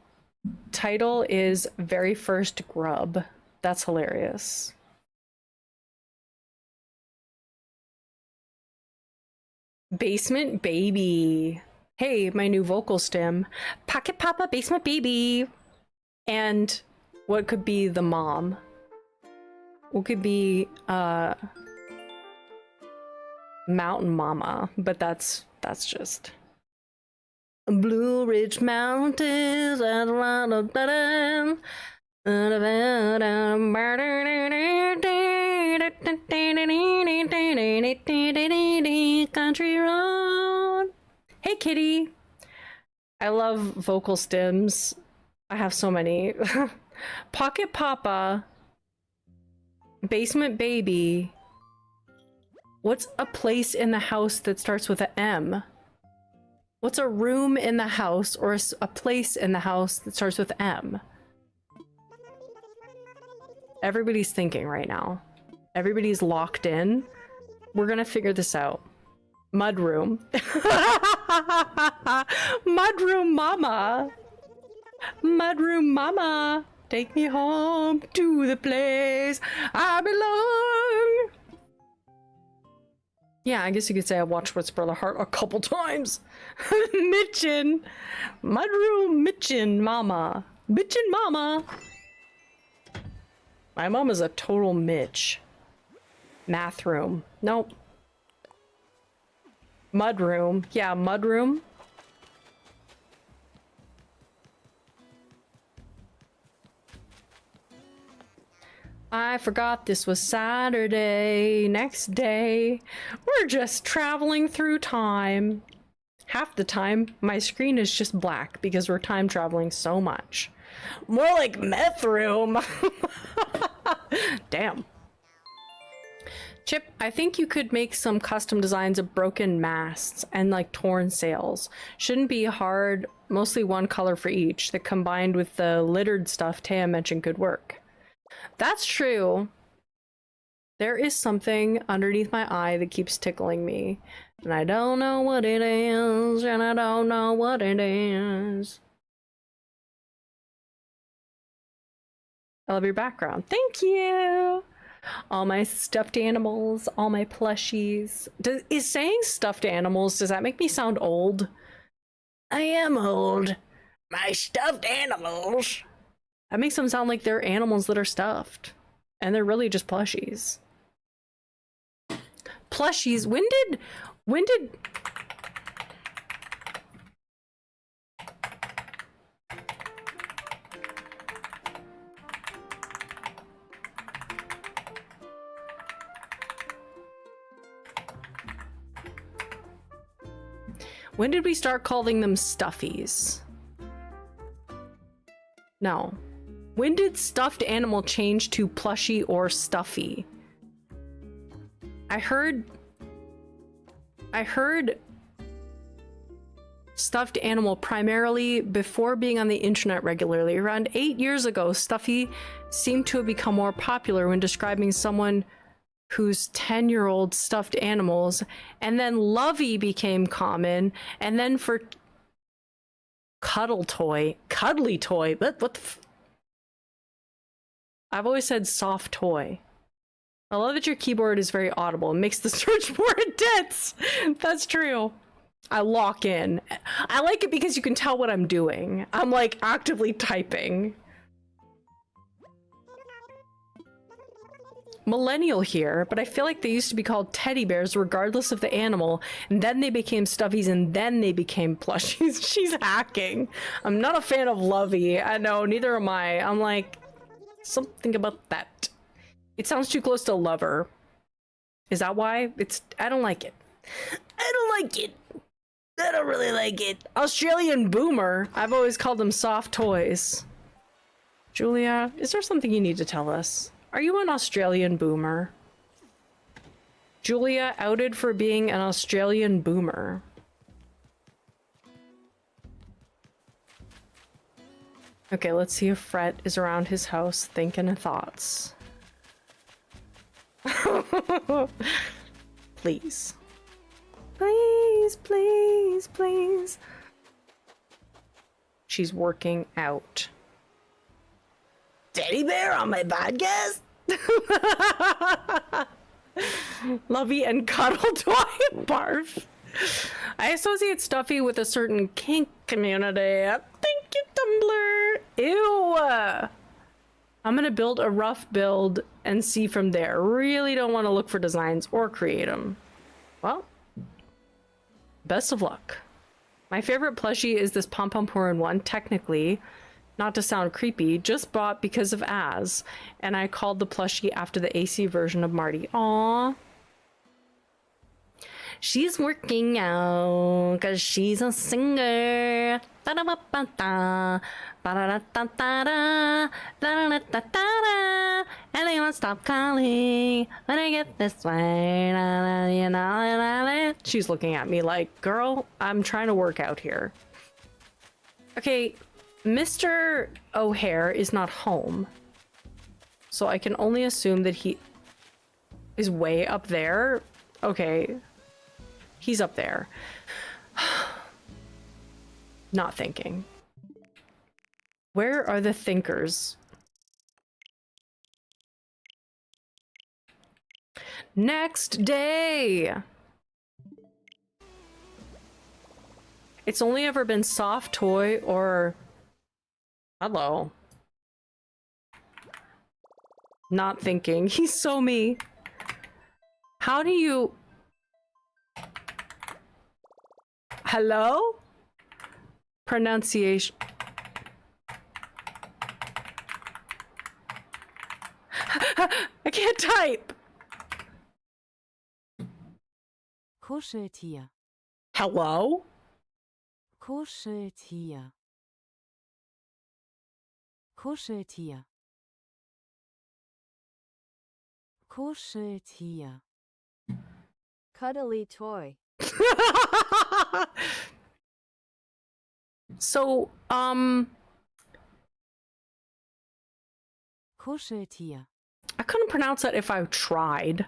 title is Very First Grub. That's hilarious. Basement Baby. Hey, my new vocal stem. Pocket Papa, Basement Baby. And what could be the mom? What could be Mountain Mama? But that's just Blue Ridge Mountains. Country road. Hey kitty. I love vocal stems. I have so many. Pocket Papa, Basement Baby. What's a place in the house that starts with a M? What's a room in the house or a place in the house that starts with M? Everybody's thinking right now. Everybody's locked in. We're gonna figure this out. Mudroom. Mudroom Mama. Mudroom Mama. Take me home to the place I belong. Yeah, I guess you could say I watched What's Brother Heart a couple times. Mitchin. Mudroom Mitchin Mama. Mitchin Mama. My mom is a total Mitch. Math room. Nope. Mudroom. Yeah, mudroom. I forgot this was Saturday. Next day. We're just traveling through time. Half the time, my screen is just black because we're time traveling so much. More like meth room. Damn. Chip, I think you could make some custom designs of broken masts and like torn sails. Shouldn't be hard, mostly one color for each, that combined with the littered stuff Taya mentioned could work. That's true. There is something underneath my eye that keeps tickling me. And I don't know what it is, and I don't know what it is. I love your background. Thank you! All my stuffed animals, all my plushies. Is saying stuffed animals, does that make me sound old? I am old. My stuffed animals. That makes them sound like they're animals that are stuffed. And they're really just plushies. Plushies? When did... When did we start calling them stuffies? No. When did stuffed animal change to plushie or stuffy? I heard stuffed animal primarily before being on the internet regularly. Around 8 years ago, stuffy seemed to have become more popular when describing someone whose 10-year-old stuffed animals, and then lovey became common, and then for cuddly toy, what the I've always said soft toy. I love that your keyboard is very audible. It makes the search more intense. That's true. I lock in. I like it because you can tell what I'm doing. I'm like actively typing. Millennial here, but I feel like they used to be called teddy bears regardless of the animal, and then they became stuffies, and then they became plushies. She's hacking. I'm not a fan of lovey. I know, neither am I. I'm like, something about that. It sounds too close to lover. Is that why? I don't like it. I don't like it. I don't really like it. Australian boomer. I've always called them soft toys. Julia, is there something you need to tell us? Are you an Australian boomer? Julia outed for being an Australian boomer. Okay, let's see if Fret is around his house thinking thoughts. Please. Please, please, please. She's working out. Teddy bear on my podcast? Lovey and cuddle toy. Barf. I associate stuffy with a certain kink community. Thank you, Tumblr. Ew. I'm gonna build a rough build and see from there. Really don't want to look for designs or create them. Well, best of luck. My favorite plushie is this Pom Pom Purin one, technically. Not to sound creepy, just bought because of Az, and I called the plushie after the AC version of Marty. Aww. She's working out because she's a singer. Anyone stop calling when I get this way. She's looking at me like, girl, I'm trying to work out here. Okay, Mr. O'Hare is not home, so I can only assume that he is way up there. Okay, he's up there. Not thinking. Where are the thinkers? Next day! It's only ever been soft toy or... Hello. Not thinking. He's so me. How do you... Hello? Pronunciation. I can't type. Kuscheltier. Hello? Kuscheltier. Kuscheltier. Kuscheltier. Cuddly toy. So, Kuscheltier. a couldn't pronounce that if I tried.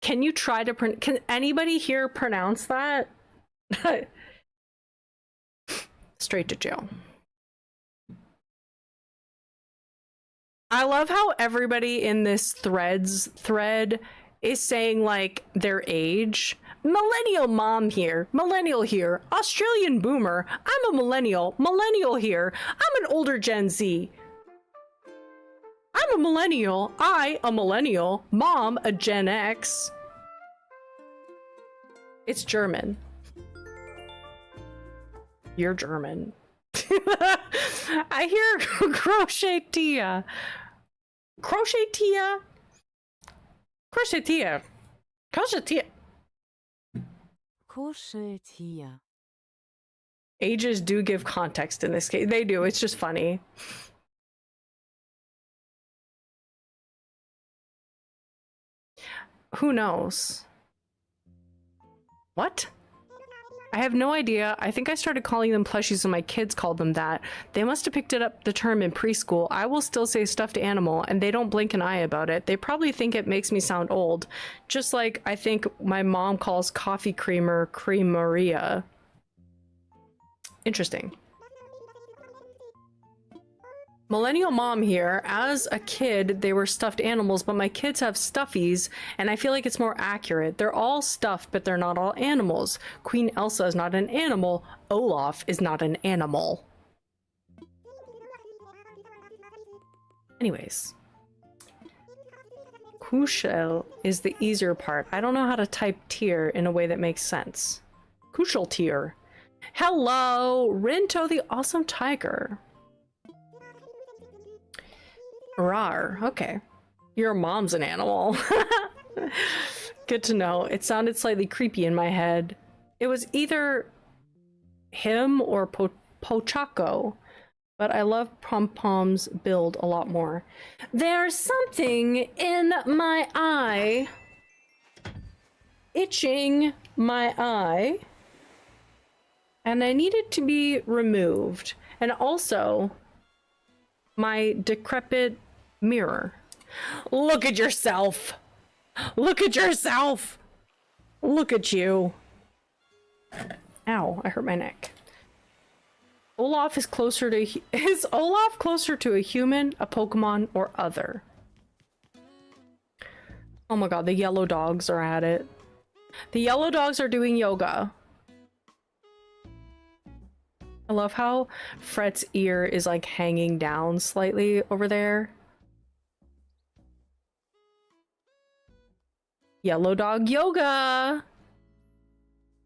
Can you try to can anybody here pronounce that? Straight to jail. I love how everybody in this thread is saying like their age. Millennial mom here, millennial here, Australian boomer, I'm a millennial here, I'm an older Gen Z. I'm a millennial, a millennial, mom, a Gen X. It's German. You're German. I hear crochetia. Crochetia. Crochetia. Crochetia. Kuscheltier. Ages do give context in this case. They do. It's just funny. Who knows? What? I have no idea. I think I started calling them plushies when my kids called them that. They must have picked it up the term in preschool. I will still say stuffed animal, and they don't blink an eye about it. They probably think it makes me sound old. Just like I think my mom calls coffee creamer creameria. Interesting. Millennial mom here. As a kid, they were stuffed animals, but my kids have stuffies, and I feel like it's more accurate. They're all stuffed, but they're not all animals. Queen Elsa is not an animal. Olaf is not an animal. Anyways. Kuschel is the easier part. I don't know how to type tier in a way that makes sense. Kuschel tier. Hello, Rinto the awesome tiger. Rar, okay. Your mom's an animal. Good to know. It sounded slightly creepy in my head. It was either him or Pochaco, but I love Pom-Pom's build a lot more. There's something in my eye. Itching my eye. And I need it to be removed. And also, my decrepit mirror. Look at yourself. Look at yourself. Look at you. Ow, I hurt my neck. Olaf is closer to... Is Olaf closer to a human, a Pokemon, or other? Oh my god, the yellow dogs are at it. The yellow dogs are doing yoga. I love how Frett's ear is like hanging down slightly over there. Yellow dog yoga!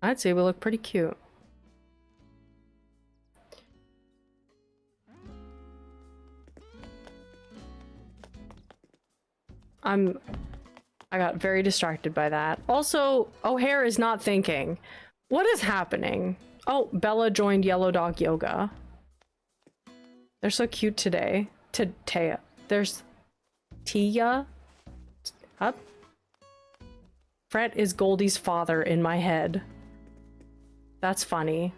I'd say we look pretty cute. I got very distracted by that. Also, O'Hare is not thinking. What is happening? Oh, Bella joined Yellow Dog Yoga. They're so cute today. Taya. There's Tia. Up. Fret is Goldie's father in my head. That's funny.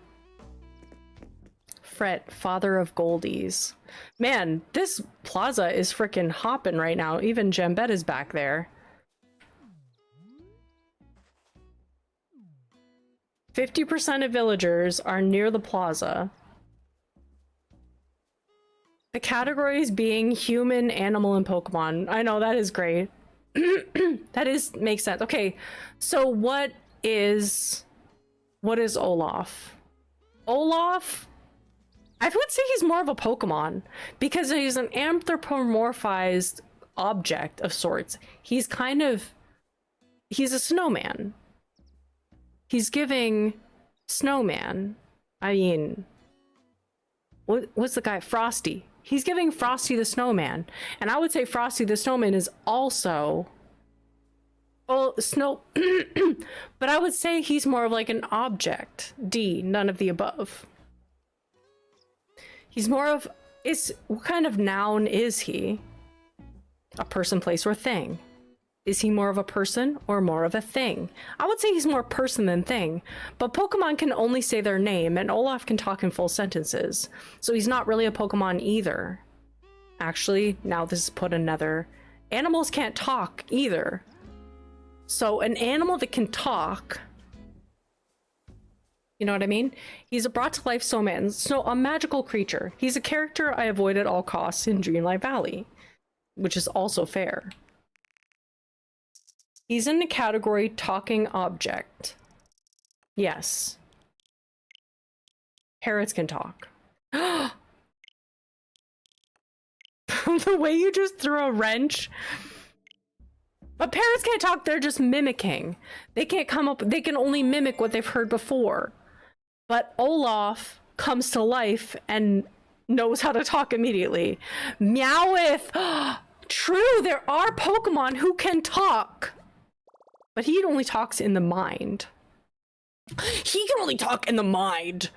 Fret, father of Goldies. Man, this plaza is freaking hopping right now. Even Jambette is back there. 50% of villagers are near the plaza. The categories being human, animal, and Pokemon. I know, that is great. That makes sense. Okay, so what is Olaf? Olaf, I would say he's more of a Pokemon because he's an anthropomorphized object of sorts. He's a snowman. He's giving snowman. I mean, what's the guy? Frosty. He's giving Frosty the Snowman. And I would say Frosty the Snowman is also... Well, snow... but I would say he's more of like an object. D, none of the above. He's more of... What kind of noun is he? A person, place, or thing. Is he more of a person or more of a thing? I would say he's more person than thing, but Pokemon can only say their name and Olaf can talk in full sentences. So he's not really a Pokemon either. Actually, now this has put another Animals can't talk either. So an animal that can talk, you know what I mean? He's a brought to life snowman, so a magical creature. He's a character I avoid at all costs in Dreamlight Valley, which is also fair. He's in the category talking object. Yes. Parrots can talk. The way you just threw a wrench. But parrots can't talk, they're just mimicking. They can't come up, they can only mimic what they've heard before. But Olaf comes to life and knows how to talk immediately. Meowth! True, there are Pokemon who can talk. But he only talks in the mind. He can only talk in the mind.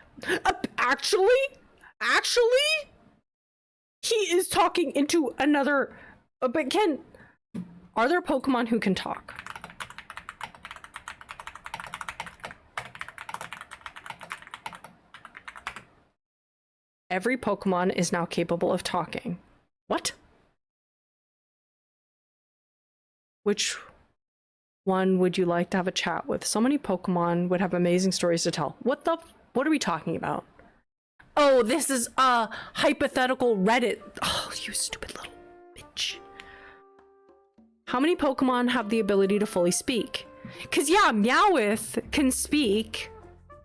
Actually, he is talking into another. But are there Pokemon who can talk? Every Pokemon is now capable of talking. What? Which one would you like to have a chat with? So many Pokemon would have amazing stories to tell. What are we talking about? Oh, this is a hypothetical Reddit. Oh, you stupid little bitch. How many Pokemon have the ability to fully speak? Because yeah, Meowth can speak.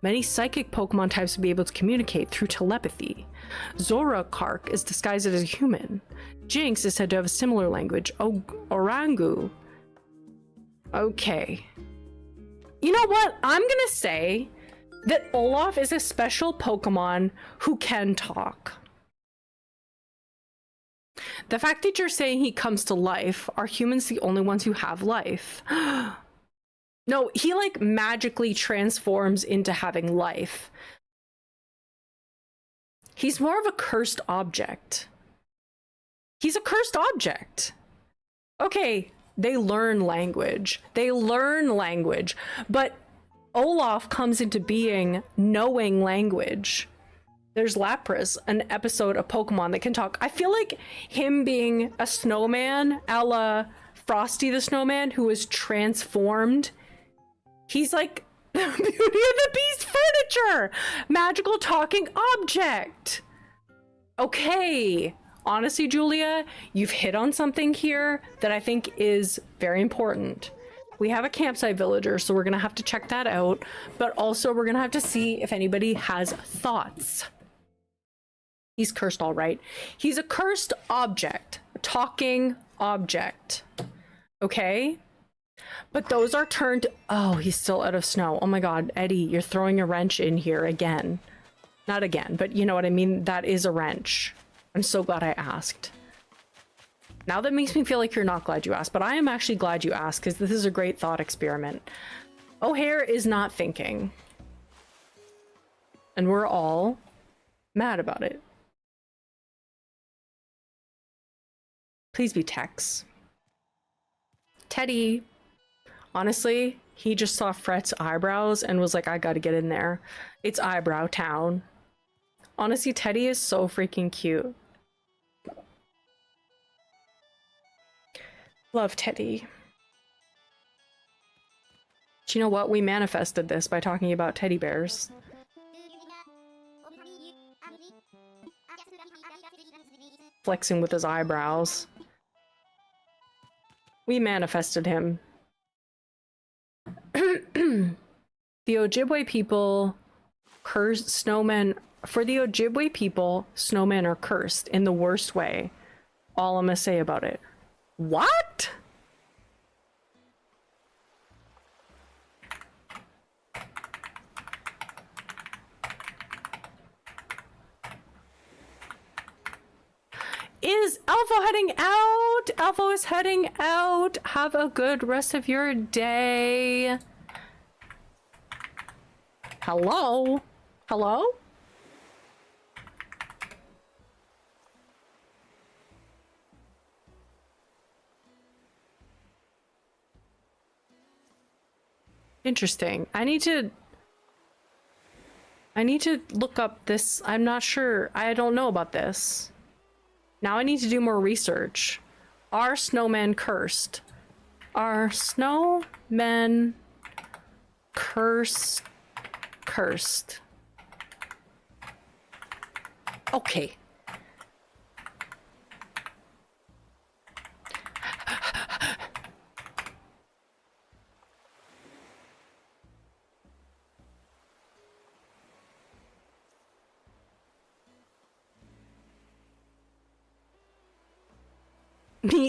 Many psychic Pokemon types will be able to communicate through telepathy. Zoroark is disguised as a human. Jinx is said to have a similar language. Orangu. Okay. You know what? I'm gonna say that Olaf is a special Pokemon who can talk. The fact that you're saying he comes to life, are humans the only ones who have life? No, he like magically transforms into having life. He's more of a cursed object. He's a cursed object. Okay, they learn language. But Olaf comes into being knowing language. There's Lapras, an episode of Pokemon that can talk. I feel like him being a snowman, a la Frosty the Snowman, who is transformed. He's like Beauty and the Beast furniture! Magical talking object! Okay. Honestly, Julia, you've hit on something here that I think is very important. We have a campsite villager, so we're gonna have to check that out. But also, we're gonna have to see if anybody has thoughts. He's cursed, all right. He's a cursed object. A talking object. Okay? But those are turned... Oh, he's still out of snow. Oh my god, Eddie, you're throwing a wrench in here again. Not again, but you know what I mean? That is a wrench. I'm so glad I asked. Now that makes me feel like you're not glad you asked, but I am actually glad you asked because this is a great thought experiment. O'Hare is not thinking. And we're all mad about it. Please be Tex. Teddy. Honestly, he just saw Frett's eyebrows and was like, I gotta get in there. It's eyebrow town. Honestly, Teddy is so freaking cute. Love Teddy. Do you know what? We manifested this by talking about teddy bears. Flexing with his eyebrows. We manifested him. The Ojibwe people cursed snowmen. For the Ojibwe people, snowmen are cursed in the worst way. All I'm gonna say about it. What? Is Alpha heading out? Alpha is heading out. Have a good rest of your day. Hello? Hello? Interesting. I need to look up this. I'm not sure. I don't know about this. Now I need to do more research. Are snowmen cursed? Are snowmen cursed? Okay.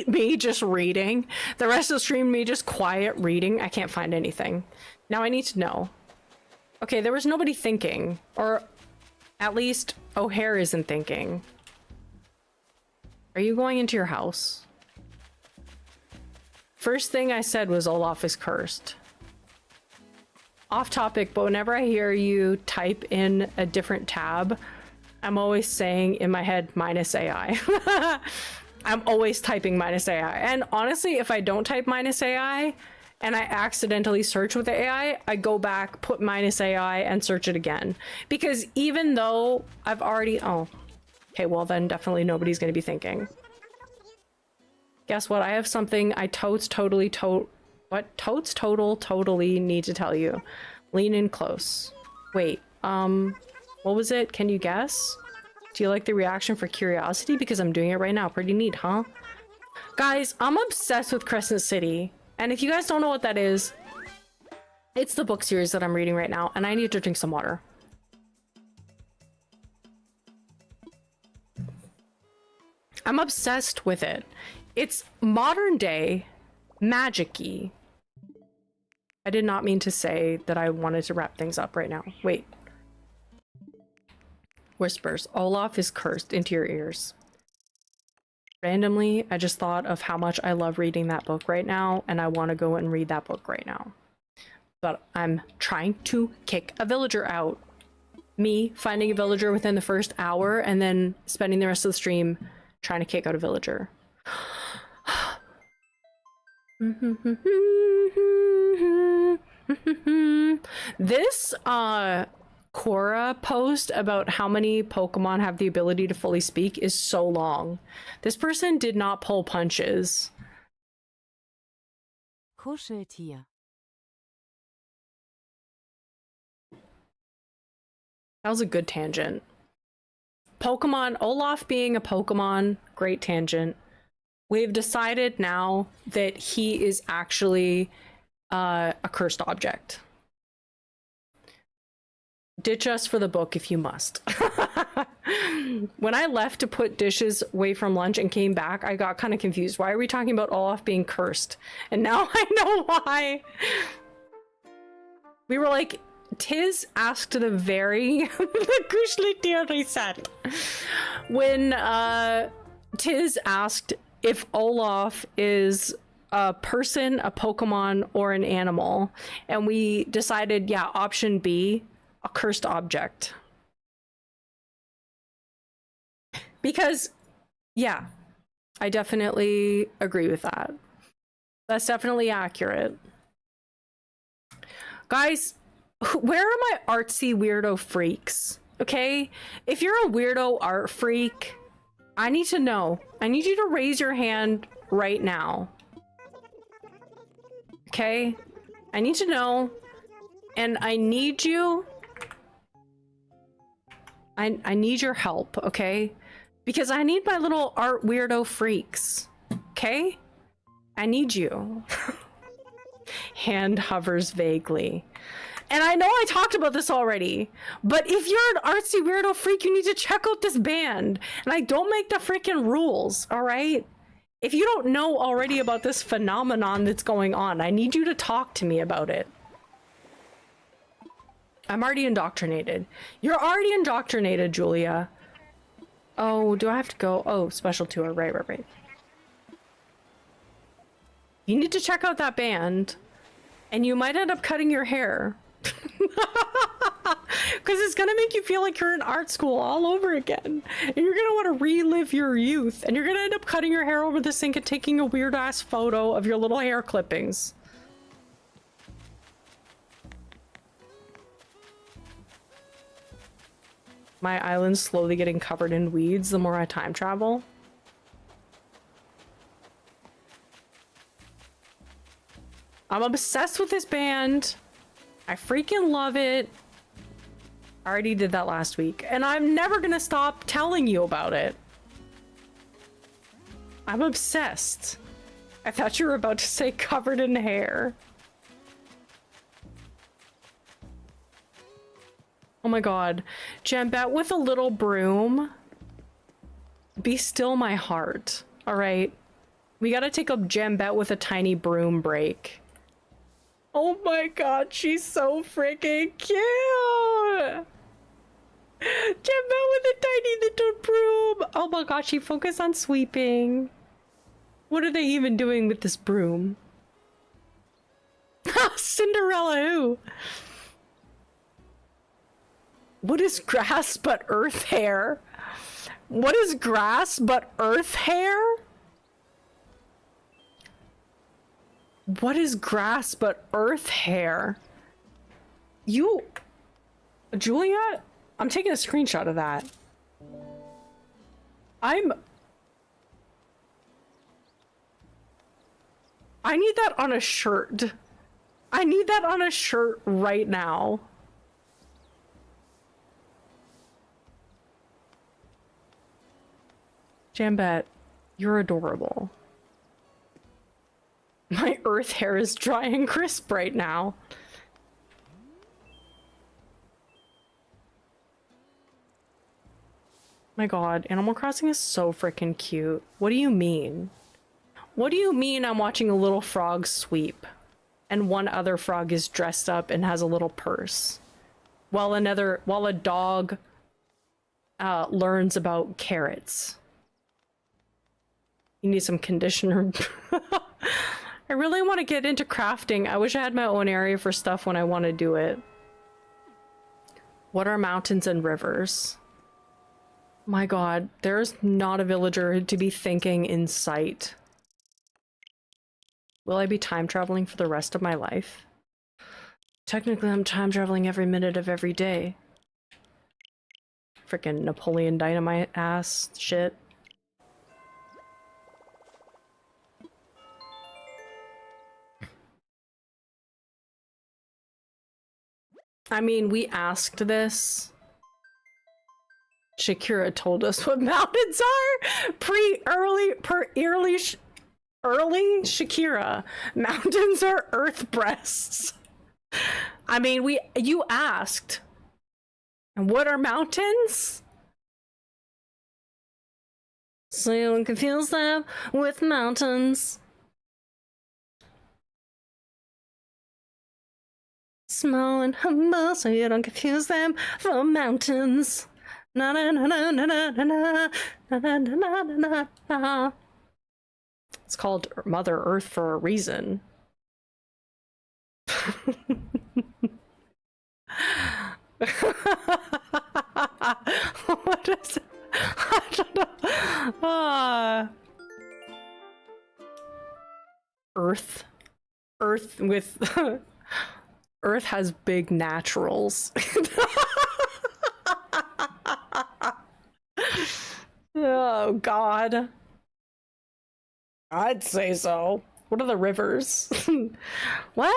Me just reading. The rest of the stream, me just quiet reading. I can't find anything. Now I need to know. Okay, there was nobody thinking. Or at least O'Hare isn't thinking. Are you going into your house? First thing I said was Olaf is cursed. Off topic, but whenever I hear you type in a different tab, I'm always saying in my head, -AI. I'm always typing -AI. And honestly, if I don't type -AI and I accidentally search with the AI, I go back, put -AI and search it again. Because even though I've already, oh, okay, well then definitely nobody's gonna be thinking. Guess what? I have something I totally need to tell you. Lean in close. Wait, what was it? Can you guess? Do you like the reaction for curiosity? Because I'm doing it right now. Pretty neat, huh? Guys, I'm obsessed with Crescent City. And if you guys don't know what that is, it's the book series that I'm reading right now. And I need to drink some water. I'm obsessed with it. It's modern day, magic-y. I did not mean to say that I wanted to wrap things up right now. Wait. Whispers. Olaf is cursed into your ears. Randomly, I just thought of how much I love reading that book right now, and I want to go and read that book right now. But I'm trying to kick a villager out. Me finding a villager within the first hour, and then spending the rest of the stream trying to kick out a villager. This, Quora post about how many Pokemon have the ability to fully speak is so long. This person did not pull punches. Kuscheltier. That was a good tangent. Pokemon, Olaf being a Pokemon, great tangent. We've decided now that he is actually a cursed object. Ditch us for the book if you must. When I left to put dishes away from lunch and came back, I got kind of confused. Why are we talking about Olaf being cursed? And now I know why. We were like, Tiz asked the very when Tiz asked if Olaf is a person, a Pokemon, or an animal, and we decided, yeah, option B, a cursed object. Because, yeah, I definitely agree with that. That's definitely accurate. Guys, where are my artsy weirdo freaks? Okay? If you're a weirdo art freak, I need to know. I need you to raise your hand right now. Okay? I need to know. And I need you. I need your help, okay? Because I need my little art weirdo freaks. Okay? I need you. Hand hovers vaguely. And I know I talked about this already, but if you're an artsy weirdo freak, you need to check out this band. And I don't make the freaking rules, all right? If you don't know already about this phenomenon that's going on, I need you to talk to me about it. I'm already indoctrinated. You're already indoctrinated, Julia. Oh, do I have to go? Oh, special tour. Right. You need to check out that band, and you might end up cutting your hair. Because it's gonna make you feel like you're in art school all over again. And you're gonna want to relive your youth. And you're gonna end up cutting your hair over the sink and taking a weird ass photo of your little hair clippings. My island's slowly getting covered in weeds the more I time travel. I'm obsessed with this band. I freaking love it. I already did that last week, and I'm never gonna stop telling you about it. I'm obsessed. I thought you were about to say covered in hair. Oh my god. Jambette with a little broom. Be still my heart. Alright. We gotta take up Jambette with a tiny broom break. Oh my god, she's so freaking cute! Jambette with a tiny little broom! Oh my gosh, she focused on sweeping. What are they even doing with this broom? Cinderella who? What is grass but earth hair? What is grass but earth hair? What is grass but earth hair? You... Juliet? I'm taking a screenshot of that. I need that on a shirt. I need that on a shirt right now. Jambette, you're adorable. My earth hair is dry and crisp right now. My god, Animal Crossing is so freaking cute. What do you mean? What do you mean I'm watching a little frog sweep and one other frog is dressed up and has a little purse while a dog learns about carrots? You need some conditioner. I really want to get into crafting. I wish I had my own area for stuff when I want to do it. What are mountains and rivers? My god, there's not a villager to be thinking in sight. Will I be time traveling for the rest of my life? Technically, I'm time traveling every minute of every day. Frickin' Napoleon Dynamite ass shit. I mean, we asked this. Shakira told us what mountains are. Early Shakira. Mountains are earth breasts. I mean, you asked. And what are mountains? So you don't confuse them with mountains. Small and humble, so you don't confuse them for mountains. Na na na na na na na na na na na na. It's called Mother Earth for a reason. What is it? I don't know. Earth with Earth has big naturals. Oh god. I'd say so. What are the rivers? Well,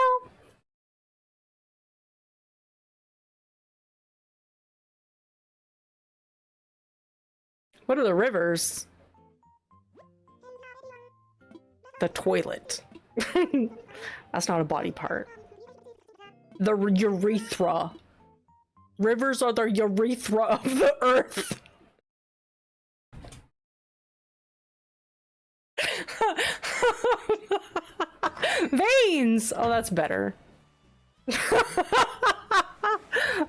what are the rivers? The toilet. That's not a body part. The urethra. Rivers are the urethra of the earth. Veins! Oh, that's better.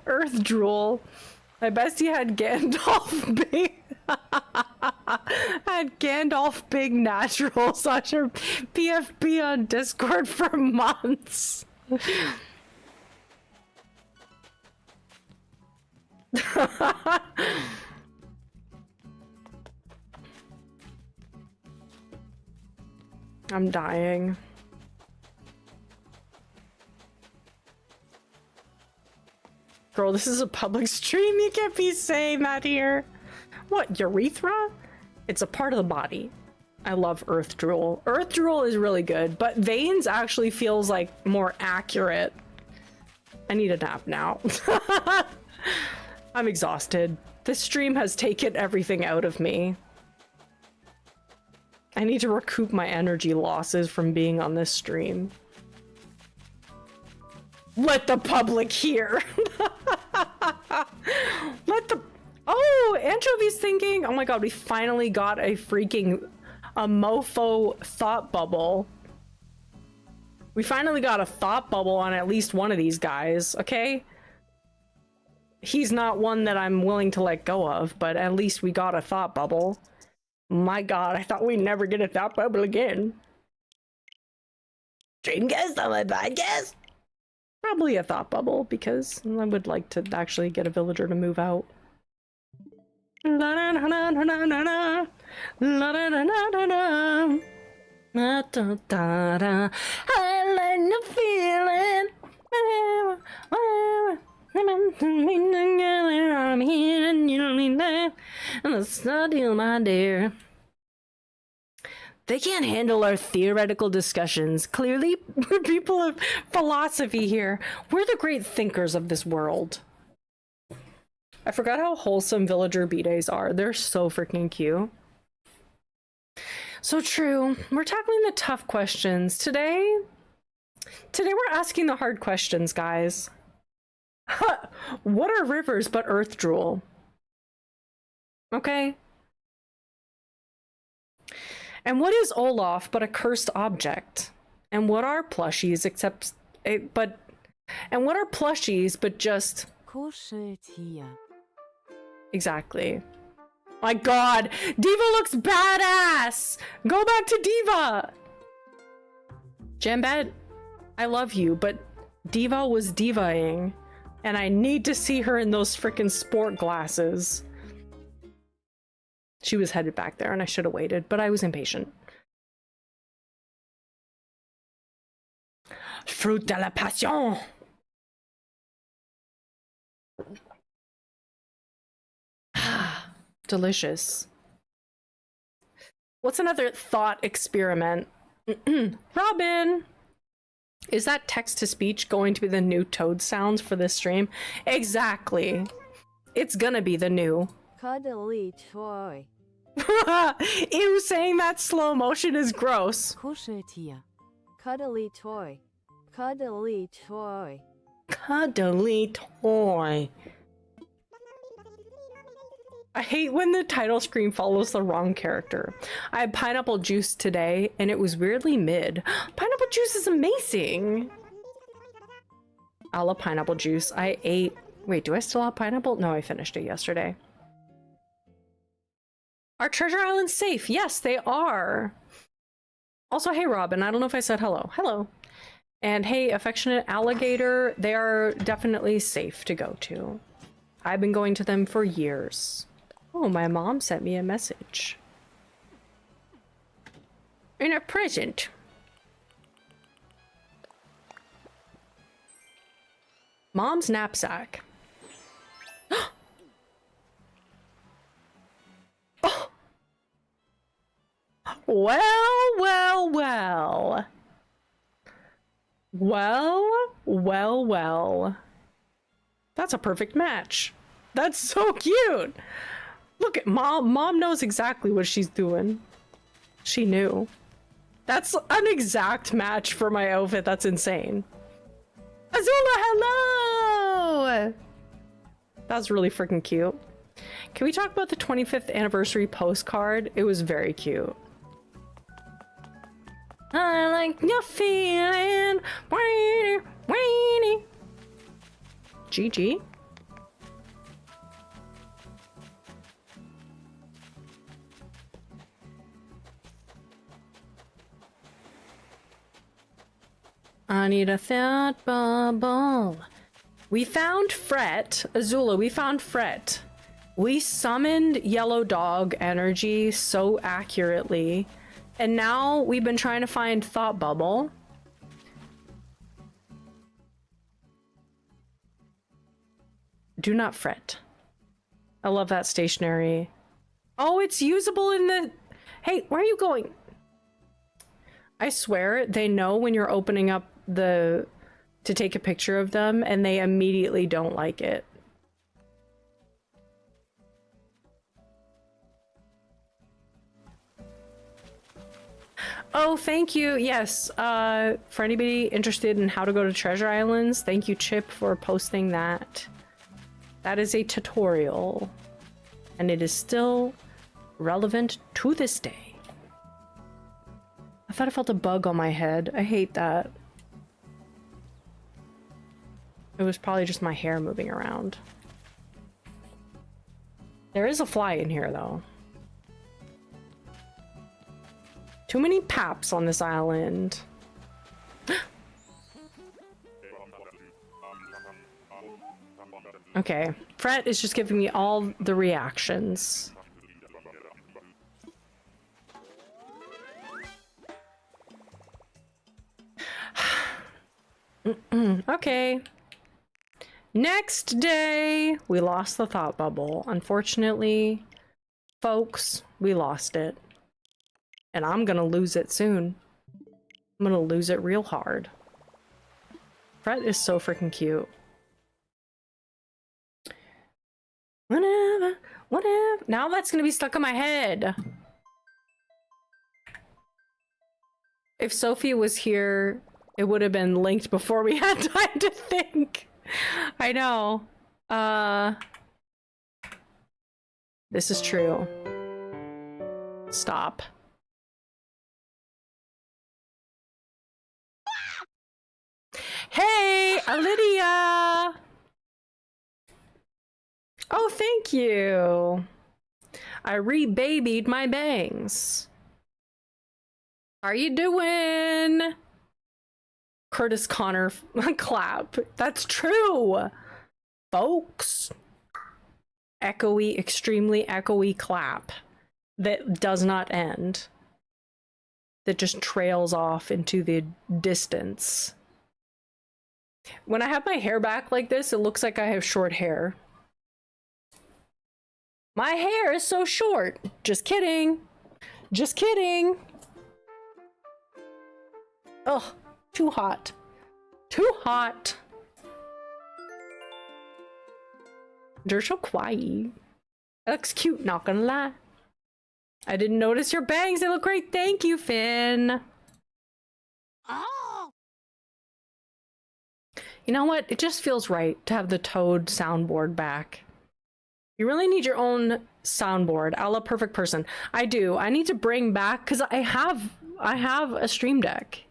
Earth drool. My bestie had Gandalf big had Gandalf big naturals on her PFP on Discord for months. I'm dying. Girl, this is a public stream. You can't be saying that here. What, urethra? It's a part of the body. I love Earth Drool. Earth Drool is really good, but Veins actually feels like more accurate. I need a nap now. I'm exhausted. This stream has taken everything out of me. I need to recoup my energy losses from being on this stream. Let the public hear. Let the... Oh, Anchovy's thinking, oh my god, we finally got a freaking mofo thought bubble. We finally got a thought bubble on at least one of these guys, okay? He's not one that I'm willing to let go of, but at least we got a thought bubble. My god, I thought we'd never get a thought bubble again. Dream guest on my podcast? Probably a thought bubble, because I would like to actually get a villager to move out. La da da da da da da. La da da da da da. La da da da. I like the feeling. I'm here and you don't need that. And it's not you, my dear. They can't handle our theoretical discussions. Clearly, we're people of philosophy here. We're the great thinkers of this world. I forgot how wholesome villager B-days are. They're so freaking cute. So true. We're tackling the tough questions. Today we're asking the hard questions, guys. What are rivers but Earth Drool? Okay. And what is Olaf but a cursed object? And what are plushies except... and what are plushies but just... Kuscheltier. Exactly. My god! Diva looks badass! Go back to Diva! Jambet, I love you, but Diva was divaing. And I need to see her in those frickin' sport glasses. She was headed back there and I should have waited, but I was impatient. Fruit de la passion! Delicious. What's another thought experiment? Robin! Is that text-to-speech going to be the new Toad sounds for this stream? Exactly. It's gonna be the new. Cuddly toy. Ew, saying that slow motion is gross. Kuscheltier. Cuddly toy. Cuddly toy. Cuddly toy. I hate when the title screen follows the wrong character. I had pineapple juice today, and it was weirdly mid. Pineapple juice is amazing! I love pineapple juice. I ate... Wait, do I still have pineapple? No, I finished it yesterday. Are treasure islands safe? Yes, they are. Also, hey, Robin. I don't know if I said hello. Hello. And hey, affectionate alligator. They are definitely safe to go to. I've been going to them for years. Oh, my mom sent me a message. In a present. Mom's knapsack. Oh. Well, well, well. Well. That's a perfect match. That's so cute. Look at mom. Mom knows exactly what she's doing. She knew. That's an exact match for my outfit. That's insane. Azula, hello! That's really freaking cute. Can we talk about the 25th anniversary postcard? It was very cute. I like your feeling. GG. I need a thought bubble. We found FRETT. Azula, we found FRETT. We summoned Yellow Dog energy so accurately. And now we've been trying to find Thought Bubble. Do not fret. I love that stationery. Oh, it's usable in the... Hey, where are you going? I swear they know when you're opening up to take a picture of them, and they immediately don't like it. Oh, thank you. Yes, for anybody interested in how to go to Treasure Islands, thank you, Chip, for posting that. That is a tutorial, and it is still relevant to this day. I thought I felt a bug on my head. I hate that. It was probably just my hair moving around. There is a fly in here, though. Too many paps on this island. Okay, FRETT is just giving me all the reactions. Okay. Next day, we lost the thought bubble. Unfortunately, folks, we lost it. And I'm gonna lose it soon. I'm gonna lose it real hard. FRETT is so freaking cute. Whatever. Now that's gonna be stuck in my head. If Sophie was here, it would have been linked before we had time to think. I know. This is true. Stop. Hey, Lydia! Oh, thank you. I re-babied my bangs. How are you doing? Curtis Connor clap. That's true, folks. Echoey, extremely echoey clap that does not end. That just trails off into the distance. When I have my hair back like this, it looks like I have short hair. My hair is so short. Just kidding. Just kidding. Ugh, too hot. Too hot. You're so quiet. That looks cute, not gonna lie. I didn't notice your bangs. They look great. Thank you, Finn. Oh. You know what? It just feels right to have the Toad soundboard back. You really need your own soundboard, a la Perfect Person. I do. I need to bring back, because I have a Stream Deck.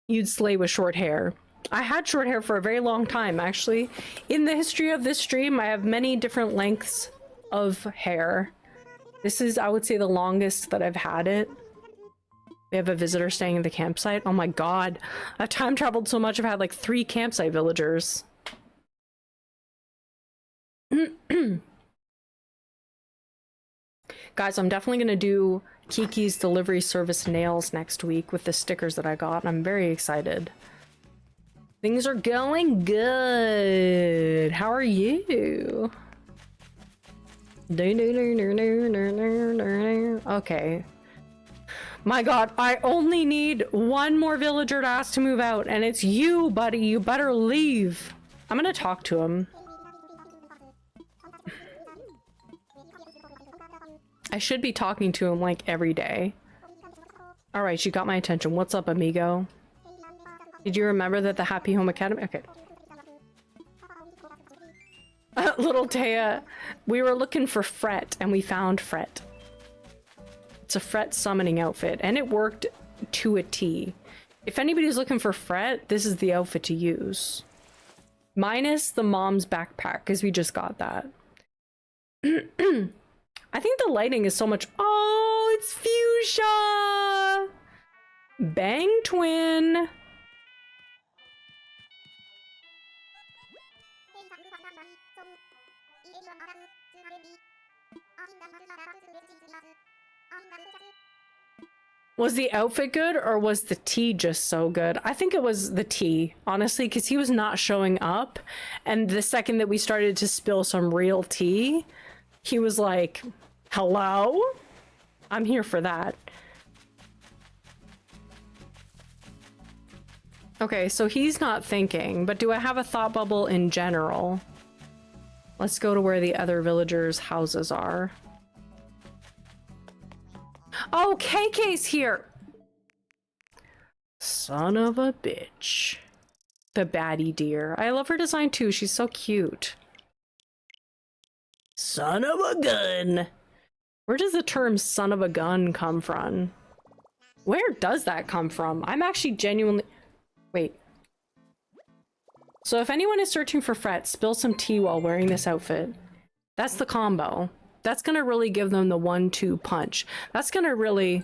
You'd slay with short hair. I had short hair for a very long time, actually. In the history of this stream, I have many different lengths of hair. This is, I would say, the longest that I've had it. We have a visitor staying at the campsite. Oh my god. I've time traveled so much, I've had like 3 campsite villagers. Guys, I'm definitely gonna do Kiki's delivery service nails next week with the stickers that I got. I'm very excited. Things are going good. How are you? Okay. My god, I only need one more villager to ask to move out, and it's you, buddy. You better leave. I'm gonna talk to him. I should be talking to him like every day. Alright, you got my attention. What's up, amigo? Did you remember that the Happy Home Academy? Okay. Little Taya, we were looking for FRETT and we found FRETT. It's a FRETT summoning outfit and it worked to a T. If anybody's looking for FRETT, this is the outfit to use. Minus the mom's backpack, because we just got that. I think the lighting is so much— oh, it's fuchsia! Bang twin! Was the outfit good or was the tea just so good? I think it was the tea, honestly, because he was not showing up. And the second that we started to spill some real tea, he was like, hello? I'm here for that. Okay, so he's not thinking, but do I have a thought bubble in general? Let's go to where the other villagers' houses are. Oh, KK's here! Son of a bitch. The baddie deer. I love her design too, she's so cute. Son of a gun! Where does the term son of a gun come from? Where does that come from? I'm actually genuinely... Wait. So if anyone is searching for FRETT, spill some tea while wearing this outfit. That's the combo. That's gonna really give them the 1-2 punch. That's gonna really...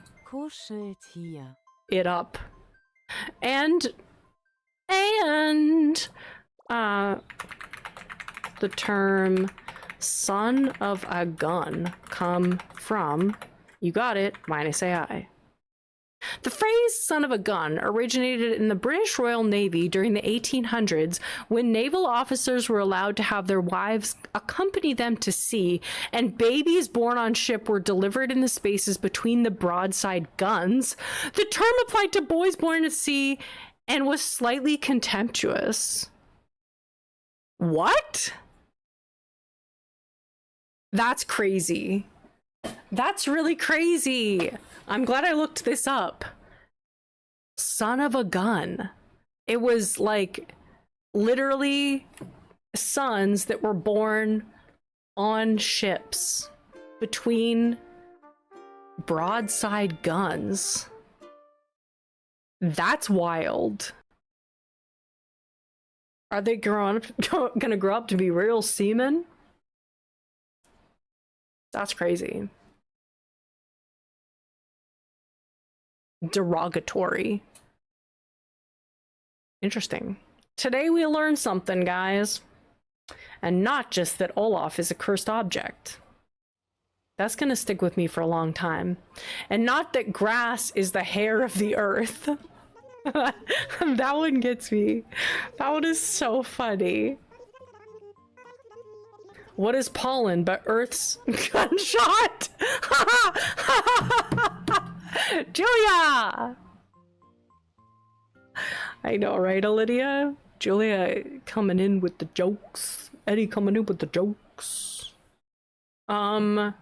it up. And... the term son of a gun come from, you got it, minus AI. The phrase son of a gun originated in the British Royal Navy during the 1800s when naval officers were allowed to have their wives accompany them to sea, and babies born on ship were delivered in the spaces between the broadside guns. The term applied to boys born at sea and was slightly contemptuous. What? That's crazy. That's really crazy. I'm glad I looked this up. Son of a gun. It was like literally sons that were born on ships between broadside guns. That's wild. Are they gonna grow up to be real seamen? That's crazy. Derogatory. Interesting. Today we learned something, guys. And not just that Olaf is a cursed object. That's gonna stick with me for a long time. And not that grass is the hair of the earth. That one gets me. That one is so funny. What is pollen but Earth's gunshot? Julia! I know, right, Olivia? Julia coming in with the jokes. Eddie coming in with the jokes. Oh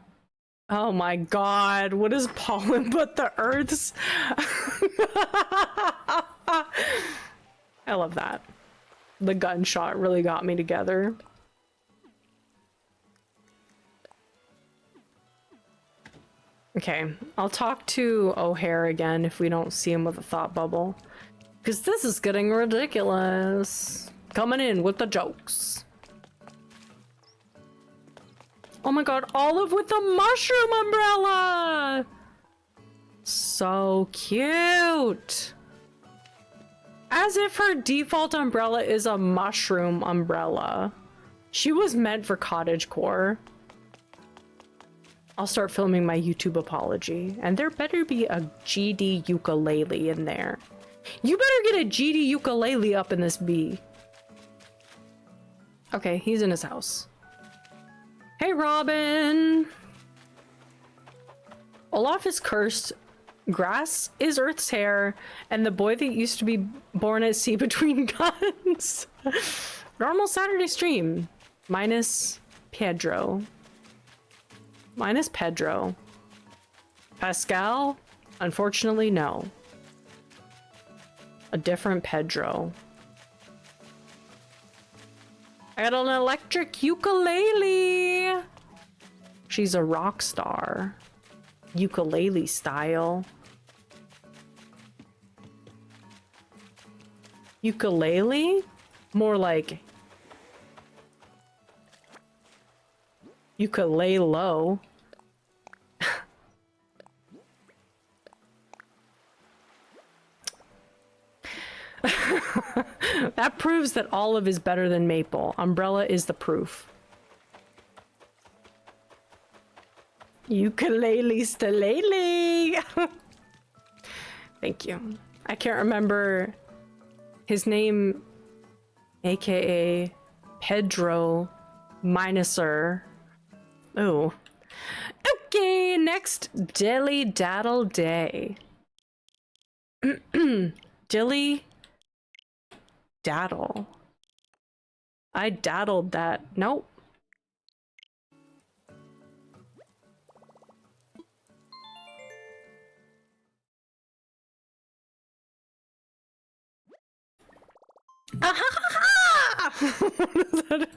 my god, what is pollen but the Earth's? I love that. The gunshot really got me together. Okay, I'll talk to O'Hare again if we don't see him with a thought bubble. Because this is getting ridiculous. Coming in with the jokes. Oh my god, Olive with the mushroom umbrella! So cute! As if her default umbrella is a mushroom umbrella. She was meant for cottagecore. I'll start filming my YouTube apology, and there better be a GD ukulele in there. You better get a GD ukulele up in this bee. Okay, he's in his house. Hey, Robin! Olaf is cursed. Grass is Earth's hair, and the boy that used to be born at sea between guns. Normal Saturday stream. Minus Pedro. Minus Pedro. Pascal? Unfortunately, no. A different Pedro. I got an electric ukulele! She's a rock star. Ukulele style. Ukulele? More like ukulele. That proves that olive is better than maple. Umbrella is the proof. Ukulele stalele. Thank you. I can't remember his name, aka Pedro Minuser. Oh. Okay, next Dilly Daddle Day. Dilly Daddle. I daddled that. Nope. What is that?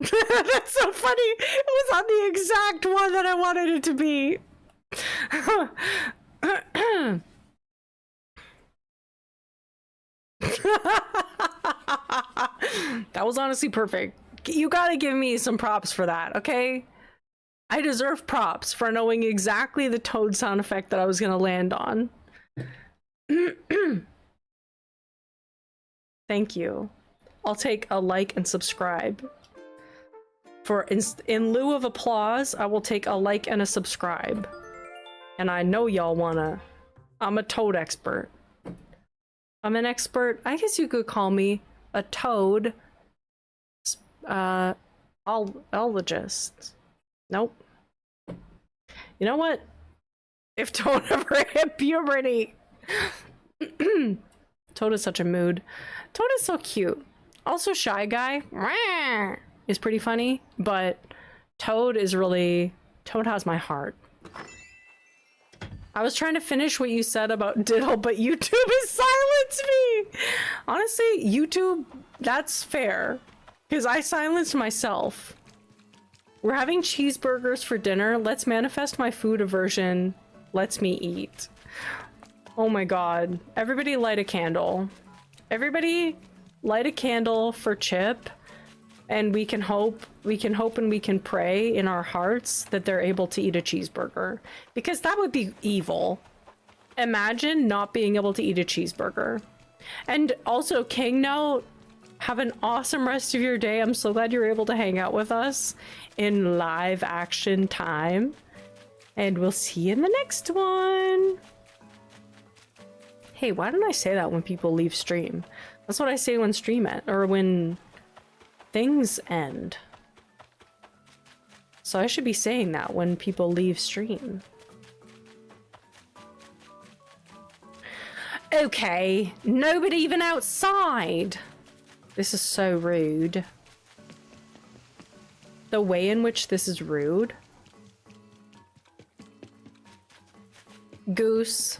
That's so funny. It was on the exact one that I wanted it to be. That was honestly perfect. You gotta give me some props for that, okay? I deserve props for knowing exactly the toad sound effect that I was gonna land on. Thank you. I'll take a like and subscribe. For in lieu of applause, I will take a like and a subscribe. And I know y'all wanna. I'm a toad expert. I'm an expert. I guess you could call me a toad ologist. Nope. You know what? If Toad ever hit puberty. Toad is such a mood. Toad is so cute. Also, Shy Guy is pretty funny, but Toad is really... Toad has my heart. I was trying to finish what you said about Diddle, but YouTube has silenced me! Honestly, YouTube, that's fair. Because I silenced myself. We're having cheeseburgers for dinner. Let's manifest my food aversion. Lets me eat. Oh my god. Everybody light a candle. Everybody light a candle for Chip. And we can hope and we can pray in our hearts that they're able to eat a cheeseburger. Because that would be evil. Imagine not being able to eat a cheeseburger. And also, King Note, have an awesome rest of your day. I'm so glad you're able to hang out with us in live action time. And we'll see you in the next one. Hey, why don't I say that when people leave stream? That's what I say when stream end, or when things end. So I should be saying that when people leave stream. Okay, nobody even outside. This is so rude. The way in which this is rude. Goose.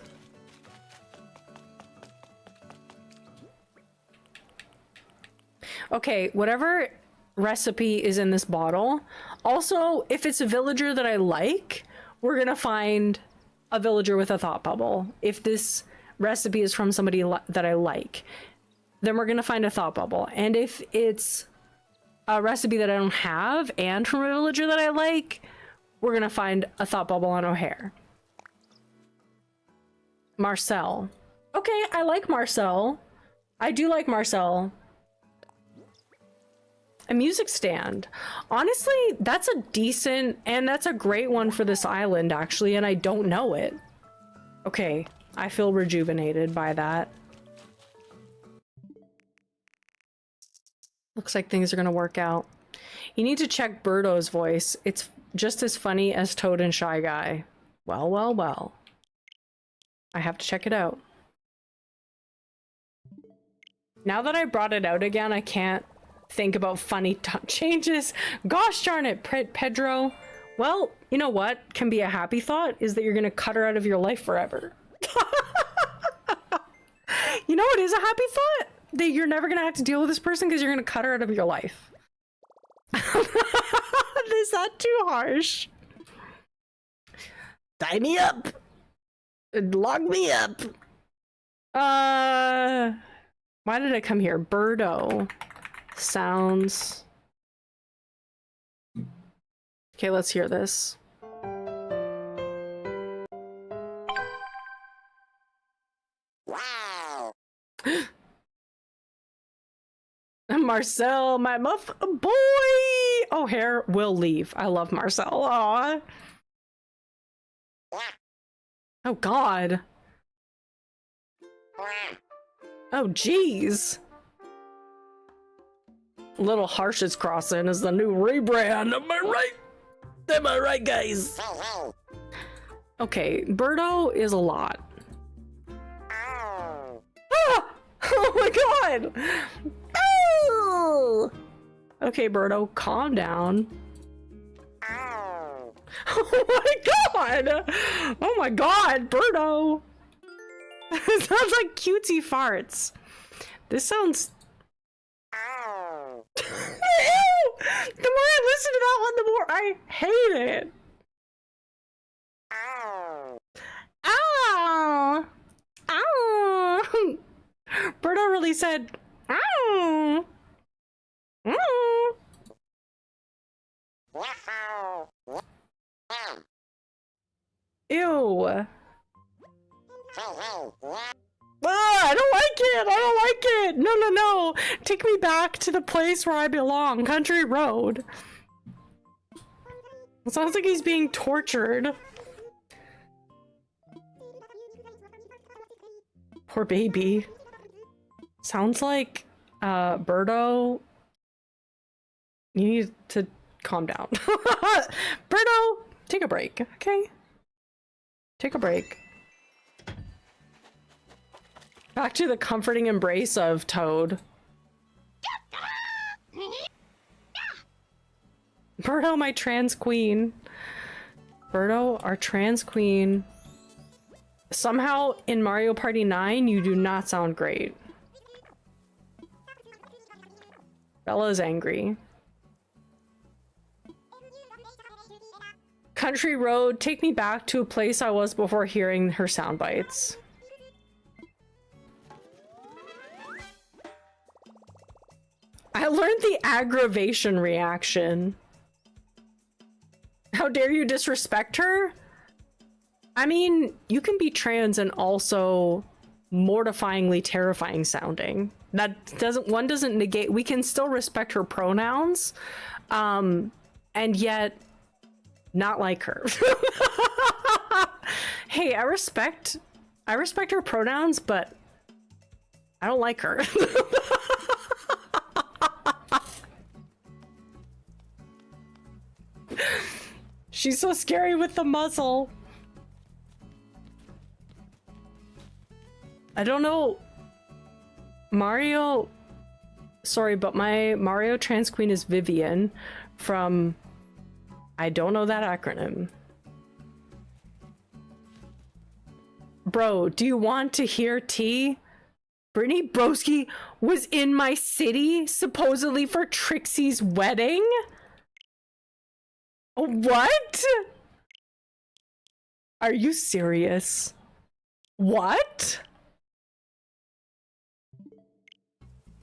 Okay, whatever recipe is in this bottle. Also, if it's a villager that I like, we're gonna find a villager with a thought bubble. If this recipe is from somebody that I like, then we're gonna find a thought bubble. And if it's a recipe that I don't have and from a villager that I like, we're gonna find a thought bubble on O'Hare. Marcel. Okay, I like Marcel. I do like Marcel. A music stand. Honestly, that's a decent, and that's a great one for this island, actually, and I don't know it. Okay, I feel rejuvenated by that. Looks like things are gonna work out. You need to check Birdo's voice. It's just as funny as Toad and Shy Guy. Well, well, well. I have to check it out. Now that I brought it out again, I can't think about funny changes. Gosh darn it, Pedro. Well, you know what can be a happy thought is that you're gonna cut her out of your life forever. You know what is a happy thought? That you're never gonna have to deal with this person because you're gonna cut her out of your life. Is that too harsh? Tie me up. Lock me up. Why did I come here? Birdo. Sounds. Okay, let's hear this. Wow. Marcel, my muff boy. O'Hare will leave. I love Marcel. Aw. Oh God. Oh geez. Little Harsh's Crossing is the new rebrand, am I right? Am I right, guys? Okay, Birdo is a lot. Ah! Oh my god! Oh! Okay, Birdo, calm down. Oh my god! Oh my god, Birdo! It sounds like cutesy farts. This sounds... Ew! The more I listen to that one, the more I hate it. Ow! Ow! Birdo really said, ow! Ow! Ew. I don't like it! I don't like it! No, no, no! Take me back to the place where I belong, Country Road. It sounds like he's being tortured. Poor baby. Sounds like, Birdo, you need to calm down. Birdo, take a break, okay? Take a break. Back to the comforting embrace of Toad. Birdo, my trans queen. Birdo, our trans queen. Somehow in Mario Party 9, you do not sound great. Bella's angry. Country Road, take me back to a place I was before hearing her sound bites. I learned the aggravation reaction. How dare you disrespect her? I mean, you can be trans and also mortifyingly terrifying sounding. That doesn't negate, we can still respect her pronouns, and yet not like her. Hey, I respect her pronouns, but I don't like her. She's so scary with the muzzle. I don't know. Mario... Sorry, but my Mario trans queen is Vivian from... I don't know that acronym. Bro, do you want to hear tea? Brittany Broski was in my city, supposedly for Trixie's wedding? What? Are you serious? What?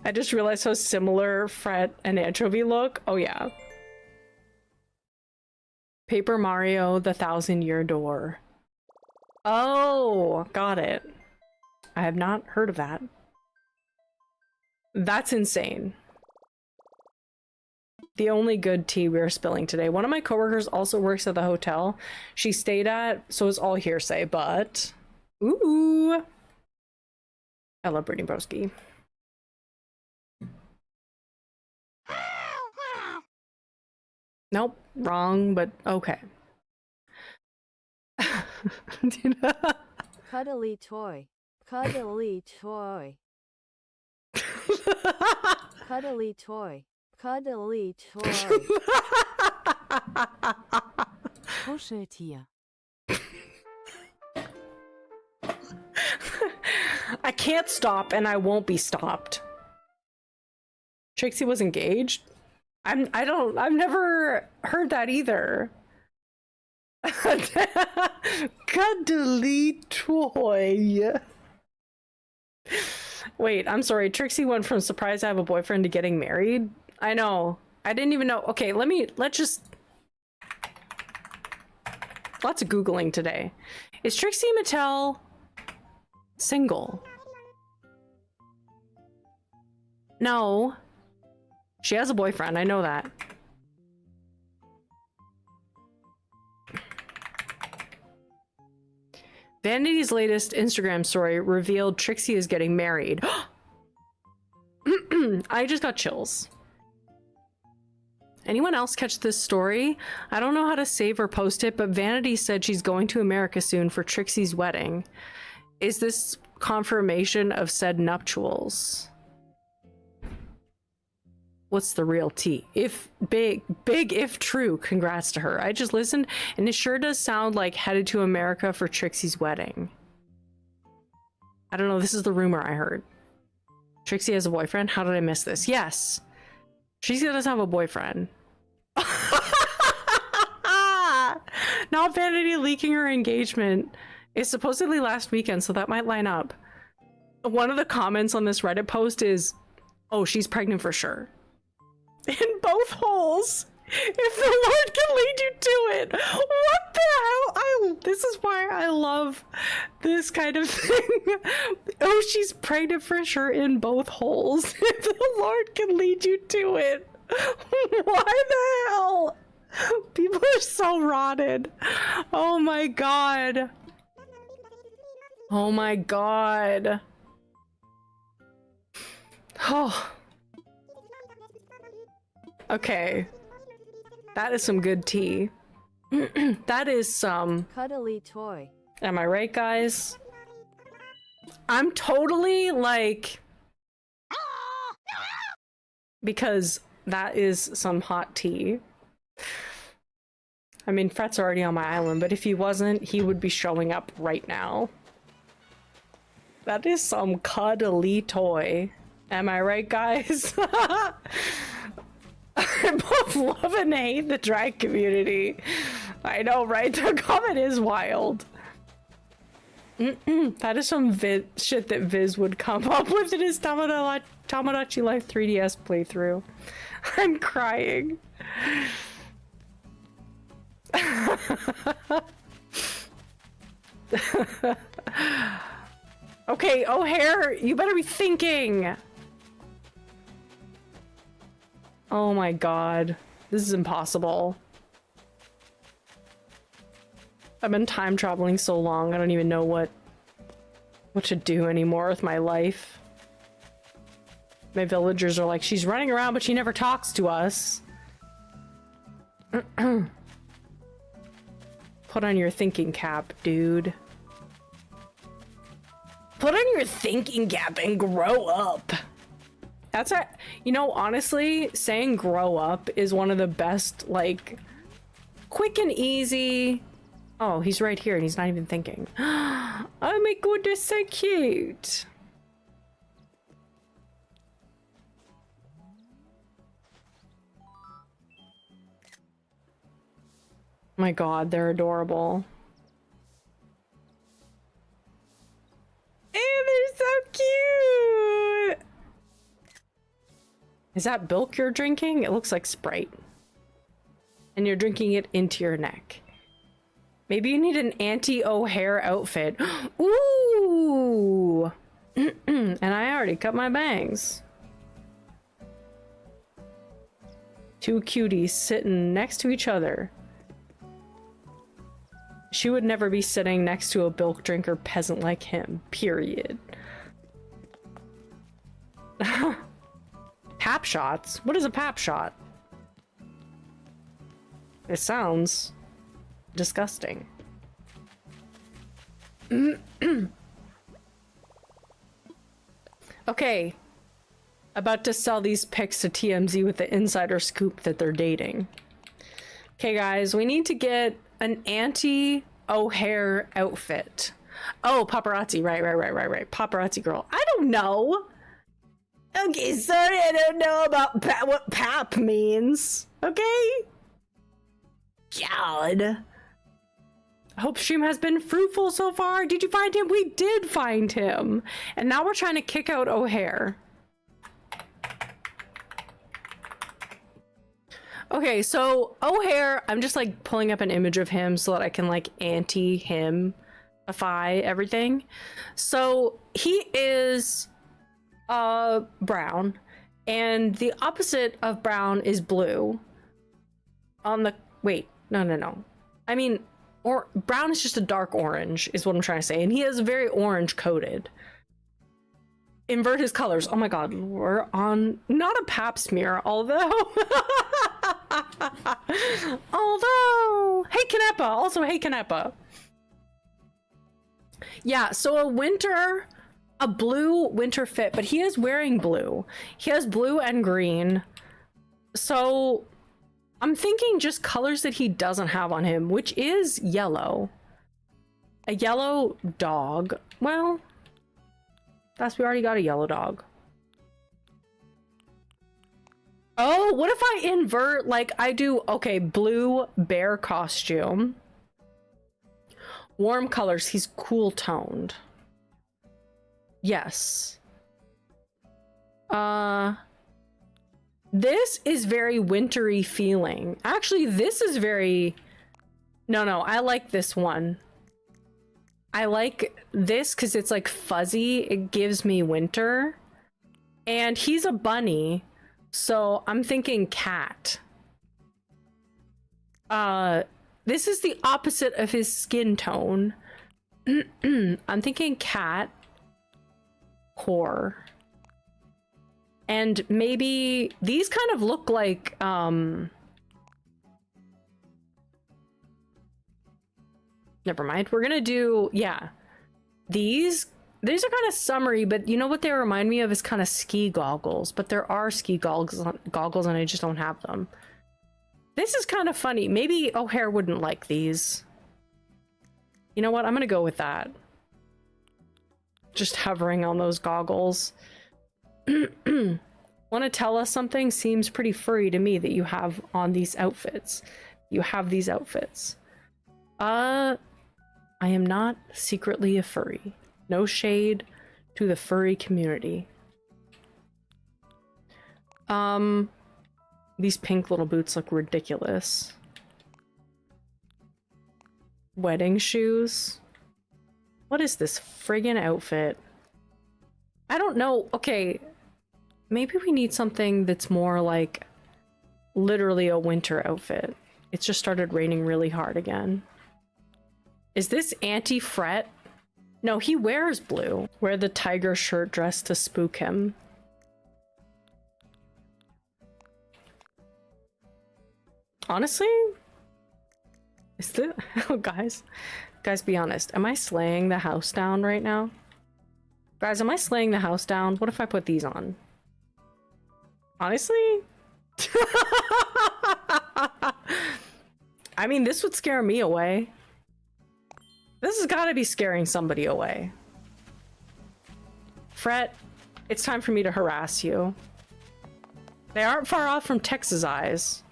I just realized how similar FRETT and Anchovy look. Oh yeah. Paper Mario, the 1,000-Year Door. Oh, got it. I have not heard of that. That's insane. The only good tea we are spilling today. One of my coworkers also works at the hotel she stayed at, so it's all hearsay, but... Ooh! I love Brittany Broski. Nope, wrong, but okay. Cuddly toy. Cuddly toy. Cuddly toy. Cuddly toy. 偷食tea. I can't stop and I won't be stopped. Trixie was engaged? I've never heard that either. Cuddly toy. Wait, I'm sorry. Trixie went from surprised I have a boyfriend to getting married? I know. I didn't even know. Okay, let's just... Lots of Googling today. Is Trixie Mattel single? No. She has a boyfriend, I know that. Vanity's latest Instagram story revealed Trixie is getting married. I just got chills. Anyone else catch this story? I don't know how to save or post it, but Vanity said she's going to America soon for Trixie's wedding. Is this confirmation of said nuptials? What's the real tea? If big if true, congrats to her. I just listened and it sure does sound like headed to America for Trixie's wedding. I don't know, this is the rumor I heard. Trixie has a boyfriend? How did I miss this? Yes. Trixie does have a boyfriend. Not Vanity leaking her engagement. It's supposedly last weekend, so that might line up. One of the comments on this Reddit post is, oh, she's pregnant for sure. In both holes. If the Lord can lead you to it. What the hell? This is why I love this kind of thing. Oh, she's pregnant for sure in both holes. If the Lord can lead you to it. Why the hell? People are so rotted. Oh my god. Oh my god. Oh. Okay. That is some good tea. That is some... Cuddly toy. Am I right, guys? I'm totally like... Because that is some hot tea. I mean, Frett's already on my island, but if he wasn't, he would be showing up right now. That is some cuddly toy. Am I right, guys? I both love and hate the drag community. I know, right? The comment is wild. That is some shit that Viz would come up with in his Tamagotchi Life 3DS playthrough. I'm crying. Okay, O'Hare, you better be thinking. Oh my god. This is impossible. I've been time traveling so long, I don't even know what to do anymore with my life. My villagers are like, she's running around but she never talks to us. Put on your thinking cap, dude. Put on your thinking cap and grow up. That's a, you know, honestly, saying grow up is one of the best, like, quick and easy. Oh, he's right here and he's not even thinking. Oh my goodness, so cute. My god, they're adorable. Oh, they're so cute! Is that milk you're drinking? It looks like Sprite. And you're drinking it into your neck. Maybe you need an anti-O'Hare outfit. Ooh! And I already cut my bangs. Two cuties sitting next to each other. She would never be sitting next to a bilk drinker peasant like him. Period. Pap shots? What is a pap shot? It sounds disgusting. Okay. About to sell these pics to TMZ with the insider scoop that they're dating. Okay, guys, we need to get an anti-O'Hare outfit. Oh, paparazzi. Right. Paparazzi girl. I don't know. Okay, sorry, I don't know about what pap means. Okay? God. I hope stream has been fruitful so far. Did you find him? We did find him. And now we're trying to kick out O'Hare. Okay, so O'Hare, I'm just like pulling up an image of him so that I can like anti-him-ify everything. So he is brown, and the opposite of brown is blue. On the wait, no. I mean, or brown is just a dark orange is what I'm trying to say, and he is very orange coated. Invert his colors. Oh my god, we're on not a pap smear, although Although, hey Canepa, also hey Canepa. Yeah, so a blue winter fit, but he is wearing blue. He has blue and green. So I'm thinking just colors that he doesn't have on him, which is yellow. A yellow dog. Well, we already got a yellow dog. Oh, what if I invert, like I do, okay, blue bear costume. Warm colors, he's cool toned. Yes. This is very wintry feeling. Actually, this is very... No, I like this one. I like this because it's like fuzzy. It gives me winter. And he's a bunny. So I'm thinking cat. This is the opposite of his skin tone. I'm thinking cat. Core. And maybe these kind of look like never mind. We're gonna do, yeah, these are kind of summery, but you know what they remind me of is kind of ski goggles, but there are ski goggles and I just don't have them. This is kind of funny. Maybe O'Hare wouldn't like these. You know what, I'm gonna go with that. Just hovering on those goggles. Want to tell us something? Seems pretty furry to me that you have on these outfits. You have these outfits. I am not secretly a furry. No shade to the furry community. These pink little boots look ridiculous. Wedding shoes. What is this friggin' outfit? I don't know. Okay, maybe we need something that's more like literally a winter outfit. It's just started raining really hard again. Is this anti-FRETT? No, he wears blue. Wear the tiger shirt dress to spook him. Honestly? Is this... Oh, guys, be honest. Am I slaying the house down right now? Guys, am I slaying the house down? What if I put these on? Honestly? I mean, this would scare me away. This has got to be scaring somebody away. FRETT, it's time for me to harass you. They aren't far off from Tex's eyes.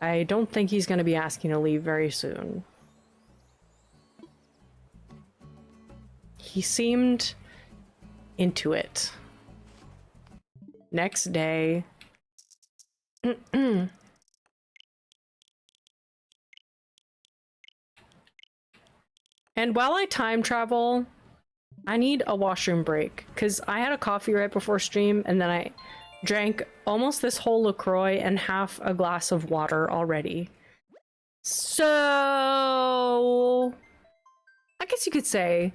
I don't think he's going to be asking to leave very soon. He seemed into it. Next day. And while I time travel, I need a washroom break because I had a coffee right before stream and then I drank almost this whole LaCroix and half a glass of water already. So I guess you could say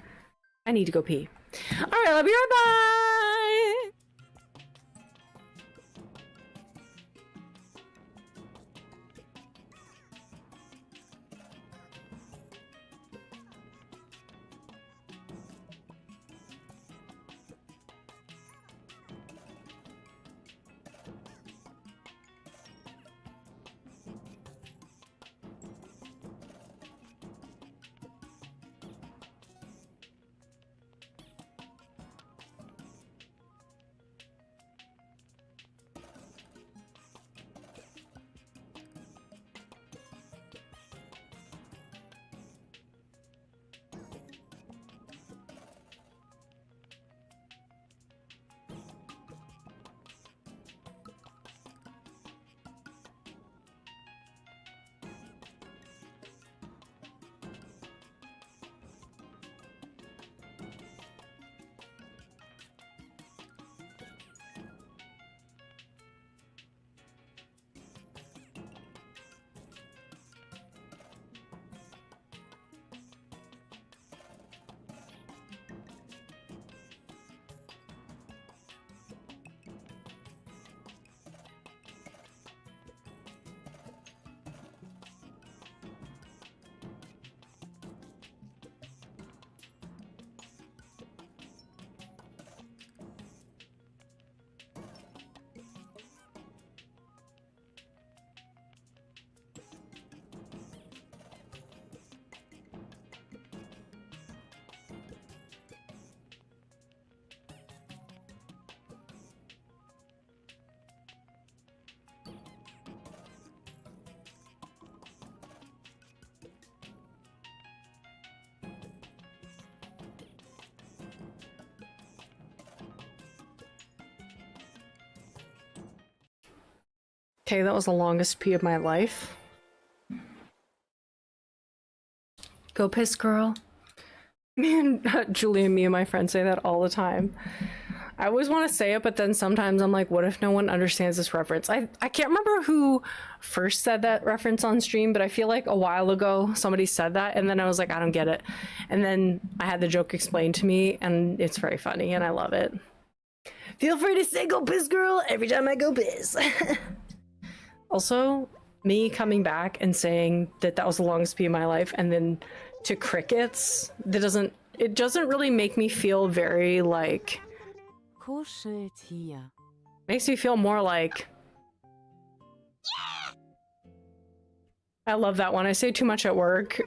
I need to go pee. All right, I'll be right back. Okay, that was the longest pee of my life. Go piss, girl. Me and Julie and me and my friends say that all the time. I always want to say it, but then sometimes I'm like, what if no one understands this reference? I can't remember who first said that reference on stream, but I feel like a while ago somebody said that, and then I was like, I don't get it. And then I had the joke explained to me, and it's very funny, and I love it. Feel free to say go piss, girl, every time I go piss. Also, me coming back and saying that that was the longest pee of my life, and then to crickets, it doesn't really make me feel very, like... Kuscheltier. Makes me feel more like... I love that one. I say too much at work.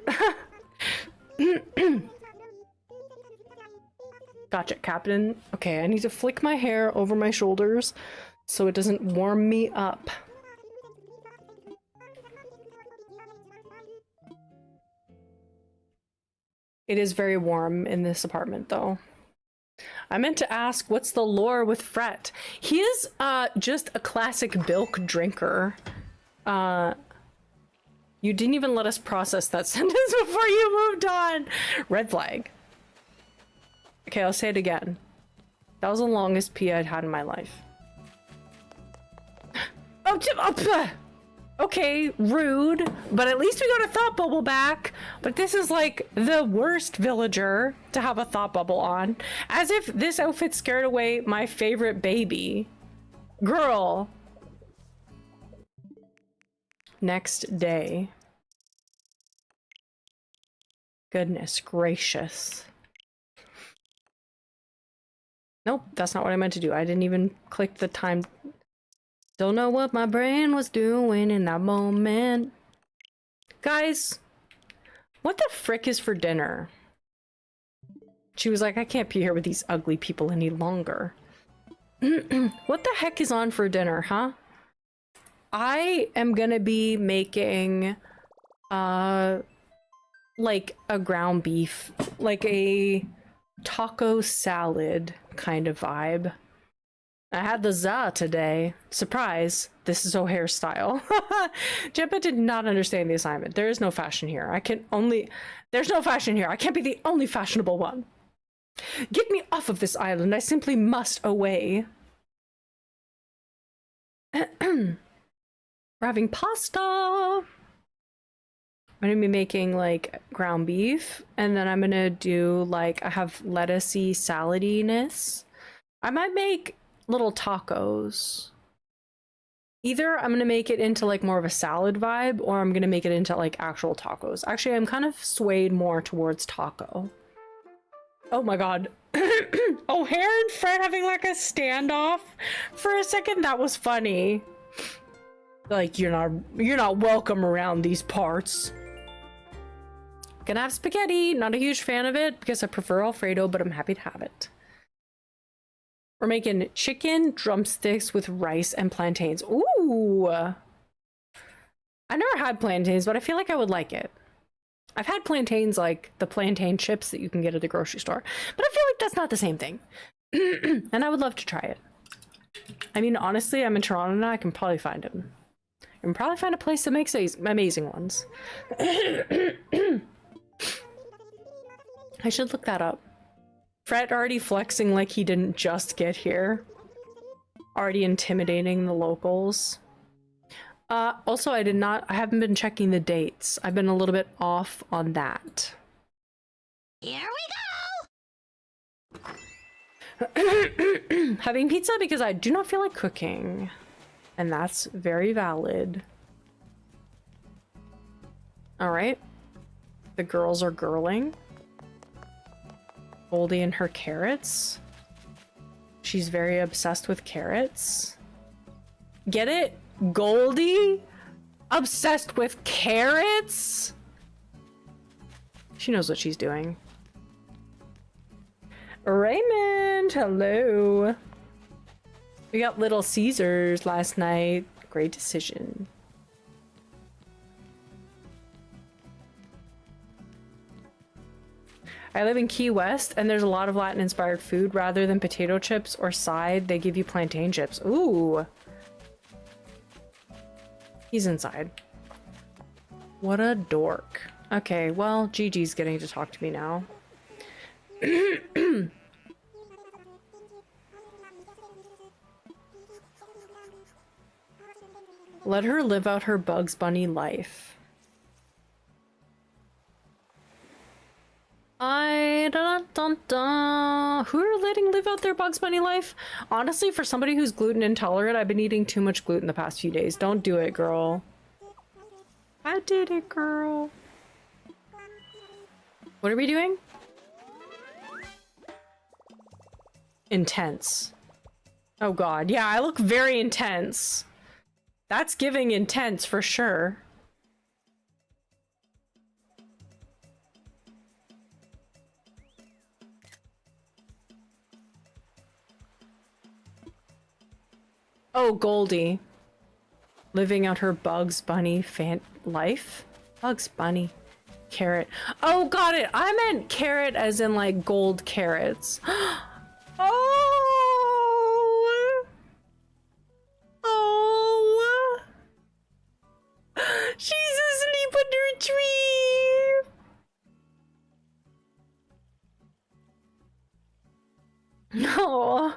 Gotcha, Captain. Okay, I need to flick my hair over my shoulders so it doesn't warm me up. It is very warm in this apartment, though. I meant to ask, what's the lore with FRETT? He is just a classic bilk drinker. You didn't even let us process that sentence before you moved on. Red flag. Okay, I'll say it again. That was the longest pee I'd had in my life. Okay, rude, but at least we got a thought bubble back. But this is like the worst villager to have a thought bubble on. As if this outfit scared away my favorite baby. Girl. Next day. Goodness gracious. Nope, that's not what I meant to do. I didn't even click the time. Don't know what my brain was doing in that moment. Guys, what the frick is for dinner? She was like, I can't be here with these ugly people any longer. What the heck is on for dinner, huh? I am gonna be making, like a ground beef, like a taco salad kind of vibe. I had the za today. Surprise. This is O'Hare style. Jempa did not understand the assignment. There is no fashion here. There's no fashion here. I can't be the only fashionable one. Get me off of this island. I simply must away. We're having pasta. I'm gonna be making like ground beef, and then I'm gonna do like, I have lettucey saladiness. I might make little tacos. Either I'm gonna make it into like more of a salad vibe, or I'm gonna make it into like actual tacos. Actually, I'm kind of swayed more towards taco. Oh my god. O'Hare and Fred having like a standoff for a second. That was funny. Like, you're not welcome around these parts. Gonna have spaghetti. Not a huge fan of it because I prefer Alfredo, but I'm happy to have it. We're making chicken drumsticks with rice and plantains. Ooh! I never had plantains, but I feel like I would like it. I've had plantains, like the plantain chips that you can get at the grocery store, but I feel like that's not the same thing. And I would love to try it. I mean, honestly, I'm in Toronto now. I can probably find them. I can probably find a place that makes amazing ones. I should look that up. Fred already flexing like he didn't just get here. Already intimidating the locals. Also, I haven't been checking the dates. I've been a little bit off on that. Here we go! Having pizza because I do not feel like cooking. And that's very valid. Alright. The girls are girling. Goldie and her carrots. She's very obsessed with carrots. Get it? Goldie? Obsessed with carrots? She knows what she's doing. Raymond, hello. We got Little Caesars last night. Great decision. I live in Key West, and there's a lot of Latin-inspired food. Rather than potato chips or side, they give you plantain chips. Ooh. He's inside. What a dork. Okay, well, Gigi's getting to talk to me now. Let her live out her Bugs Bunny life. Who are letting live out their Bugs Bunny life? Honestly, for somebody who's gluten intolerant, I've been eating too much gluten the past few days. Don't do it, girl. I did it, girl. What are we doing? Intense. Oh god, yeah, I look very intense. That's giving intense for sure. Oh, Goldie. Living out her Bugs Bunny life? Bugs Bunny. Carrot. Oh, got it. I meant carrot as in like gold carrots. Oh! Oh! She's asleep under a tree! No.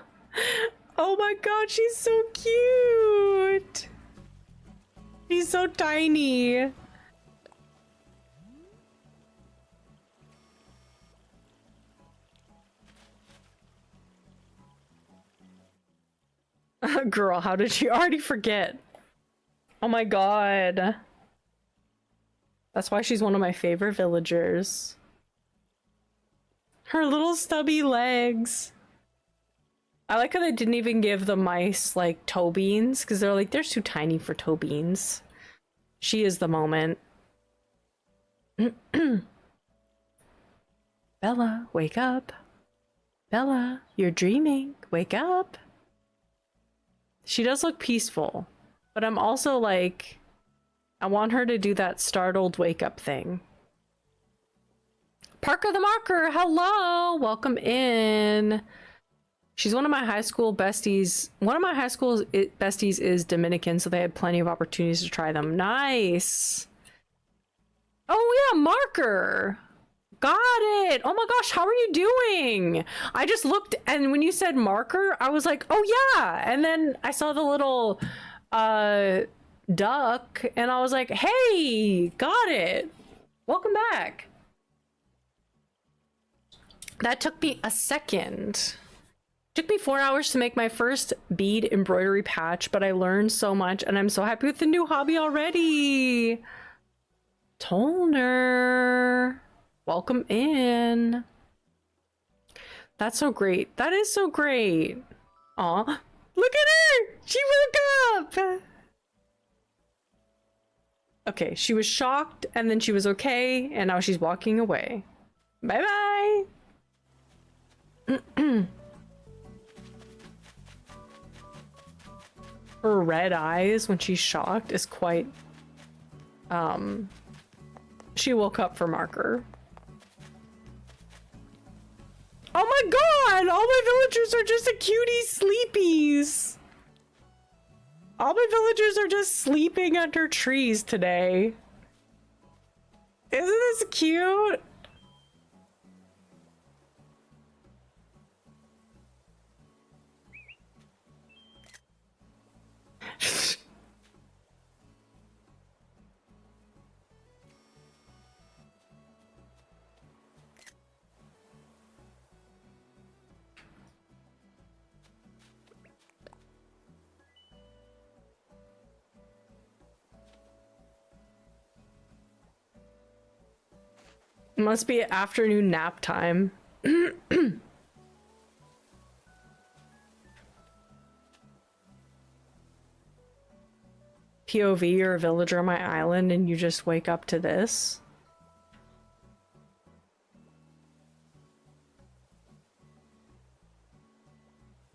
Oh my god, she's so cute! She's so tiny. Girl, how did she already forget? Oh my god. That's why she's one of my favorite villagers. Her little stubby legs. I like how they didn't even give the mice, like, toe beans, because they're like, they're too tiny for toe beans. She is the moment. Bella, wake up. Bella, you're dreaming. Wake up. She does look peaceful, but I'm also like, I want her to do that startled wake up thing. Parker the Marker, hello, welcome in. She's one of my high school besties. One of my high school besties is Dominican, so they had plenty of opportunities to try them. Nice. Oh yeah, Marker. Got it. Oh my gosh, how are you doing? I just looked, and when you said Marker, I was like, oh yeah. And then I saw the little duck, and I was like, hey, got it. Welcome back. That took me a second. Took me 4 hours to make my first bead embroidery patch, but I learned so much, and I'm so happy with the new hobby already. Toner. Welcome in. That's so great. That is so great. Aw. Look at her! She woke up! Okay, she was shocked, and then she was okay, and now she's walking away. Bye-bye! Her red eyes when she's shocked is quite... She woke up for Marker. Oh my god! All my villagers are just a cutie sleepies! All my villagers are just sleeping under trees today. Isn't this cute? Must be afternoon nap time. POV, you're a villager on my island and you just wake up to this.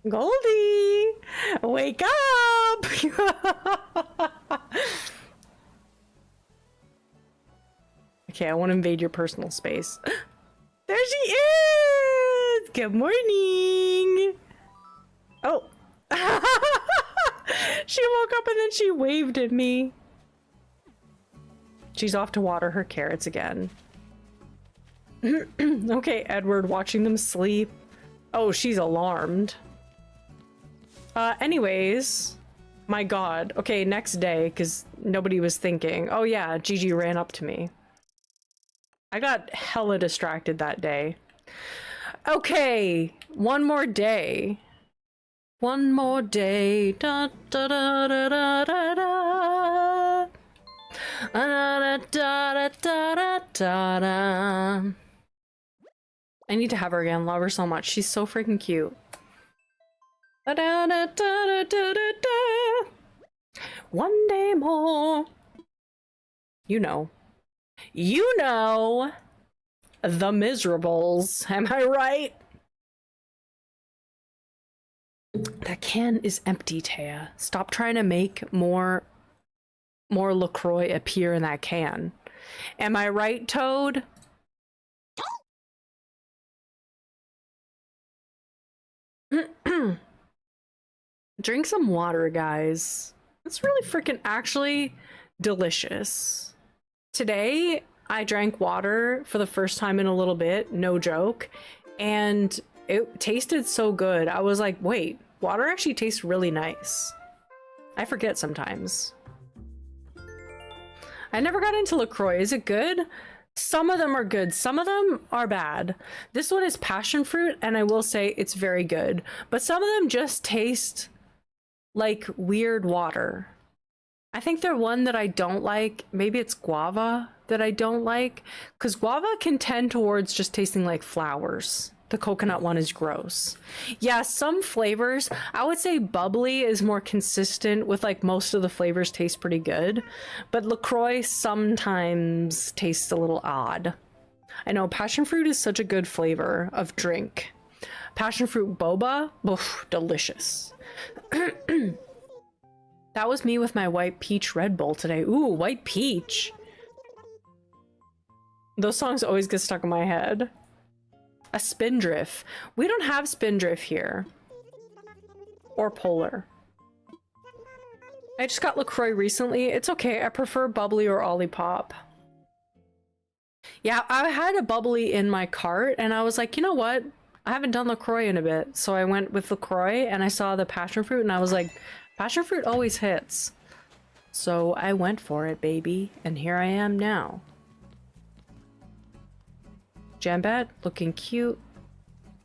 Goldie! Wake up! Okay, I want to invade your personal space. There she is! Good morning! Oh. She woke up and then she waved at me. She's off to water her carrots again. Okay, Edward, watching them sleep. Oh, she's alarmed. Anyways, my god. Okay, next day, because nobody was thinking. Oh yeah, Gigi ran up to me. I got hella distracted that day. Okay, one more day. One more day. Da, da, da, da, da, da, da. Da, da, da, da, da, da. I need to have her again. Love her so much. She's so freaking cute. Da, da, da, da, da, da, da. One day more. You know. You know. The Miserables. Am I right? That can is empty, Taya. Stop trying to make more LaCroix appear in that can. Am I right, Toad? Drink some water, guys. It's really freaking actually delicious. Today, I drank water for the first time in a little bit, no joke, and it tasted so good. I was like, wait, water actually tastes really nice. I forget sometimes. I never got into LaCroix. Is it good? Some of them are good. Some of them are bad. This one is passion fruit, and I will say it's very good. But some of them just taste like weird water. I think the one that I don't like, maybe it's guava that I don't like, because guava can tend towards just tasting like flowers. The coconut one is gross. Yeah, some flavors, I would say bubbly is more consistent with like most of the flavors taste pretty good, but LaCroix sometimes tastes a little odd. I know passion fruit is such a good flavor of drink. Passion fruit boba, oof, delicious. That was me with my white peach Red Bull today. Ooh, white peach. Those songs always get stuck in my head. A Spindrift. We don't have Spindrift here. Or Polar. I just got LaCroix recently. It's okay. I prefer bubbly or Olipop. Yeah, I had a bubbly in my cart and I was like, you know what? I haven't done LaCroix in a bit. So I went with LaCroix and I saw the passion fruit and I was like, passion fruit always hits. So I went for it, baby. And here I am now. Jambat, looking cute.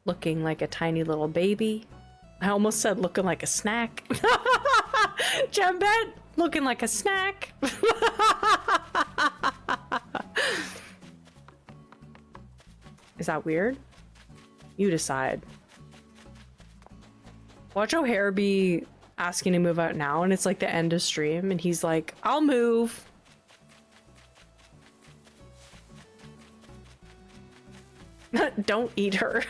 Looking like a tiny little baby. I almost said looking like a snack. Jambat, looking like a snack. Is that weird? You decide. Watch O'Hare be asking to move out now and it's like the end of stream and he's like, I'll move. Don't eat her.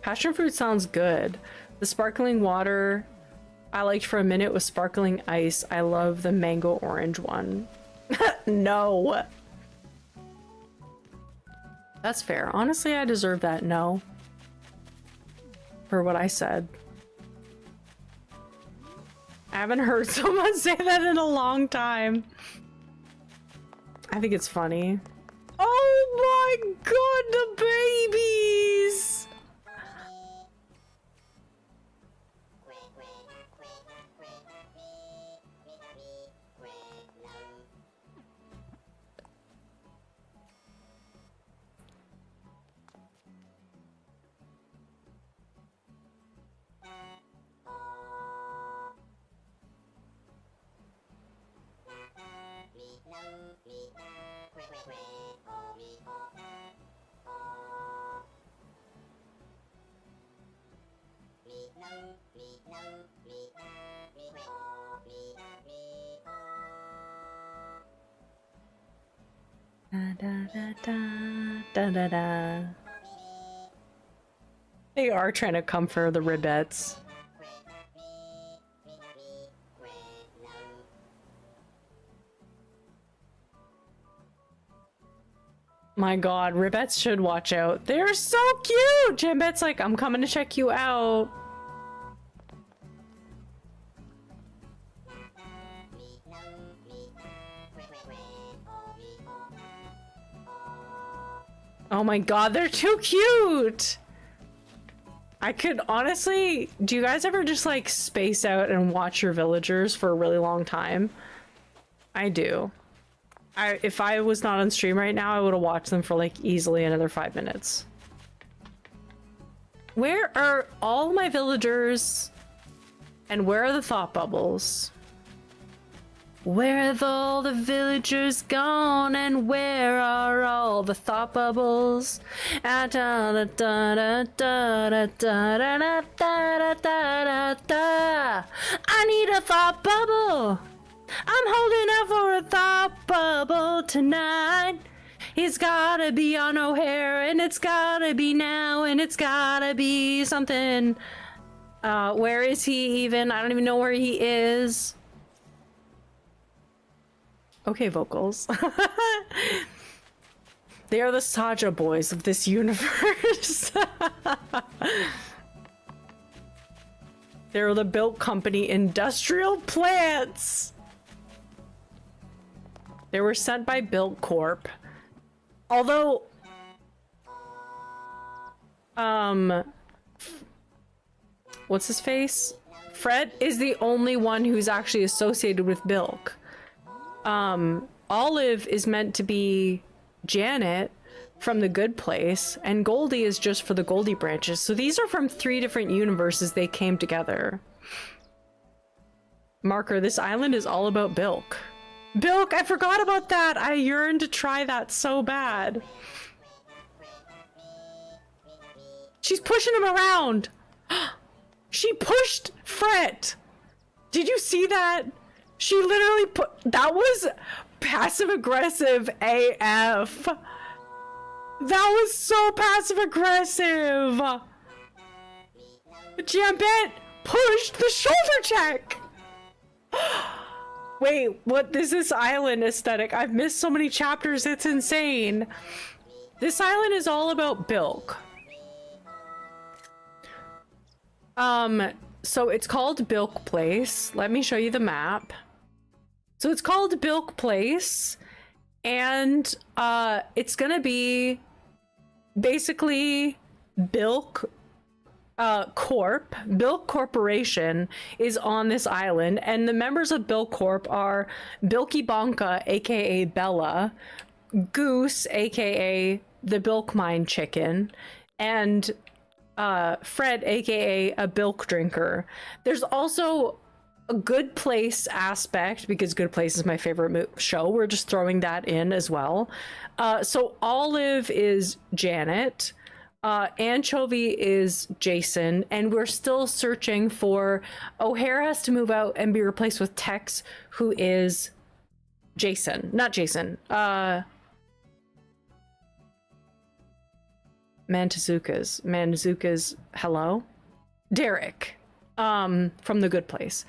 Passion fruit sounds good. The sparkling water I liked for a minute was sparkling ice. I love the mango orange one. No. That's fair. Honestly, I deserve that no. For what I said. I haven't heard someone say that in a long time. I think it's funny. Oh my god, the babies! Da, da, da, da, da, da. They are trying to come for the ribettes. My god, ribettes should watch out. They're so cute! Jambet's like, I'm coming to check you out. Oh my god, they're too cute! I could honestly, do you guys ever just like space out and watch your villagers for a really long time? I do. If I was not on stream right now, I would have watched them for like easily another 5 minutes. Where are all my villagers? And where are the thought bubbles? Where have all the villagers gone? And where are all the thought bubbles? I need a thought bubble. I'm holding out for a thought bubble tonight. It's gotta be on O'Hare, and it's gotta be now, and it's gotta be something. Where is he even? I don't even know where he is. Okay, vocals. They are the Saja boys of this universe. They're the built company industrial plants. They were sent by Built Corp. Although, what's his face? FRETT is the only one who's actually associated with Bilk. Olive is meant to be Janet from The Good Place, and Goldie is just for the Goldie branches. So these are from 3 different universes they came together. Marker, this island is all about Bilk. Bilk, I forgot about that! I yearn to try that so bad. She's pushing him around! She pushed FRETT! Did you see that? She literally put... That was passive-aggressive AF. That was so passive-aggressive! Jambette pushed the shoulder check! Wait, what is this island aesthetic? I've missed so many chapters, it's insane. This island is all about Bilk. So it's called Bilk Place. Let me show you the map. So it's called Bilk Place, and it's gonna be basically Bilk Corp. Bilk Corporation is on this island, and the members of Bilk Corp are Bilky Bonka, aka Bella, Goose, aka the Bilk Mine Chicken, and Fred, aka a Bilk Drinker. There's also a Good Place aspect, because Good Place is my favorite show. We're just throwing that in as well. So Olive is Janet. Anchovy is Jason, and we're still searching for... O'Hare has to move out and be replaced with Tex, who is Jason. Not Jason. Mantezuka's hello? Derek. From The Good Place.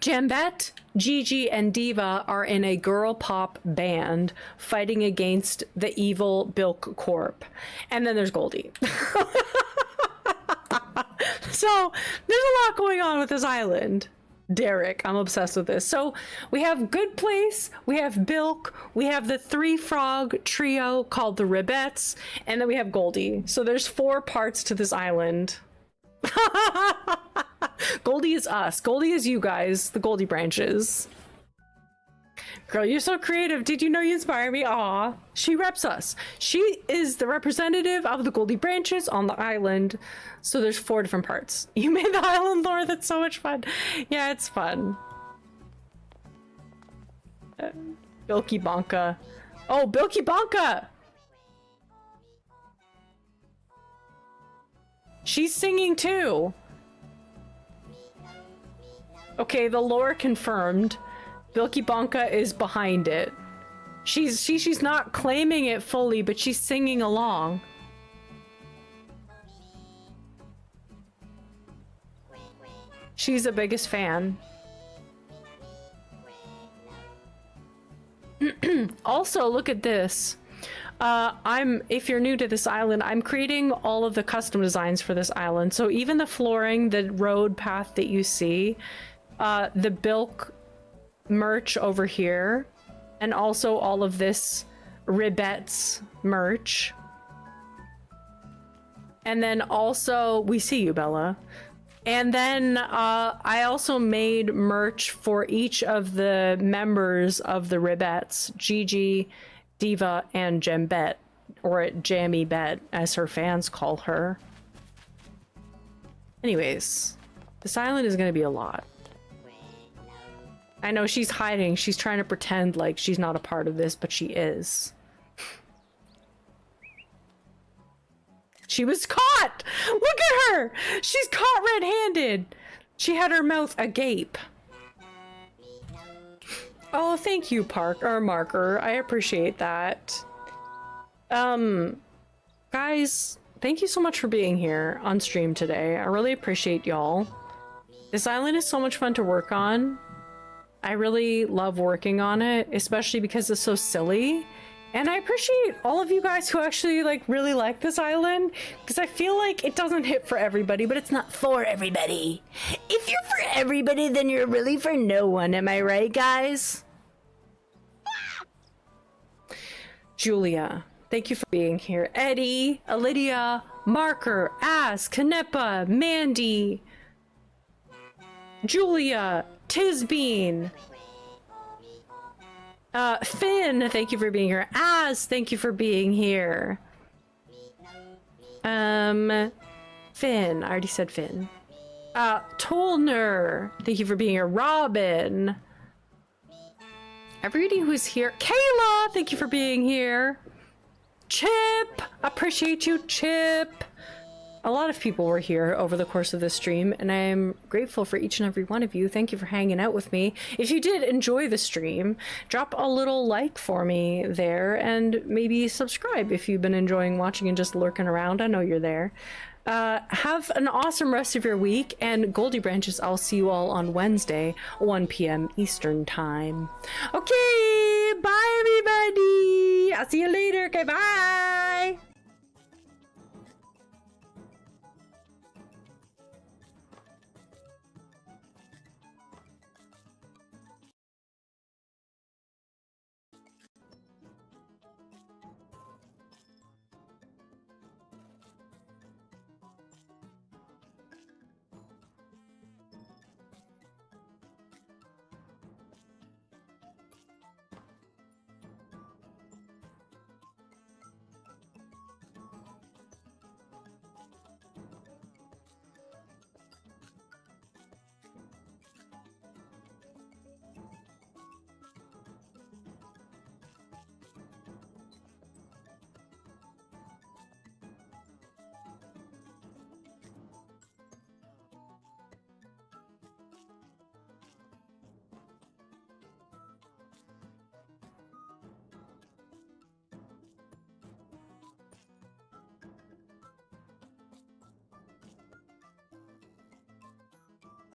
Jambette, Gigi, and Diva are in a girl pop band fighting against the evil Bilk Corp. And then there's Goldie. So there's a lot going on with this island. Derek, I'm obsessed with this. So we have Good Place, we have Bilk, we have the 3-frog trio called the Ribettes, and then we have Goldie. So there's 4 parts to this island. Goldie is us. Goldie is you guys, the Goldie branches. Girl, you're so creative. Did you know you inspire me? Aw, she reps us. She is the representative of the Goldie branches on the island. So there's 4 different parts. You made the island lore. That's so much fun. Yeah, it's fun. Bilky Bonka. Oh, Bilky Bonka! She's singing too. Okay, the lore confirmed. Bilky Bonka is behind it. She's not claiming it fully, but she's singing along. She's the biggest fan. Also, look at this. If you're new to this island, I'm creating all of the custom designs for this island. So even the flooring, the road path that you see, the Bilk merch over here, and also all of this Ribette's merch. And then also, we see you, Bella. And then I also made merch for each of the members of the Ribettes, Gigi, Diva, and Jembette, or Jammy Bet, as her fans call her. Anyways, this island is gonna be a lot. I know she's hiding. She's trying to pretend like she's not a part of this, but she is. She was caught! Look at her! She's caught red-handed! She had her mouth agape. Oh, thank you, Marker. I appreciate that. Guys, thank you so much for being here on stream today. I really appreciate y'all. This island is so much fun to work on. I really love working on it, especially because it's so silly. And I appreciate all of you guys who actually really like this island, because I feel like it doesn't hit for everybody, but it's not for everybody. If you're for everybody, then you're really for no one. Am I right, guys? Julia, thank you for being here. Eddie, Lydia, Marker, Ass, Canepa, Mandy, Julia, Tisbean, Finn, thank you for being here. Az, thank you for being here. Finn, I already said Finn. Tolner, thank you for being here. Robin. Everybody who's here. Kayla, thank you for being here. Chip, appreciate you, Chip. A lot of people were here over the course of this stream, and I'm grateful for each and every one of you. Thank you for hanging out with me. If you did enjoy the stream, drop a little like for me there, and maybe subscribe if you've been enjoying watching and just lurking around. I know you're there. Have an awesome rest of your week, and Goldie Branches, I'll see you all on Wednesday, 1 p.m. Eastern Time. Okay, bye everybody! I'll see you later, okay, bye!